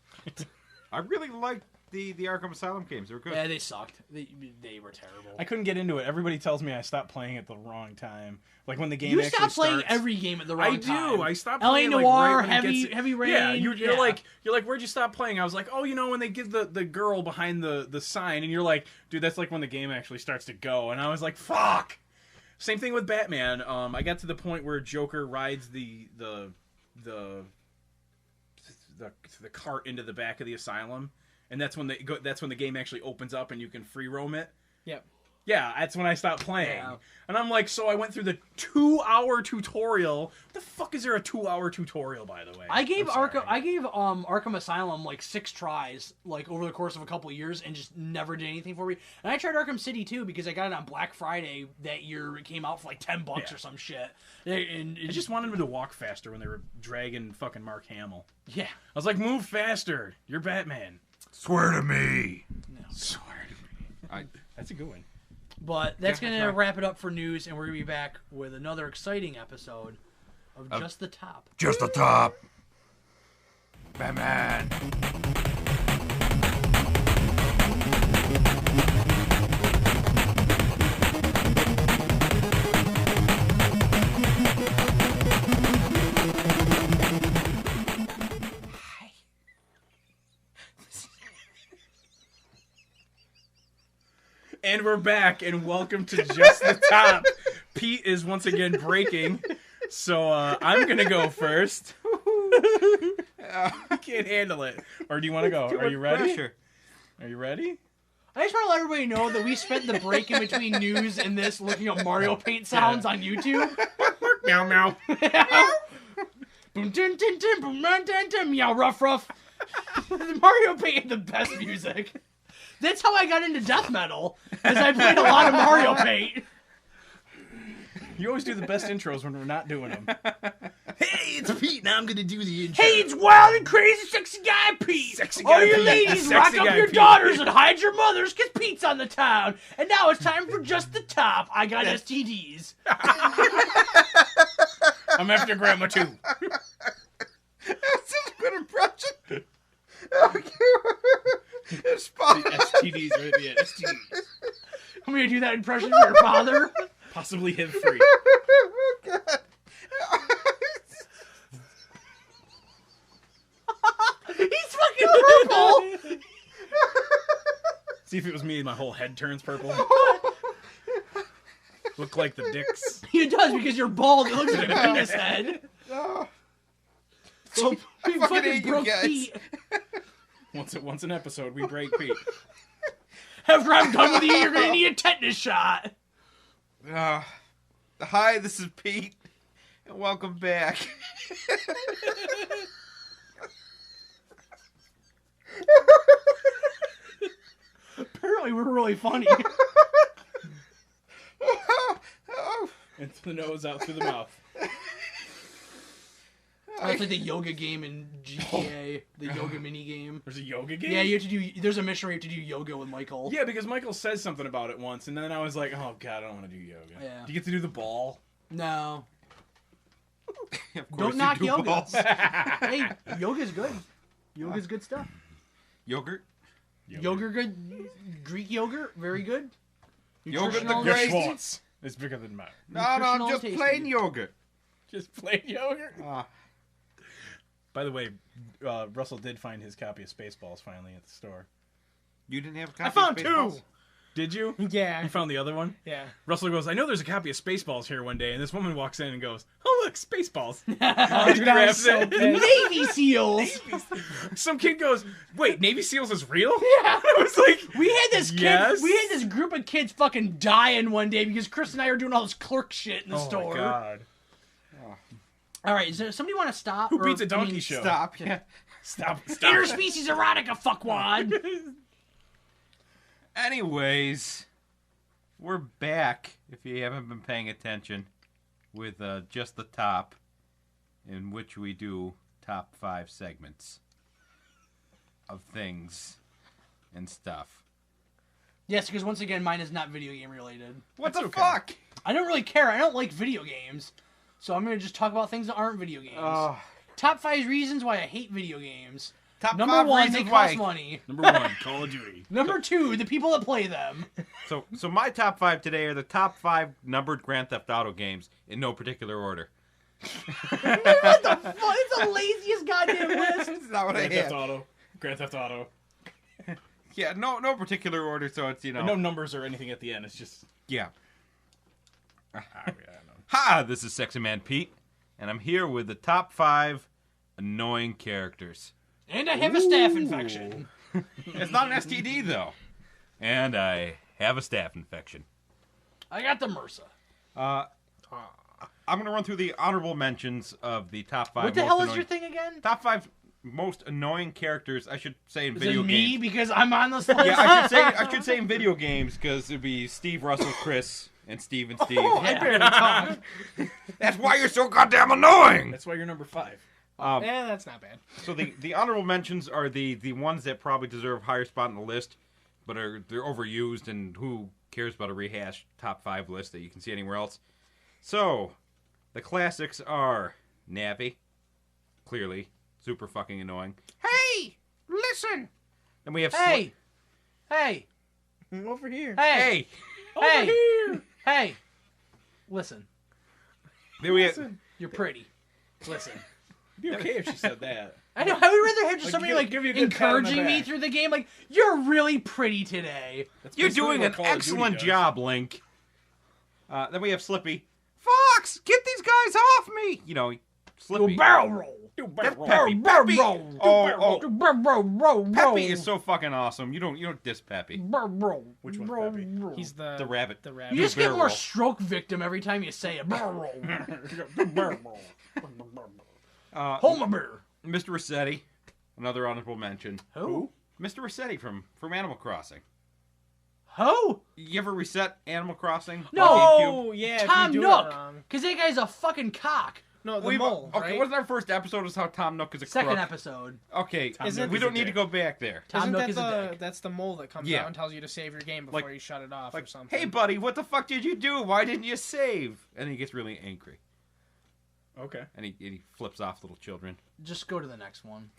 I really liked the Arkham Asylum games. They were good. Yeah, they sucked. They were terrible. I couldn't get into it. Everybody tells me I stopped playing at the wrong time. Like when the game You actually stop playing starts. every game at the wrong I time. do. I stopped LA playing Noire, like, right when it Heavy gets- Heavy Rain. Yeah, you're yeah. like where'd you stop playing? I was like, oh, when they give the girl behind the sign, and you're like, dude, that's like when the game actually starts to go. And I was like, fuck. Same thing with Batman. I got to the point where Joker rides the cart into the back of the asylum, and that's when the game actually opens up and you can free roam it. Yep. Yeah, that's when I stopped playing. Yeah. And I'm like, so I went through the 2-hour tutorial. What the fuck is there a 2-hour tutorial, by the way? I gave I'm sorry. Arkham Asylum like 6 tries, like over the course of a couple years, and just never did anything for me. And I tried Arkham City too because I got it on Black Friday that year. It came out for like $10 Yeah. or some shit. And I just wanted him to walk faster when they were dragging fucking Mark Hamill. yeah. I was like, move faster. You're Batman. Swear to me. Swear to me. That's a good one. But that's Yeah, gonna that's right. wrap it up for news, and we're gonna be back with another exciting episode of Just the Top. Just the top. Batman. And we're back, and welcome to Just the Top. Pete is once again breaking, so I'm going to go first. I can't handle it. Or do you want to go? Are you ready? Pressure. Are you ready? I just want to let everybody know that we spent the break in between news and this looking up Mario Paint sounds on YouTube. Meow meow. Boom, dun, dun, dun, boom, dun, dun, dun, meow, rough, rough. Mario Paint had the best music. That's how I got into death metal, because I played a lot of Mario Paint. You always do the best intros when we're not doing them. Hey, it's Pete. Now I'm gonna do the intro. Hey, it's wild and crazy sexy guy Pete. Sexy All guy you Pete. ladies, Sexy rock up guy your Pete. daughters and hide your mothers, because Pete's on the town. And now it's time for just the top. I got STDs. I'm after Grandma too. That's such a good impression. It's fun. STDs right at the end. STDs. I'm going to do that impression for your father. Possibly HIV free. Oh, God. He's fucking purple. See if it was me, my whole head turns purple. Look like the dicks. It does, because you're bald. It looks like a penis head. Oh, So, I fucking hate you broke guys. Pete. Once an episode, we break Pete. After I'm done with you, you're going to need a tetanus shot. Hi, this is Pete, and welcome back. Apparently, we're really funny. In through the nose, out through the mouth. That's like the yoga game in GTA, the yoga mini game. There's a yoga game? Yeah, you have to do. There's a mission where you have to do yoga with Michael. Yeah, because Michael says something about it once, and then I was like, oh, God, I don't want to do yoga. Yeah. Do you get to do the ball? No. Of course Don't you knock do yoga. balls. Hey, yoga's good. Yoga's good stuff. Yogurt? Yogurt good. Greek yogurt, very good. Yogurt the Nutritional great. and tasty. Schwartz is bigger than mine. No, Nutritional just and plain tasty. yogurt. Just plain yogurt? Ah, By the way, Russell did find his copy of Spaceballs finally at the store. you didn't have a copy I found of two. Spaceballs? Did you? Yeah. You found the other one? Yeah. Russell goes, I know there's a copy of Spaceballs here one day, and this woman walks in and goes, oh, look, Spaceballs. Oh, dude, I was so Grabs it. pissed. Navy SEAls. Some kid goes, wait, Navy SEALs is real? Yeah. I was like, We had this kid. Yes. We had this group of kids fucking dying one day because Chris and I were doing all this clerk shit in the oh store. my God. All right, does somebody want to stop? Who or- beats a I donkey mean, show? Stop. Yeah. Stop. Interspecies erotica, fuckwad. Anyways, we're back, if you haven't been paying attention, with just the top, in which we do top 5 segments of things and stuff. Yes, because once again, mine is not video game related. What That's the okay. fuck? I don't really care. I don't like video games. So I'm going to just talk about things that aren't video games. Top 5 reasons why I hate video games. Top Number 5 1, reasons they why. cost money. Number 1, Call of Duty. Number 2, the people that play them. So my top 5 today are the top 5 numbered Grand Theft Auto games in no particular order. What the fuck? It's the laziest goddamn list. That's not what Grand I Theft had. Auto. Grand Theft Auto. Yeah, no particular order. So it's And no numbers or anything at the end. It's just... yeah. Ah, yeah, I know. Hi, this is Sexy Man Pete, and I'm here with the top 5 annoying characters. And I have a staph infection. It's not an STD though. And I have a staph infection. I got the MRSA. I'm gonna run through the honorable mentions of the top 5. What the most hell is annoying- your thing again? Top 5 most annoying characters, I should say, in Is video it me games. because I'm on this list? Yeah, I should say in video games because it'd be Steve, Russell, Chris, and Steve and Steve. I barely talk. That's why you're so goddamn annoying. That's why you're number 5. Yeah, that's not bad. So the honorable mentions are the ones that probably deserve higher spot on the list, but they're overused, and who cares about a rehashed top 5 list that you can see anywhere else? So, the classics are Navi, clearly super fucking annoying. Hey, listen. Then we have Hey! Hey! Over here. Hey! Hey. Hey! Hey! Listen, Then we have you're pretty. Listen. It'd be okay if she said that. I know, I would rather have just Like, somebody give you a good pat on the encouraging me back. through the game, like, you're really pretty today. That's You're basically doing what an Call of Duty excellent does. job, Link. Then we have Slippy. Fox, get these guys off me! You know, he Slippy. Barrel roll. That's Peppy. Peppy. Barrel roll. Peppy is so fucking awesome. You don't diss Peppy. Which one's Peppy? He's The rabbit. The rabbit. You just get barrel more roll. stroke victim every time you say it. Barrel roll. Homer bear. Mr. Rossetti, another honorable mention. Who? Mr. Rossetti from Animal Crossing. Who? You ever reset Animal Crossing? No. on GameCube? Oh, yeah. Tom if you do Nook. It wrong. Because that guy's a fucking cock. No, the We've- mole, okay, right? wasn't our first episode is how Tom Nook is a Second crook? episode. Okay, Tom Isn't- Nook we is don't a need to dick. go back there. Tom Isn't Nook that is a dick. that's the mole that comes Yeah. out and tells you to save your game before Like- you shut it off or something? Hey, buddy, what the fuck did you do? Why didn't you save? And he gets really angry. Okay. And he flips off little children. Just go to the next one.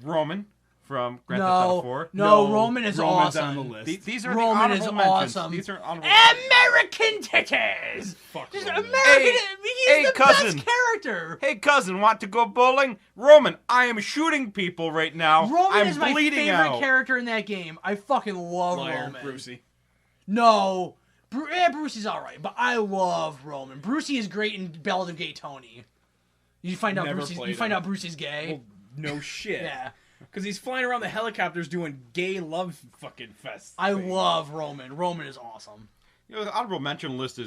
Roman from Grand Theft Auto 4. No, Roman is Roman's awesome. on the list. These are Roman the is honorable mentions. awesome. These are honorable American titties! Fuck Just Roman. American. He's hey, the cousin. best character. Hey, cousin, want to go bowling? Roman, I am shooting people right now. Roman I'm is my bleeding favorite out. character in that game. I fucking love Liar, Roman. Brucey. No. Brucey's alright, but I love Roman. Brucey is great in Ballad of Gay Tony. You find out Never Brucey's played you find him. out Brucey's gay. Well, no shit. Yeah. Because he's flying around the helicopters doing gay love fucking fest. I things. love Roman. Roman is awesome. You know, the honorable mention list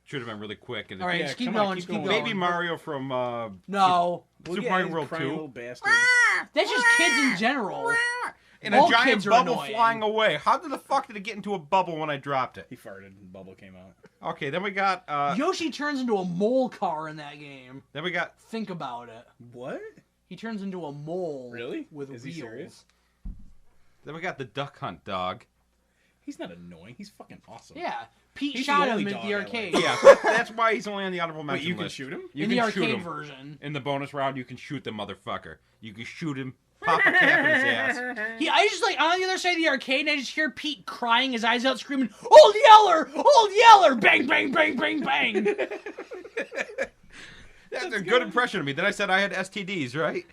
should have been really quick. And All right, Yeah, just keep come on, going. keep Just keep going. going. Baby Mario from No. Well, Super yeah, Mario he's World crying 2. little bastard. That's just kids in general. And All a giant kids are bubble annoying. flying away. How the fuck did it get into a bubble when I dropped it? He farted and bubble came out. Okay, then we got Yoshi turns into a mole car in that game. Think about it. What? He turns into a mole. Really? With Is wheels. he serious? the Duck Hunt dog. He's not annoying. He's fucking awesome. Yeah. Pete He's shot the him only at dog the I arcade. like. Yeah, that's why he's only on the honorable Wait, mention you can list. shoot him? You in can the shoot arcade him. version. In the bonus round, you can shoot the motherfucker. You can shoot him, pop a cap in his ass. I just like on the other side of the arcade, and I just hear Pete crying his eyes out, screaming, "Old Yeller! Old Yeller! Bang, bang, bang, bang, bang!" That's a good impression of me. Then I said I had STDs, right?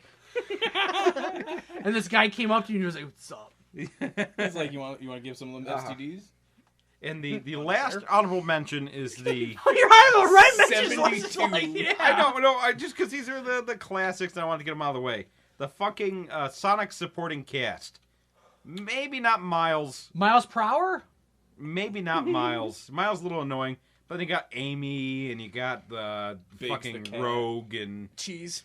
And this guy came up to you and he was like, "What's up?" He's like, you want to give some of them STDs? And the last honorable mention is the... Oh, you're on the right mentions list. 72. Like, yeah. I know, just because these are the classics and I wanted to get them out of the way. The fucking Sonic supporting cast. Maybe not Miles. Miles per hour? Maybe not Miles. Miles is a little annoying. But then you got Amy and you got the Biggs fucking the cat. Rogue and Cheese.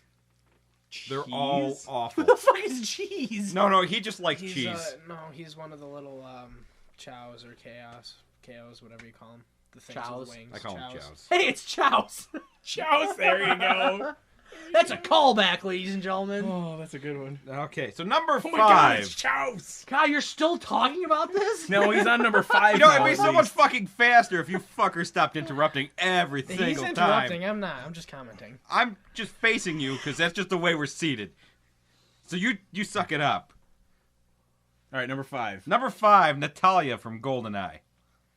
they're all awful. Who the fuck is cheese? No, he just likes He's, cheese. no, he's one of the little chows or chaos, whatever you call them. The things Chows. with wings. I call them chows. Hey, it's Chows. Chows, there you go. That's a callback, ladies and gentlemen. Oh, that's a good one. Okay, so number Oh my god, 5. it's Chows. God, you're still talking about this? No, he's on number 5 You know, now, it'd be at so much least. fucking faster if you fuckers stopped interrupting every He's single interrupting. time. I'm not. I'm just commenting. I'm just facing you because that's just the way we're seated. So you suck it up. All right, number 5. Number 5, Natalia from GoldenEye.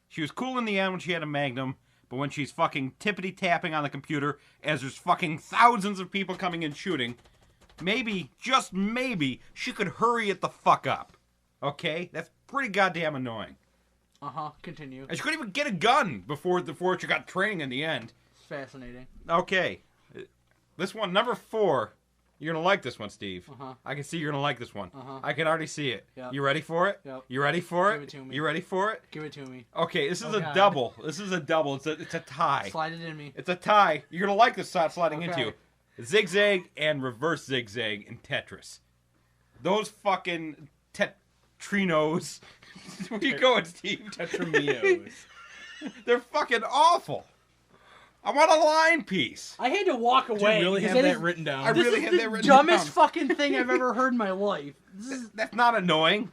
She was cool in the end when she had a Magnum, but when she's fucking tippity-tapping on the computer as there's fucking thousands of people coming in shooting, maybe, just maybe, she could hurry it the fuck up. Okay? That's pretty goddamn annoying. Uh-huh, continue. And she couldn't even get a gun before she got training in the end. It's fascinating. Okay. This one, number 4. You're going to like this one, Steve. Uh-huh. I can see you're going to like this one. Uh-huh. I can already see it. Yep. You ready for it? Yep. You ready for it? Give it to me. You ready for it? Give it to me. Okay, this is Oh, a God. double. This is a double. It's a tie. Slide it in me. It's a tie. You're going to like this sliding Okay. into. Zigzag and reverse zigzag in Tetris. Those fucking Tetrinos. Where you going, Steve? Tetraminos. They're fucking awful. I want a line piece. I had to walk Do you away. really because have that that is- written down? I This really is had the that written dumbest down. fucking thing I've ever heard in my life. This is, That's not annoying.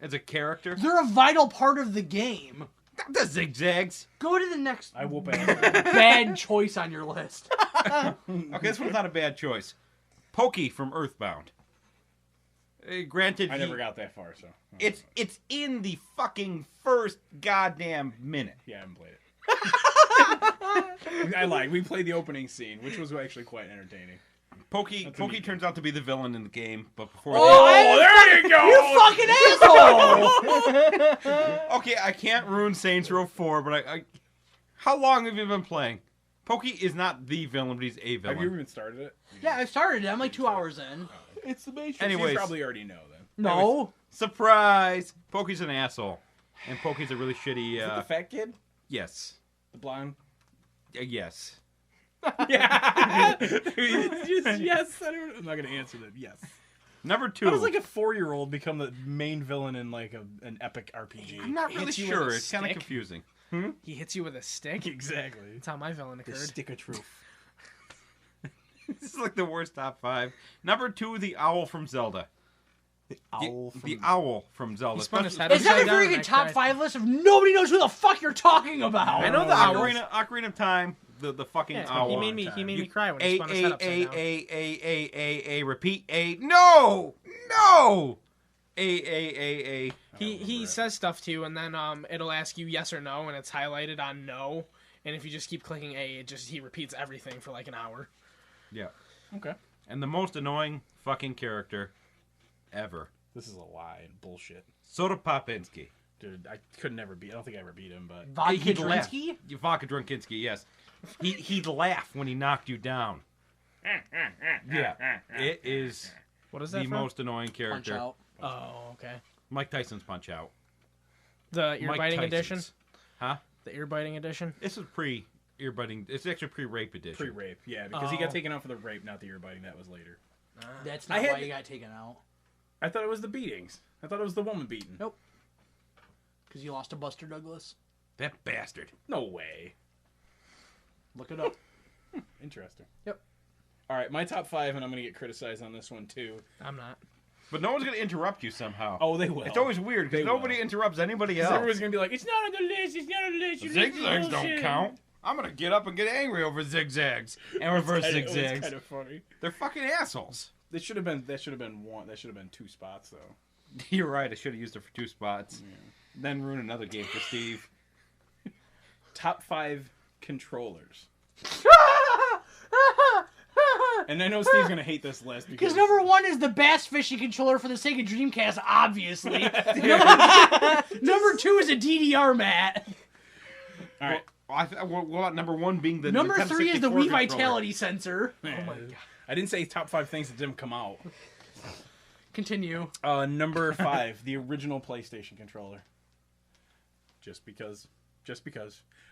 As a character. they're a vital part of the game. The zigzags. Go to the next I whoop ass. bad choice on your list. Okay, this one's not a bad choice. Pokey from Earthbound. Granted, I never got that far, so. It's in the fucking first goddamn minute. Yeah, I haven't played it. I lied. We played the opening scene, which was actually quite entertaining. Pokey That's a neat turns out to be the villain in the game, but before there you go! You fucking asshole! Okay, I can't ruin Saints Row 4, but I how long have you been playing? Pokey is not the villain, but he's a villain. Have you even started it? Yeah, I started it. I'm like 2 hours in. It's the Matrix. Anyways. You probably already know then. No. Surprise! Pokey's an asshole. And Pokey's a really shitty... Is it the fat kid? Yes. The blonde? Yes. Yeah. Yes. I'm not going to answer that. Yes. Number 2. How does like a 4-year-old become the main villain in like an epic RPG? I'm not really Hits you sure. with a It's kind of stick? confusing. He hits you with a stick. Exactly. That's how my villain The occurred. stick of truth. This is like the worst top 5. Number 2, the owl from Zelda. The owl from... The owl from Zelda. He spun his head It's not a upside very down good and I top cried. 5 list if nobody knows who the fuck you're talking about. I know the owl. Ocarina of Time. The fucking Yeah, owl. he made me cry when he spun his head upside down. A, repeat, A, no! A. He says stuff to you, and then it'll ask you yes or no, and it's highlighted on no. And if you just keep clicking A, he repeats everything for like an hour. Yeah. Okay. And the most annoying fucking character ever. This is a lie and bullshit. Soda Popinski. Dude, I could never beat... I don't think I ever beat him, but... Vodka He'd laugh. Drinsky? Vodka Drunkinski, yes. He'd laugh when he knocked you down. Yeah. It is What is that the from? most annoying Punch character. Out. Oh, okay. Mike Tyson's Punch Out. The ear Mike biting Tyson's. edition. Huh? The ear biting edition. This is pre-ear biting. It's actually pre-rape edition. Pre-rape, yeah, because he got Oh. taken out for the rape, not the ear biting. That was later. That's I not had- why you got taken out. I thought it was the beatings. I thought it was the woman beating. Nope. Because you lost to Buster Douglas. That bastard. No way. Look it up. Interesting. Yep. All right, my top 5, and I'm going to get criticized on this one, too. I'm not. But no one's going to interrupt you somehow. Oh, they will. It's always weird They because nobody will. interrupts anybody 'Cause else. everyone's going to be like, it's not on the list, it's not on the list. You Zigzags don't count. I'm going to get up and get angry over zigzags and reverse It was zigzags. kind of funny. They're fucking assholes. That should have been one. That should have been 2 spots, though. You're right. I should have used it for 2 spots. Then ruin another game for Steve. Top 5 controllers. And I know Steve's going to hate this list because... Because number 1 is the bass fishing controller for the Sega Dreamcast, obviously. Number 2 is a DDR mat. All right. What about number 1 being the Number Nintendo 3 is the 64 Wii controller? Vitality sensor. Oh my God. I didn't say top 5 things that didn't come out. Continue. Number 5, the original PlayStation controller. Just because.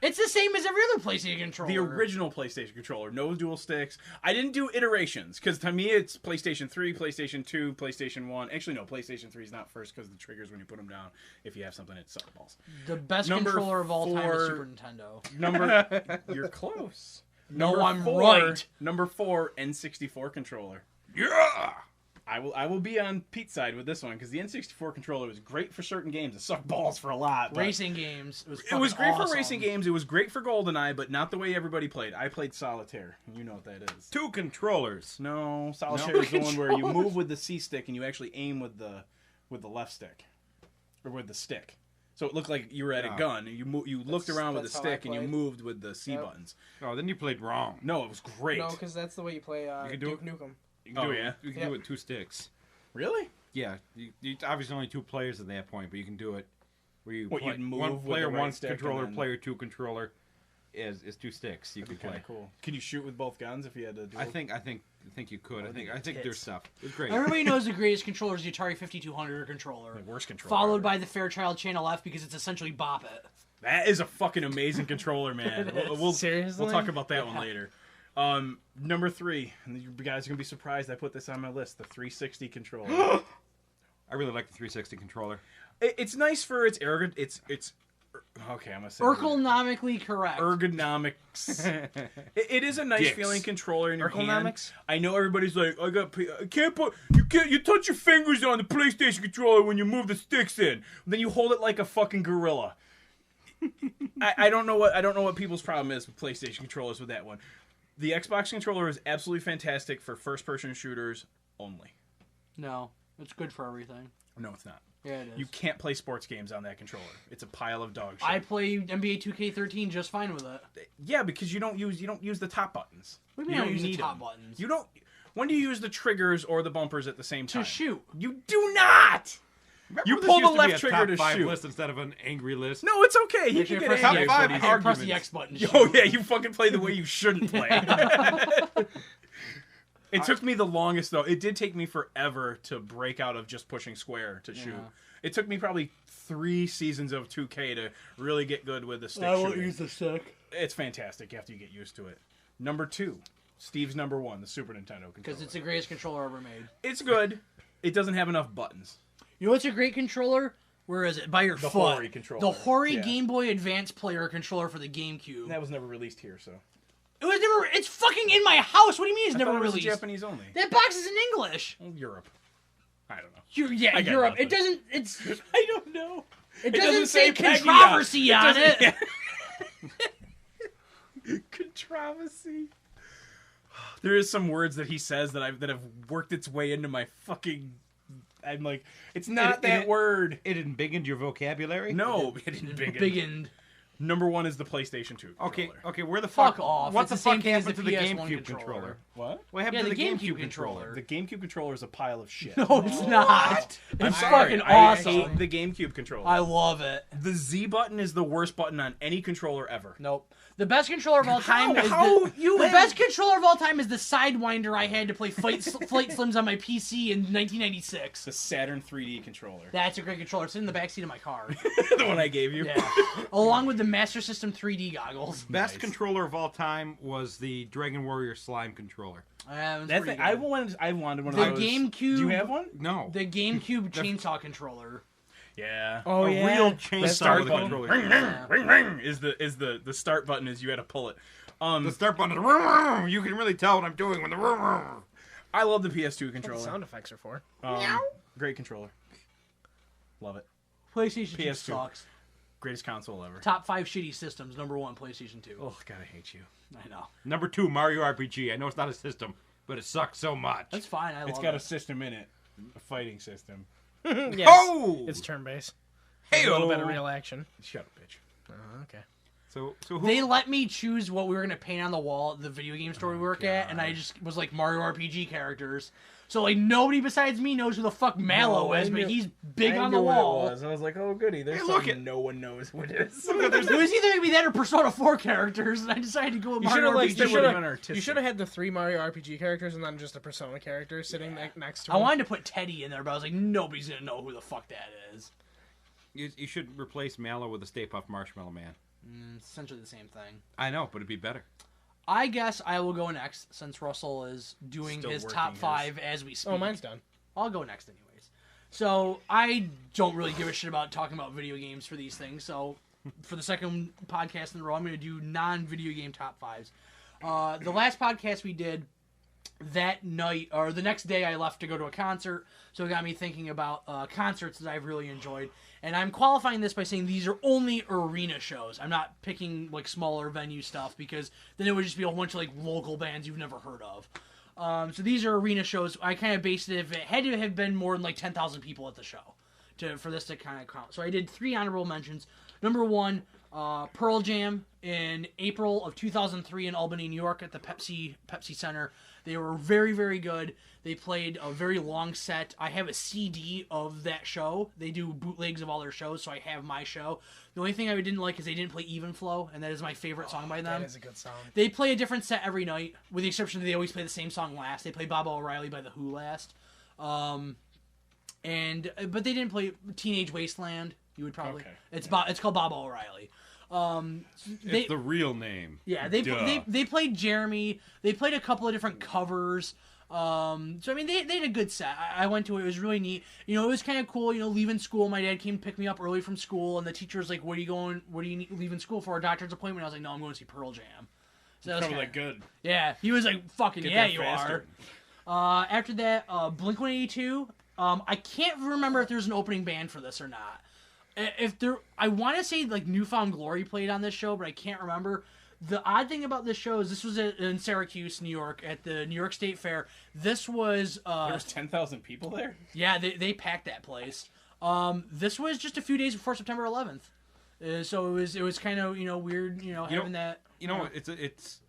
It's the same as every other PlayStation controller. The original PlayStation controller, no dual sticks. I didn't do iterations because to me it's PlayStation 3, PlayStation 2, PlayStation 1. Actually, no, PlayStation 3 is not first because the triggers when you put them down. If you have something, it sucks balls. The best Number controller of all time is 4 Super Nintendo. Number, you're close. No, I'm 4, right. Number 4, N64 controller. Yeah! I will be on Pete's side with this one because the N64 controller was great for certain games. It sucked balls for a lot. but- Racing games. It was great awesome. for racing games. It was great for GoldenEye, but not the way everybody played. I played Solitaire. You know what that is. 2 controllers. No, Solitaire is the one where you move with the C stick and you actually aim with the left stick or with the stick. So it looked like you were at a Yeah. gun. You looked around with the that's how I stick and you played. moved with the C Yep. buttons. Oh, then you played wrong. No, it was great. No, because that's the way you play can do Duke it. Nukem. You can Oh, do yeah? it. You can Yep. do it with 2 sticks. Really? Yeah, you obviously only 2 players at that point, but you can do it where you What, play you'd move one with player, the right 1 stick controller, and then- player 2 controller is 2 sticks. You That'd can be kind play. of cool. Can you shoot with both guns if you had to do I think you could. I think there's tits. stuff. It's great. Everybody knows the greatest controller is the Atari 5200 controller. the worst controller. Followed ever. by the Fairchild Channel F because it's essentially Bop It. That is a fucking amazing controller, man. We'll Seriously? talk about that one later. Number 3, and you guys are gonna be surprised I put this on my list. The 360 controller. I really like the 360 controller. It's nice for its it's okay. I'm gonna say Ergonomically correct. ergonomics. It is a nice Dicks. feeling controller in your hand. Ergonomics? I know everybody's like, I can't put you touch your fingers on the PlayStation controller when you move the sticks in. Then you hold it like a fucking gorilla. I don't know what people's problem is with PlayStation controllers with that one. The Xbox controller is absolutely fantastic for first-person shooters only. No, it's good for everything. No, it's not. Yeah, it is. You can't play sports games on that controller. It's a pile of dog shit. I play NBA 2K13 just fine with it. Yeah, because you don't use the top buttons. What do you mean I don't use the need top them. buttons? You don't. When do you use the triggers or the bumpers at the same time? To shoot. You do not. You This pull the used to be left a trigger top to 5 shoot. list instead of an angry list. No, it's okay. He Make can sure get you press angry. the Top But five he's- X- press the arguments. X button. to Oh shoot. yeah, you fucking play the way you shouldn't play. It took me the longest though. It did take me forever to break out of just pushing square to shoot. It took me probably 3 seasons of 2K to really get good with the stick shooting. the stick. It's fantastic after you get used to it. Number 2, Steve's number 1, the Super Nintendo controller. Because it's the greatest controller ever made. It's good. It doesn't have enough buttons. You know what's a great controller? Where is it? By your The foot. Hori controller. The Hori Yeah. Game Boy Advance player controller for the GameCube. That was never released here, so. It was never. It's fucking in my house. What do you mean it's I never thought it was released? Japanese only. That box is in English. Well, Europe. I don't know. Yeah, I got Europe. nothing. It doesn't. It's. I don't know. It doesn't say Peggy controversy on on it. Controversy. There is some words that he says that have worked its way into my fucking. I'm like, it's not that word. It embiggened your vocabulary? No, it didn't big. Biggin. Number 1 is the PlayStation 2 Okay, controller. okay, where the Fuck fuck... off. What It's the the same fuck thing as happened the to the PS1 GameCube controller. controller? What? What happened Yeah, to the the GameCube GameCube controller. The GameCube controller is a pile of shit. No, it's not. I'm It's sorry. fucking I awesome. hate the GameCube controller. I love it. The Z button is the worst button on any controller ever. Nope. The best controller of all time is How? the You have- best controller of all time is the Sidewinder I had to play Flight Slims on my PC in 1996. The Saturn 3D controller. That's a great controller. It's in the backseat of my car. The one I gave you. Yeah. Along with the Master System 3D goggles. Best Nice. controller of all time was the Dragon Warrior Slime controller. It's That's pretty it. I good. wanted one The of those. GameCube. Do you have one? No. The GameCube chainsaw controller. Yeah. Oh, a yeah. real That chainsaw Start with a button. controller. Ring, ring, ring, ring, is the start button is you had to pull it. The start button is... You can really tell what I'm doing when the... I love the PS2 That's what controller. sound effects are for. Great controller. Love it. PlayStation 2 PS2. sucks. Greatest console ever. Top 5 shitty systems. Number 1, PlayStation 2. Oh God, I hate you. I know. Number 2, Mario RPG. I know it's not a system, but it sucks so much. That's fine. I love It's got it. a system in it, a fighting system. Yes. Oh! It's turn-based. Hey, A little bit of real action. Shut up, bitch. Okay. So who... They let me choose what we were gonna paint on the wall at the video game store we work at, and I just was like Mario RPG characters. So like nobody besides me knows who the fuck Mallow is, but he's big on the wall. I was like, oh goody, there's Hey, look something at- no one knows what it is. It was either gonna be that or Persona 4 characters, and I decided to go with You should Mario have RPG. That would've been artistic. you should have had the 3 Mario RPG characters and then just a Persona character sitting next to I him. wanted to put Teddy in there, but I was like, nobody's gonna know who the fuck that is. You should replace Mallow with a Stay Puft Marshmallow Man. It's essentially the same thing. I know, but it'd be better. I guess I will go next since Russell is doing Still his working top his. 5 as we speak. Oh, mine's done. I'll go next anyways. So I don't really give a shit about talking about video games for these things. So for the second podcast in a row, I'm going to do non-video game top 5s. The last podcast we did that night, or the next day, I left to go to a concert. So it got me thinking about concerts that I've really enjoyed. And I'm qualifying this by saying these are only arena shows. I'm not picking like smaller venue stuff because then it would just be a bunch of like local bands you've never heard of. So these are arena shows. I kind of based it if it had to have been more than like 10,000 people at the show for this to kind of count. So I did 3 honorable mentions. Number 1, Pearl Jam in April of 2003 in Albany, New York at the Pepsi Center. They were very, very good. They played a very long set. I have a CD of that show. They do bootlegs of all their shows, so I have my show. The only thing I didn't like is they didn't play Even Flow, and that is my favorite song by them. That is a good song. They play a different set every night, with the exception that they always play the same song last. They play Baba O'Reilly by The Who last. But they didn't play Teenage Wasteland. You would probably. Okay. It's called Baba O'Reilly. It's the real name. Yeah, Duh. they played Jeremy. They played a couple of different covers. So I mean, they had a good set. I went to it. It was really neat. You know, it was kind of cool. You know, leaving school, my dad came to pick me up early from school, and the teacher was like, "What are you leaving school for? A doctor's appointment?" I was like, "No, I'm going to see Pearl Jam." So that was Probably kinda, like good. yeah. He was like, "Fucking Get yeah, there you faster. are." After that, Blink-182. I can't remember if there's an opening band for this or not. I want to say like Newfound Glory played on this show, but I can't remember. The odd thing about this show is this was in Syracuse, New York, at the New York State Fair. This was There was 10,000 people there. yeah, they packed that place. This was just a few days before September 11th, so it was kind of weird having that. You know, it's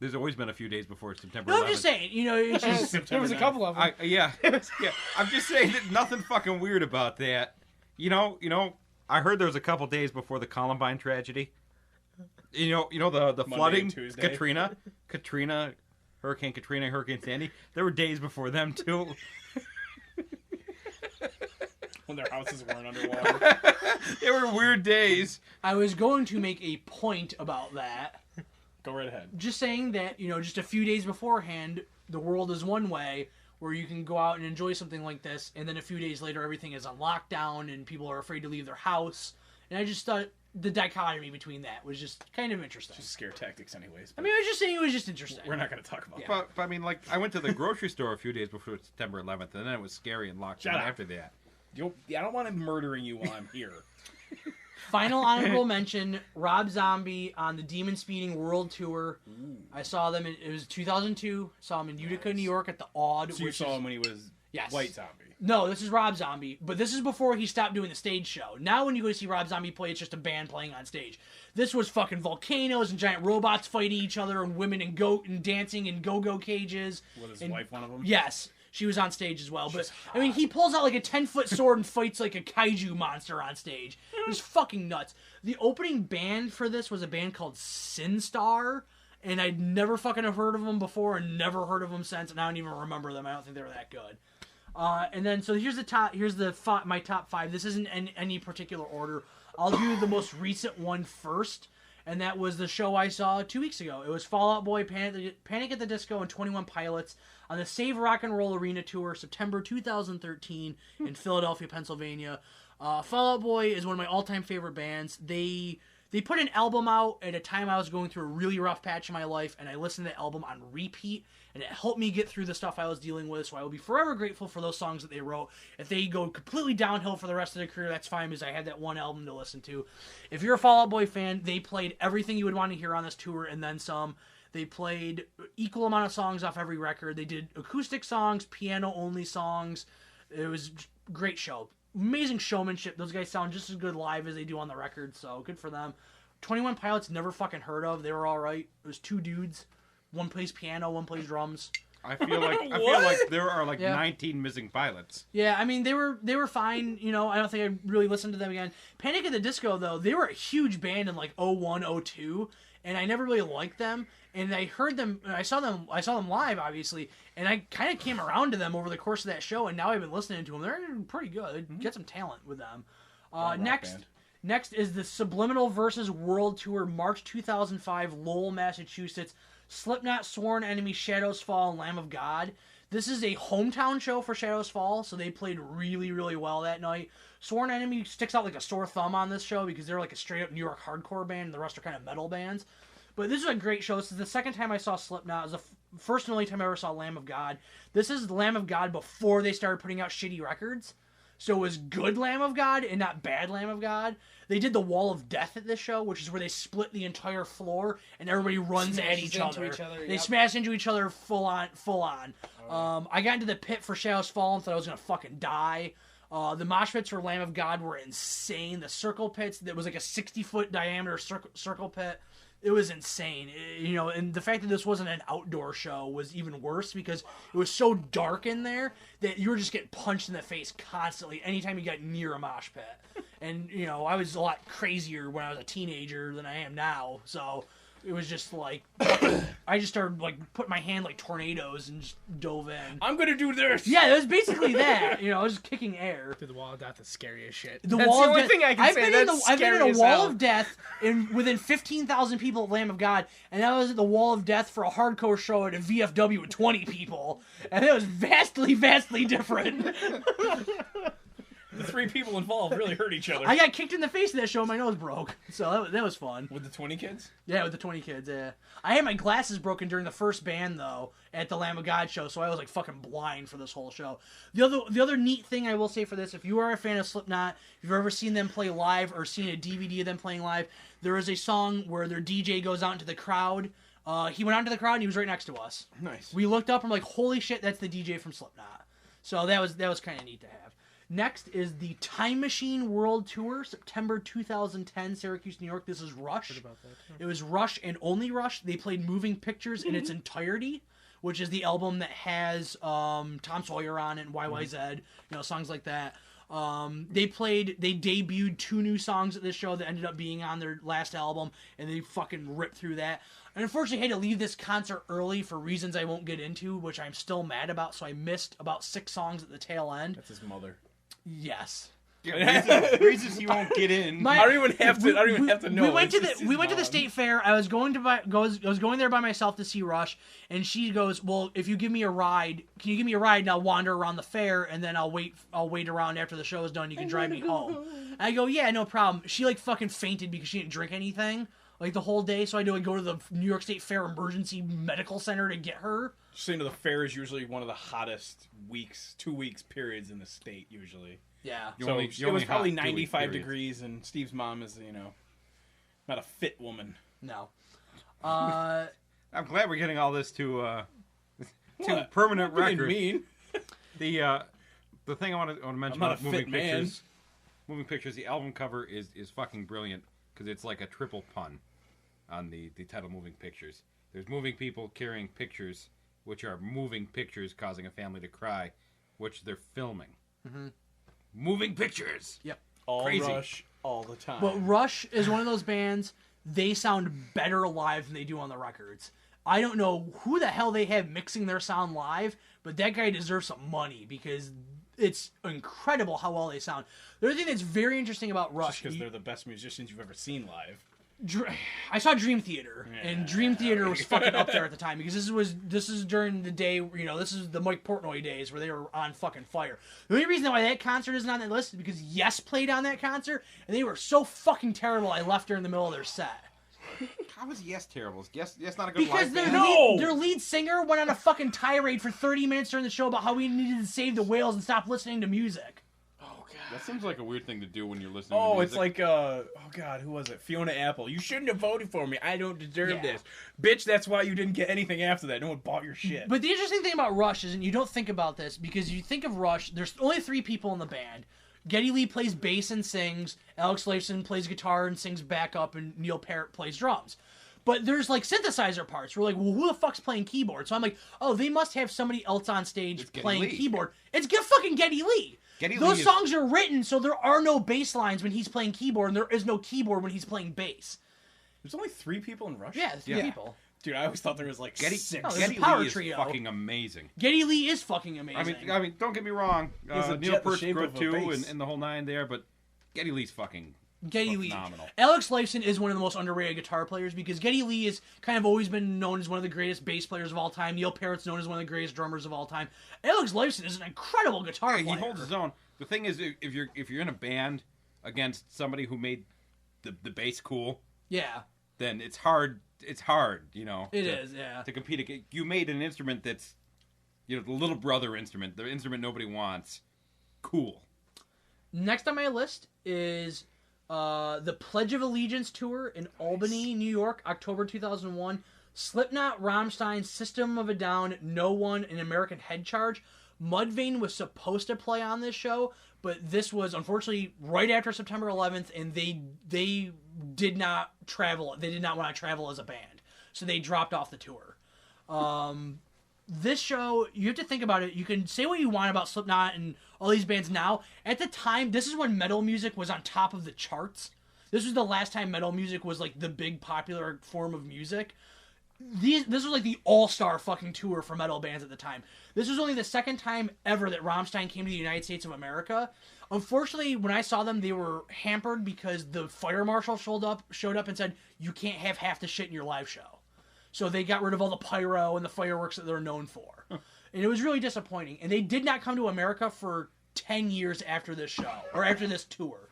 There's always been a few days before September 11th. No, I'm just saying. It's just There was a couple of them. Yeah. I'm just saying that nothing fucking weird about that. I heard there was a couple days before the Columbine tragedy. The Monday, flooding, Tuesday. Hurricane Katrina, Hurricane Sandy. There were days before them too. When their houses weren't underwater. They were weird days. I was going to make a point about that. Go right ahead. Just saying that, just a few days beforehand, the world is one way where you can go out and enjoy something like this, and then a few days later, everything is on lockdown and people are afraid to leave their house. And I just thought the dichotomy between that was just kind of interesting. Just scare tactics, anyways. I was just saying it was just interesting. We're not going to talk about it. But I went to the grocery store a few days before September 11th, and then it was scary and locked down after that. I don't want him murdering you while I'm here. Final honorable mention, Rob Zombie on the Demon Speeding World Tour. Ooh. I saw them, it was 2002. Saw him in Utica, New York at the Odd. So you saw him when he was White Zombie. No, this is Rob Zombie, but this is before he stopped doing the stage show. Now when you go to see Rob Zombie play, it's just a band playing on stage. This was fucking volcanoes and giant robots fighting each other and women and dancing in go-go cages. Was his wife one of them? Yes. She was on stage as well. But, he pulls out like a 10-foot sword and fights like a kaiju monster on stage. It was fucking nuts. The opening band for this was a band called Sinstar, and I'd never fucking have heard of them before and never heard of them since, and I don't even remember them. I don't think they were that good. And then, so here's my top 5. This isn't in any particular order. I'll do the most recent one first, and that was the show I saw 2 weeks ago. It was Fall Out Boy, Panic at the Disco, and 21 Pilots on the Save Rock and Roll Arena Tour, September 2013 in Philadelphia, Pennsylvania. Fall Out Boy is one of my all-time favorite bands. They put an album out at a time I was going through a really rough patch in my life, and I listened to that album on repeat, and it helped me get through the stuff I was dealing with, so I will be forever grateful for those songs that they wrote. If they go completely downhill for the rest of their career, that's fine, because I had that one album to listen to. If you're a Fall Out Boy fan, they played everything you would want to hear on this tour, and then some. They played equal amount of songs off every record. They did acoustic songs, piano-only songs. It was a great show. Amazing showmanship. Those guys sound just as good live as they do on the record, so good for them. 21 Pilots, never fucking heard of. They were all right. It was 2 dudes. One plays piano, one plays drums. I feel like there are 19 missing pilots. Yeah, they were fine. I don't think I really listened to them again. Panic at the Disco, though, they were a huge band in 01, 02, and I never really liked them. And I heard them, I saw them live, obviously, and I kind of came around to them over the course of that show, and now I've been listening to them. They're pretty good. Mm-hmm. Get some talent with them. Next is the Subliminal vs. World Tour, March 2005, Lowell, Massachusetts. Slipknot, Sworn Enemy, Shadows Fall, and Lamb of God. This is a hometown show for Shadows Fall, so they played really, really well that night. Sworn Enemy sticks out like a sore thumb on this show because they're like a straight-up New York hardcore band, and the rest are kind of metal bands. But this is a great show. This is the second time I saw Slipknot. It was the first and only time I ever saw Lamb of God. This is Lamb of God before they started putting out shitty records. So it was good Lamb of God and not bad Lamb of God. They did the Wall of Death at this show, which is where they split the entire floor and everybody runs at each other. They smash into each other full on. I got into the pit for Shadows Fall and thought I was going to fucking die. The mosh pits for Lamb of God were insane. The circle pits, that was like a 60-foot diameter circle pit. It was insane, and the fact that this wasn't an outdoor show was even worse because it was so dark in there that you were just getting punched in the face constantly anytime you got near a mosh pit. And, I was a lot crazier when I was a teenager than I am now, so it was just I just started putting my hand like tornadoes and just dove in. I'm gonna do this. Yeah, it was basically that. I was just kicking air. Dude, the Wall of Death is scary as shit. That's the only thing I can say. I've been in a Wall of Death within 15,000 people at Lamb of God, and that was at the Wall of Death for a hardcore show at a VFW with 20 people, and it was vastly, vastly different. The 3 people involved really hurt each other. I got kicked in the face at that show and my nose broke. So that was fun. With the 20 kids? Yeah, with the 20 kids, yeah. I had my glasses broken during the first band, though, at the Lamb of God show, so I was, fucking blind for this whole show. The other neat thing I will say for this, if you are a fan of Slipknot, if you've ever seen them play live or seen a DVD of them playing live, there is a song where their DJ goes out into the crowd. He went out into the crowd and he was right next to us. Nice. We looked up and we're like, holy shit, that's the DJ from Slipknot. So that was kind of neat to have. Next is the Time Machine World Tour, September 2010, Syracuse, New York. This is Rush. Heard about that, too. It was Rush and only Rush. They played Moving Pictures in its entirety, which is the album that has Tom Sawyer on it and YYZ, songs like that. They debuted 2 new songs at this show that ended up being on their last album, and they fucking ripped through that. I unfortunately had to leave this concert early for reasons I won't get into, which I'm still mad about, so I missed about 6 songs at the tail end. That's his mother. Yes. Yeah, reasons he won't get in. I don't even have to know. We went to the state fair. I was going there by myself to see Rush, and she goes, "Well, if you give me a ride, can you give me a ride and I'll wander around the fair, and then I'll wait around after the show is done. You can drive me home." I go, "Yeah, no problem." She like fucking fainted because she didn't drink anything like the whole day, so I had to go to the New York State Fair Emergency Medical Center to get her. Just saying, the fair is usually one of the hottest 2 weeks periods in the state usually. Yeah. It was probably 95 degrees, and Steve's mom is, not a fit woman. No. I'm glad we're getting all this to permanent record. Mean. The thing I want to mention I'm not about a fit man. Moving Pictures, the album cover is fucking brilliant because it's like a triple pun on the title Moving Pictures. There's moving people carrying pictures, which are moving pictures causing a family to cry, which they're filming. Mm-hmm. Moving Pictures. Yep. All Crazy. Rush, all the time. But Rush is one of those bands, they sound better live than they do on the records. I don't know who the hell they have mixing their sound live, but that guy deserves some money because it's incredible how well they sound. The other thing that's very interesting about Rush... because they're the best musicians you've ever seen live. I saw Dream Theater, and Dream Theater was fucking up there at the time because this is during the day, this is the Mike Portnoy days where they were on fucking fire. The only reason why that concert isn't on that list is because Yes played on that concert, and they were so fucking terrible I left her in the middle of their set. How was Yes terrible? Yes not a good because live band? Their lead singer went on a fucking tirade for 30 minutes during the show about how we needed to save the whales and stop listening to music. That seems like a weird thing to do when you're listening to music. It's like, who was it? Fiona Apple. You shouldn't have voted for me. I don't deserve this. Bitch, that's why you didn't get anything after that. No one bought your shit. But the interesting thing about Rush is, and you don't think about this, because you think of Rush, there's only 3 people in the band. Geddy Lee plays bass and sings, Alex Lifeson plays guitar and sings backup, and Neil Peart plays drums. But there's, synthesizer parts. We're like, well, who the fuck's playing keyboard? So I'm like, oh, they must have somebody else on stage playing keyboard. It's fucking Geddy Lee. Those songs are written so there are no bass lines when he's playing keyboard, and there is no keyboard when he's playing bass. There's only 3 people in Rush? Yeah, there's 3 people. Dude, I always thought there was 6. Geddy Lee is fucking amazing. Geddy Lee is fucking amazing. I mean, don't get me wrong. Neil Peart's good too, and the whole 9 there, but Geddy Lee's fucking phenomenal. Alex Lifeson is one of the most underrated guitar players because Geddy Lee has kind of always been known as one of the greatest bass players of all time. Neil Peart's known as one of the greatest drummers of all time. Alex Lifeson is an incredible guitar player. He holds his own. The thing is, if you're in a band against somebody who made the bass cool, then it's hard. It's hard, It is to compete. You made an instrument that's, the little brother instrument, the instrument nobody wants. Cool. Next on my list is the Pledge of Allegiance tour in Albany, New York, October 2001. Slipknot, Rammstein, System of a Down, No One, and American Head Charge. Mudvayne was supposed to play on this show, but this was unfortunately right after September 11th, and they did not travel. They did not want to travel as a band, so they dropped off the tour. This show, you have to think about it. You can say what you want about Slipknot and all these bands now. At the time, this is when metal music was on top of the charts. This was the last time metal music was the big popular form of music. This was the all-star fucking tour for metal bands at the time. This was only the second time ever that Rammstein came to the United States of America. Unfortunately, when I saw them, they were hampered because the fire marshal showed up and said, you can't have half the shit in your live show. So they got rid of all the pyro and the fireworks that they're known for. And it was really disappointing. And they did not come to America for 10 years after this show, or after this tour.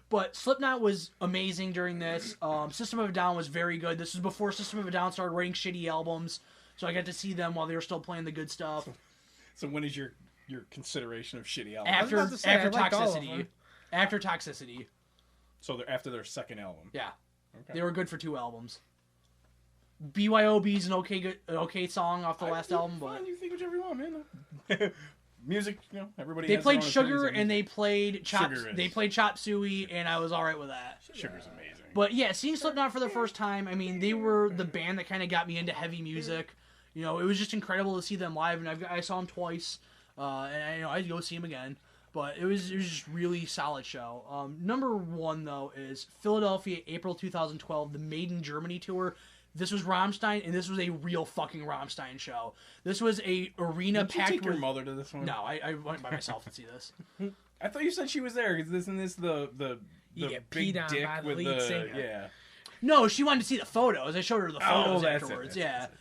But Slipknot was amazing during this. System of a Down was very good. This was before System of a Down started writing shitty albums. So I got to see them while they were still playing the good stuff. So when is your consideration of shitty albums? After Toxicity. After Toxicity. So they're after their second album. Yeah. Okay. They were good for 2 albums. BYOB's an okay song off the last album, but fine, you think whichever you want, man. music, everybody. They has played their own Sugar opinions on and music. they played Chop. Sugar is- They played Chop Suey, and I was all right with that. Sugar's amazing. But yeah, seeing Slipknot for the first time, I mean, they were the band that kind of got me into heavy music. It was just incredible to see them live, and I saw them twice, and I'd go see them again. But it was just really solid show. Number one though is Philadelphia, April 2012, the Made in Germany tour. This was Rammstein, and this was a real fucking Rammstein show. This was a arena Did you packed take your with. mother to this one? No, I went by myself to see this. I thought you said she was there. Isn't this the You get big peed on dick by the with lead the singer. yeah? No, she wanted to see the photos. I showed her the photos that's it, afterwards. that's it,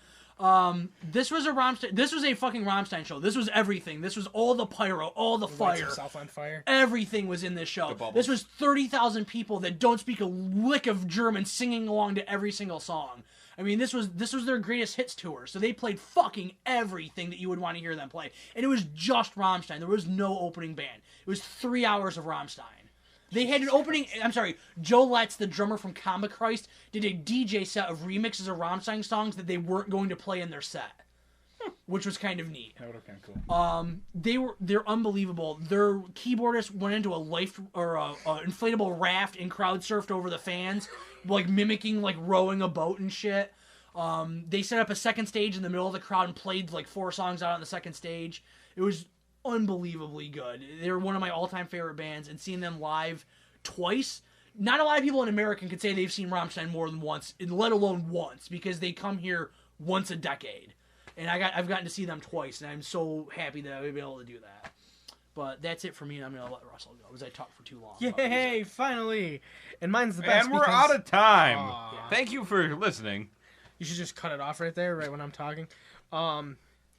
This was a Rammstein. This was a fucking Rammstein show. This was everything. This was all the pyro, all the Lights fire. himself on fire. Everything was in this show. bubbles. This was 30,000 people that don't speak a lick of German singing along to every single song. I mean, this was their greatest hits tour. So they played fucking everything that you would want to hear them play. And it was just Rammstein. There was no opening band. It was 3 hours of Rammstein. They had an opening. I'm sorry, Joe Letz, the drummer from Comic Christ, did a DJ set of remixes of Rammstein songs that they weren't going to play in their set, which was kind of neat. That would have kind of cool. They're unbelievable. Their keyboardist went into a inflatable raft and crowd surfed over the fans, like mimicking like rowing a boat and shit. They set up a second stage in the middle of the crowd and played like 4 songs out on the second stage. It was unbelievably good. They're one of my all-time favorite bands, and seeing them live twice. Not a lot of people in America can say they've seen Rammstein more than once, let alone once, because they come here once a decade. And I've gotten to see them twice, and I'm so happy that I've been able to do that. But that's it for me, and I'm going to let Russell go, because I talked for too long. Yay, finally. And mine's the best And we're because out of time. Aw. Thank you for listening. you should just cut it off right there, right when I'm talking.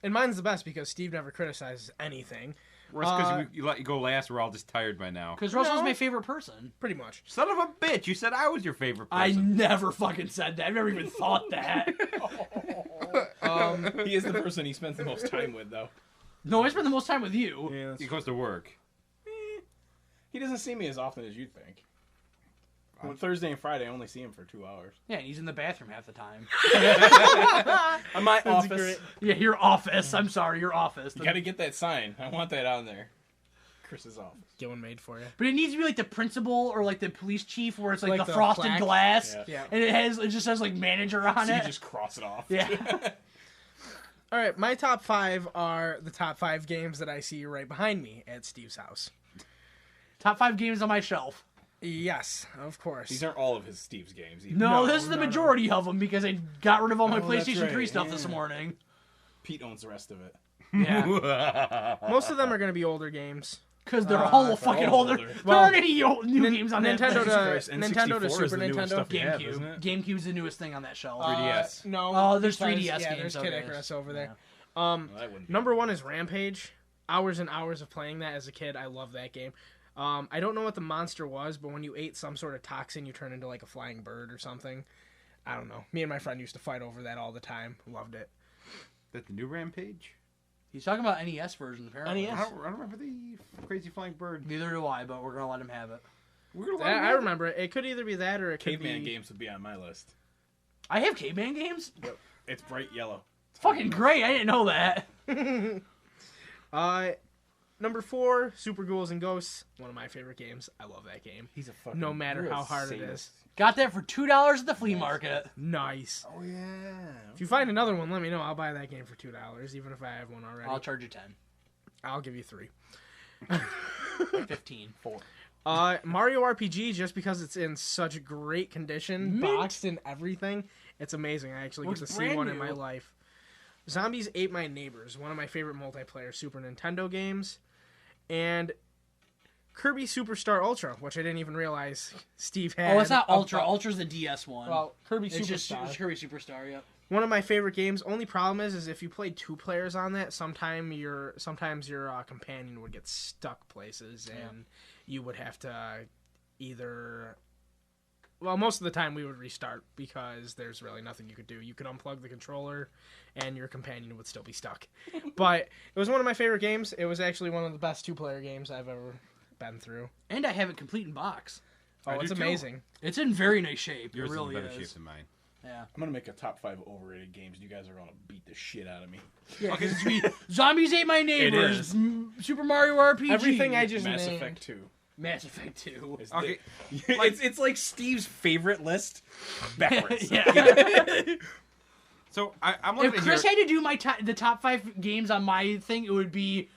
And mine's the best because Steve never criticizes anything. Because you let you go last, we're all just tired by now. Because Russell's No. my favorite person. Pretty much. Son of a bitch, you said I was your favorite I person. never fucking said that. I've never even thought that. He is the person he spends the most time with, though. No, I spend the most time with you. Yeah, He goes to work. he doesn't see me as often as you think. On Thursday and Friday, I only see him for 2 hours. Yeah, and he's in the bathroom half the time. On my That's office. great. Yeah, your office. I'm sorry, your office. You gotta get that sign. I want that on there. Chris's office. Get one made for you. But it needs to be like the principal or like the police chief, where it's like, Like the the frosted plaque? glass, Yeah. and it just says like manager on So you it. just cross it off. Yeah. All right, my top 5 are the top 5 games that I see right behind me at Steve's house. Top 5 games on my shelf. Yes, of course. These aren't all of his Steve's games. Either. No, No, this is the no, no. majority of them because I got rid of all my Oh, that's PlayStation 3 right, stuff this yeah. morning. Pete owns the rest of it. Yeah, Most of them are going to be older games. because they're all fucking all older. older. There aren't any new games on that. Nintendo PlayStation. to Nintendo to N64 is Super the newest Nintendo. stuff we have, GameCube. isn't it? GameCube's the newest thing on that shelf. 3DS. No. Oh, there's because- 3DS yeah, games, there's okay. Kid Icarus over there. Well, that wouldn't be Number 1 is Rampage. Hours and hours of playing that as a kid. I love that game. I don't know what the monster was, but when you ate some sort of toxin, you turn into like a flying bird or something. I don't know. Me and my friend used to fight over that all the time. Loved it. That the new Rampage? He's talking about NES version, apparently. NES? I don't remember the crazy flying bird. Neither do I, but we're gonna let him have it. We're gonna let I him have it. remember it. It could either be that or it could Caveman be... games would be on my list. I have caveman games. It's bright yellow. It's fucking great. I didn't know that. Number 4, Super Ghouls and Ghosts. One of my favorite games. I love that game. He's a fucking. No matter you're a how hard it sadist. Got that for $2 at the flea market. Nice. Oh yeah. If you find another one, let me know. I'll buy that game for $2, even if I have one already. I'll charge you 10. I'll give you 3. 15. 4. Mario RPG, just because it's in such great condition, Mint. boxed and everything, it's amazing. I actually get Looks to see brand one in new. my life. Zombies Ate My Neighbors, one of my favorite multiplayer Super Nintendo games, and Kirby Superstar Ultra, which I didn't even realize Steve had. Oh, it's not Ultra. Well, Ultra's the DS one. Kirby it's just Superstar. it's Kirby Superstar, yep. One of my favorite games. Only problem is if you played 2 players on that, sometimes your companion would get stuck places, and you would have to either. Well, most of the time we would restart because there's really nothing you could do. You could unplug the controller, and your companion would still be stuck. But it was one of my favorite games. It was actually one of the best 2-player games I've ever been through. And I have it complete in box. Oh, I it's do too. amazing. It's in very nice shape. Yours it really is in better is. shape than mine. Yeah. I'm gonna make a top 5 overrated games. You guys are gonna beat the shit out of me. Yeah, because it's be Zombies Ate My Neighbors, Super Mario RPG, Everything I just Mass named. Effect 2. Mass Effect 2. Okay. It's like Steve's favorite list backwards. Yeah. So I'm If looking at Chris your... had to do the top 5 games on my thing, it would be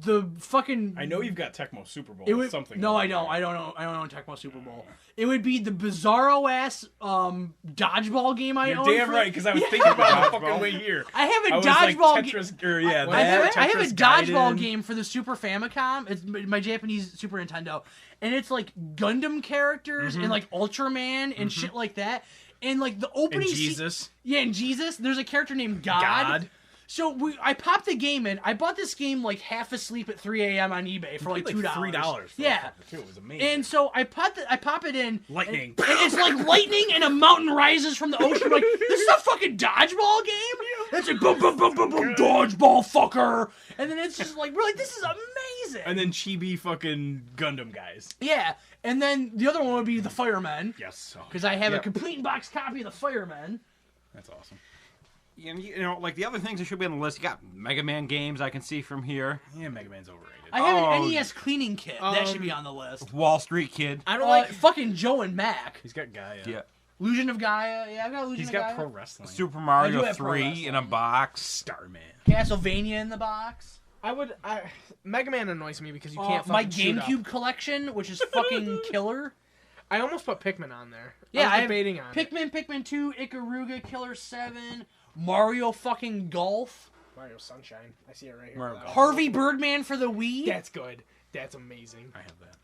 the fucking. I know you've got Tecmo Super Bowl. It or would, something. no, I don't. I don't know. I don't own Tecmo Super Bowl. It would be the bizarro ass dodgeball game I You're own. damn right, because I was thinking about the fucking way here. I have a I was like dodgeball game. Tetris, or yeah, I have Tetris a dodgeball Gaiden. game for the Super Famicom. It's my Japanese Super Nintendo, and it's like Gundam characters and like Ultraman and shit like that. And like the opening, And Jesus. and Jesus. There's a character named God. So I popped the game in. I bought this game like half asleep at 3 a.m. on eBay for like $2. $3. Yeah. It was amazing. And so I pop it in. Lightning. And it's like lightning and a mountain rises from the ocean. Like, this is a fucking dodgeball game? It's like, boom, boom, boom, boom, boom, dodgeball, fucker. And then it's just like, we're like, this is amazing. And then chibi fucking Gundam guys. Yeah. And then the other one would be the Firemen. Yes. Because I have a complete box copy of the Firemen. That's awesome. You know, like the other things that should be on the list, you got Mega Man games I can see from here. Yeah, Mega Man's overrated. I have an NES cleaning kit. That should be on the list. Wall Street Kid. I don't like. Fucking Joe and Mac. He's got Gaia. Yeah. Illusion of Gaia. Yeah, I've got Illusion He's of got Gaia. pro wrestling. Super I do Mario have pro 3 wrestling. in a box. Starman. Castlevania in the box. Mega Man annoys me because you can't. My fucking shoot up. GameCube collection, which is fucking killer. I almost put Pikmin on there. Yeah, I I was debating on it. Pikmin 2, Ikaruga, Killer 7, Mario fucking Golf, Mario Sunshine. I see it right here. Mario That Golf. one. Harvey Birdman for the Wii, That's good. That's amazing. I have that.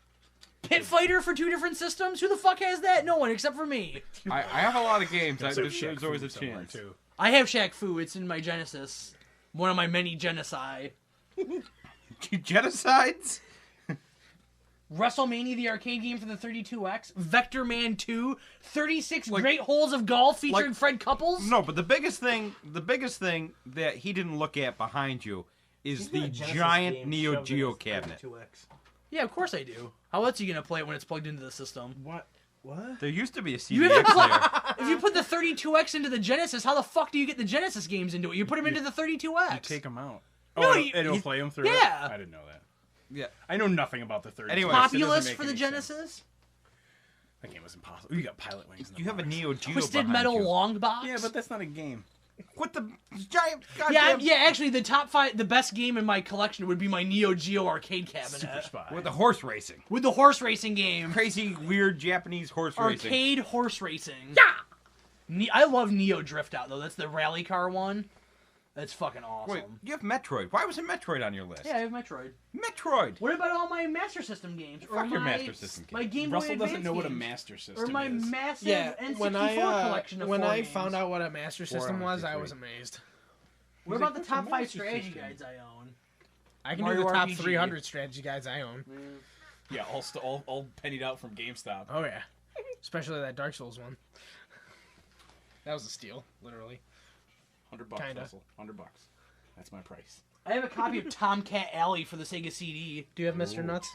Pit Fighter for 2 different systems. Who the fuck has that? No one except for me. I have a lot of games. There's There's always a somewhere, chance. too. I have Shaq Fu. It's in my Genesis. One of my many genocide. Genocides? WrestleMania, the arcade game for the 32X. Vector Man 2. 36 Great Holes of Golf featuring Fred Couples. No, but the biggest thing that he didn't look at behind you is the giant Neo Geo cabinet. Yeah, of course I do. How else are you going to play it when it's plugged into the system? What? There used to be a You have CDX to there. If you put the 32X into the Genesis, how the fuck do you get the Genesis games into it? You put them into the 32X. You take them out. No, it'll play them through. yeah. I didn't know that. Yeah. I know nothing about the 30. Anyway, Populous for the Genesis. Sense. That game was impossible. You got Pilot Wings. In the You have a box. Neo Geo Twisted behind Metal you. Long Box. Yeah, but that's not a game. With the giant yeah, goddamn... yeah. Actually, the top 5, the best game in my collection would be my Neo Geo arcade cabinet Super Spy. With the horse racing. with the horse racing game. Crazy, weird Japanese horse racing. Arcade horse racing. Yeah. I love Neo Drift Out though. That's the rally car one. That's fucking awesome. Wait, you have Metroid. Why wasn't Metroid on your list? Yeah, I have Metroid. Metroid! What about all my Master System games? Fuck your Master System games. My Game Boy Russell doesn't Advance know what a games. Master System Or my is. massive Yeah, N64 when collection of when 4 I games. found out what a Master System was, I 453. was amazed. What He's about like, the top "What's a 5 Master strategy System?" guides I own? I can Mario do the top RPG. 300 strategy guides I own. Yeah, all pennied out from GameStop. Oh yeah, especially that Dark Souls one. That was a steal, literally. $100, Kinda. Russell. $100. That's my price. I have a copy of Tomcat Alley for the Sega CD. Do you have Mr. Nuts?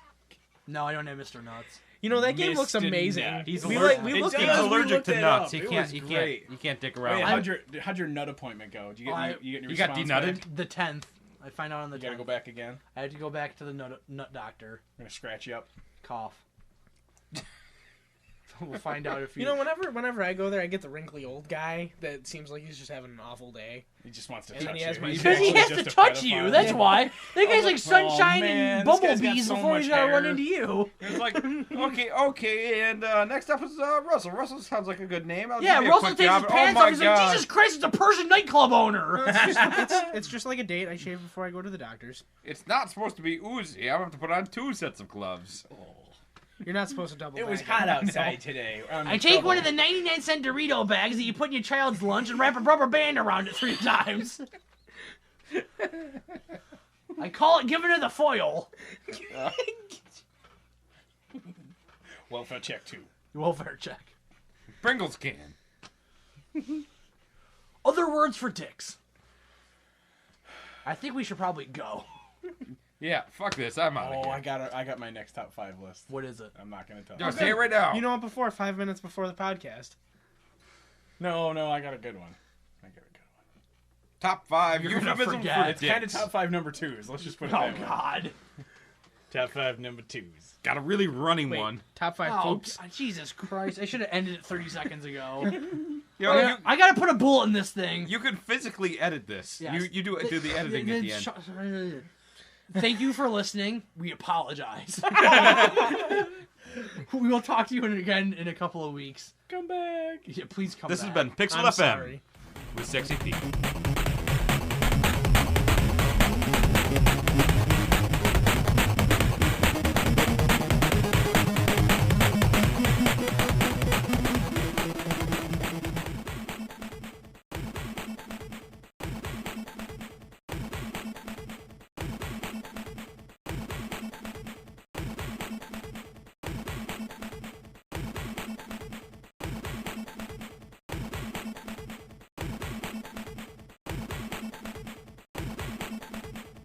No, I don't have Mr. Nuts. You know that game looks Mr. amazing. Nut. He's we allergic- we It looked does. at He's it. allergic to that nuts. up. He It can't. was You great. can't dick Wait, around. how'd your nut appointment go? Did you get your You got response denutted? back? The 10th. I find out on the You gotta 10th. go back again. I had to go back to the nut doctor. I'm gonna scratch you up. Cough. We'll find out if You know, whenever I go there, I get the wrinkly old guy that seems like he's just having an awful day. He just wants to And then touch he has you. my- He's Because he actually has to just a touch you. pedophile. That's why. That guy's like Oh, sunshine man, and this guy's got bumblebees so before he's much gotta run hair. into you. It's like, okay, and next up is Russell. Russell sounds like a good name. I'll Yeah, give you a Russell quick takes his job. pants Oh off. my He's god! like, Jesus Christ, it's a Persian nightclub owner. It's just like a date. I shave before I go to the doctor's. It's not supposed to be Uzi. I'm gonna have to put on 2 sets of gloves. You're not supposed to double. It was bag hot outside today. I take one of the 99-cent Dorito bags that you put in your child's lunch and wrap a rubber band around it 3 times. I call it giving her the foil. Welfare check 2. Welfare check. Pringles can. Other words for dicks. I think we should probably go. Yeah, fuck this. I'm out of Oh, here. I got my next top 5 list. What is it? I'm not gonna tell Yo, you. say it right now. You know what? Before 5 minutes before the podcast. No, I got a good one. Top 5. You're gonna euphemism forget. for It's kind of dicks. top 5 number 2s. Let's just put it Oh that way. God. Top 5 number 2s. Got a really running Wait, one. top 5 Oh, poops. God, Jesus Christ! I should have ended it 30 seconds ago. Yo, I gotta put a bullet in this thing. you could physically edit this. Yes. You do the editing at the end. Thank you for listening. We apologize. We will talk to you again in a couple of weeks. Come back. Yeah, please come This back. has been Pixel I'm FM sorry. with Sexy Pete.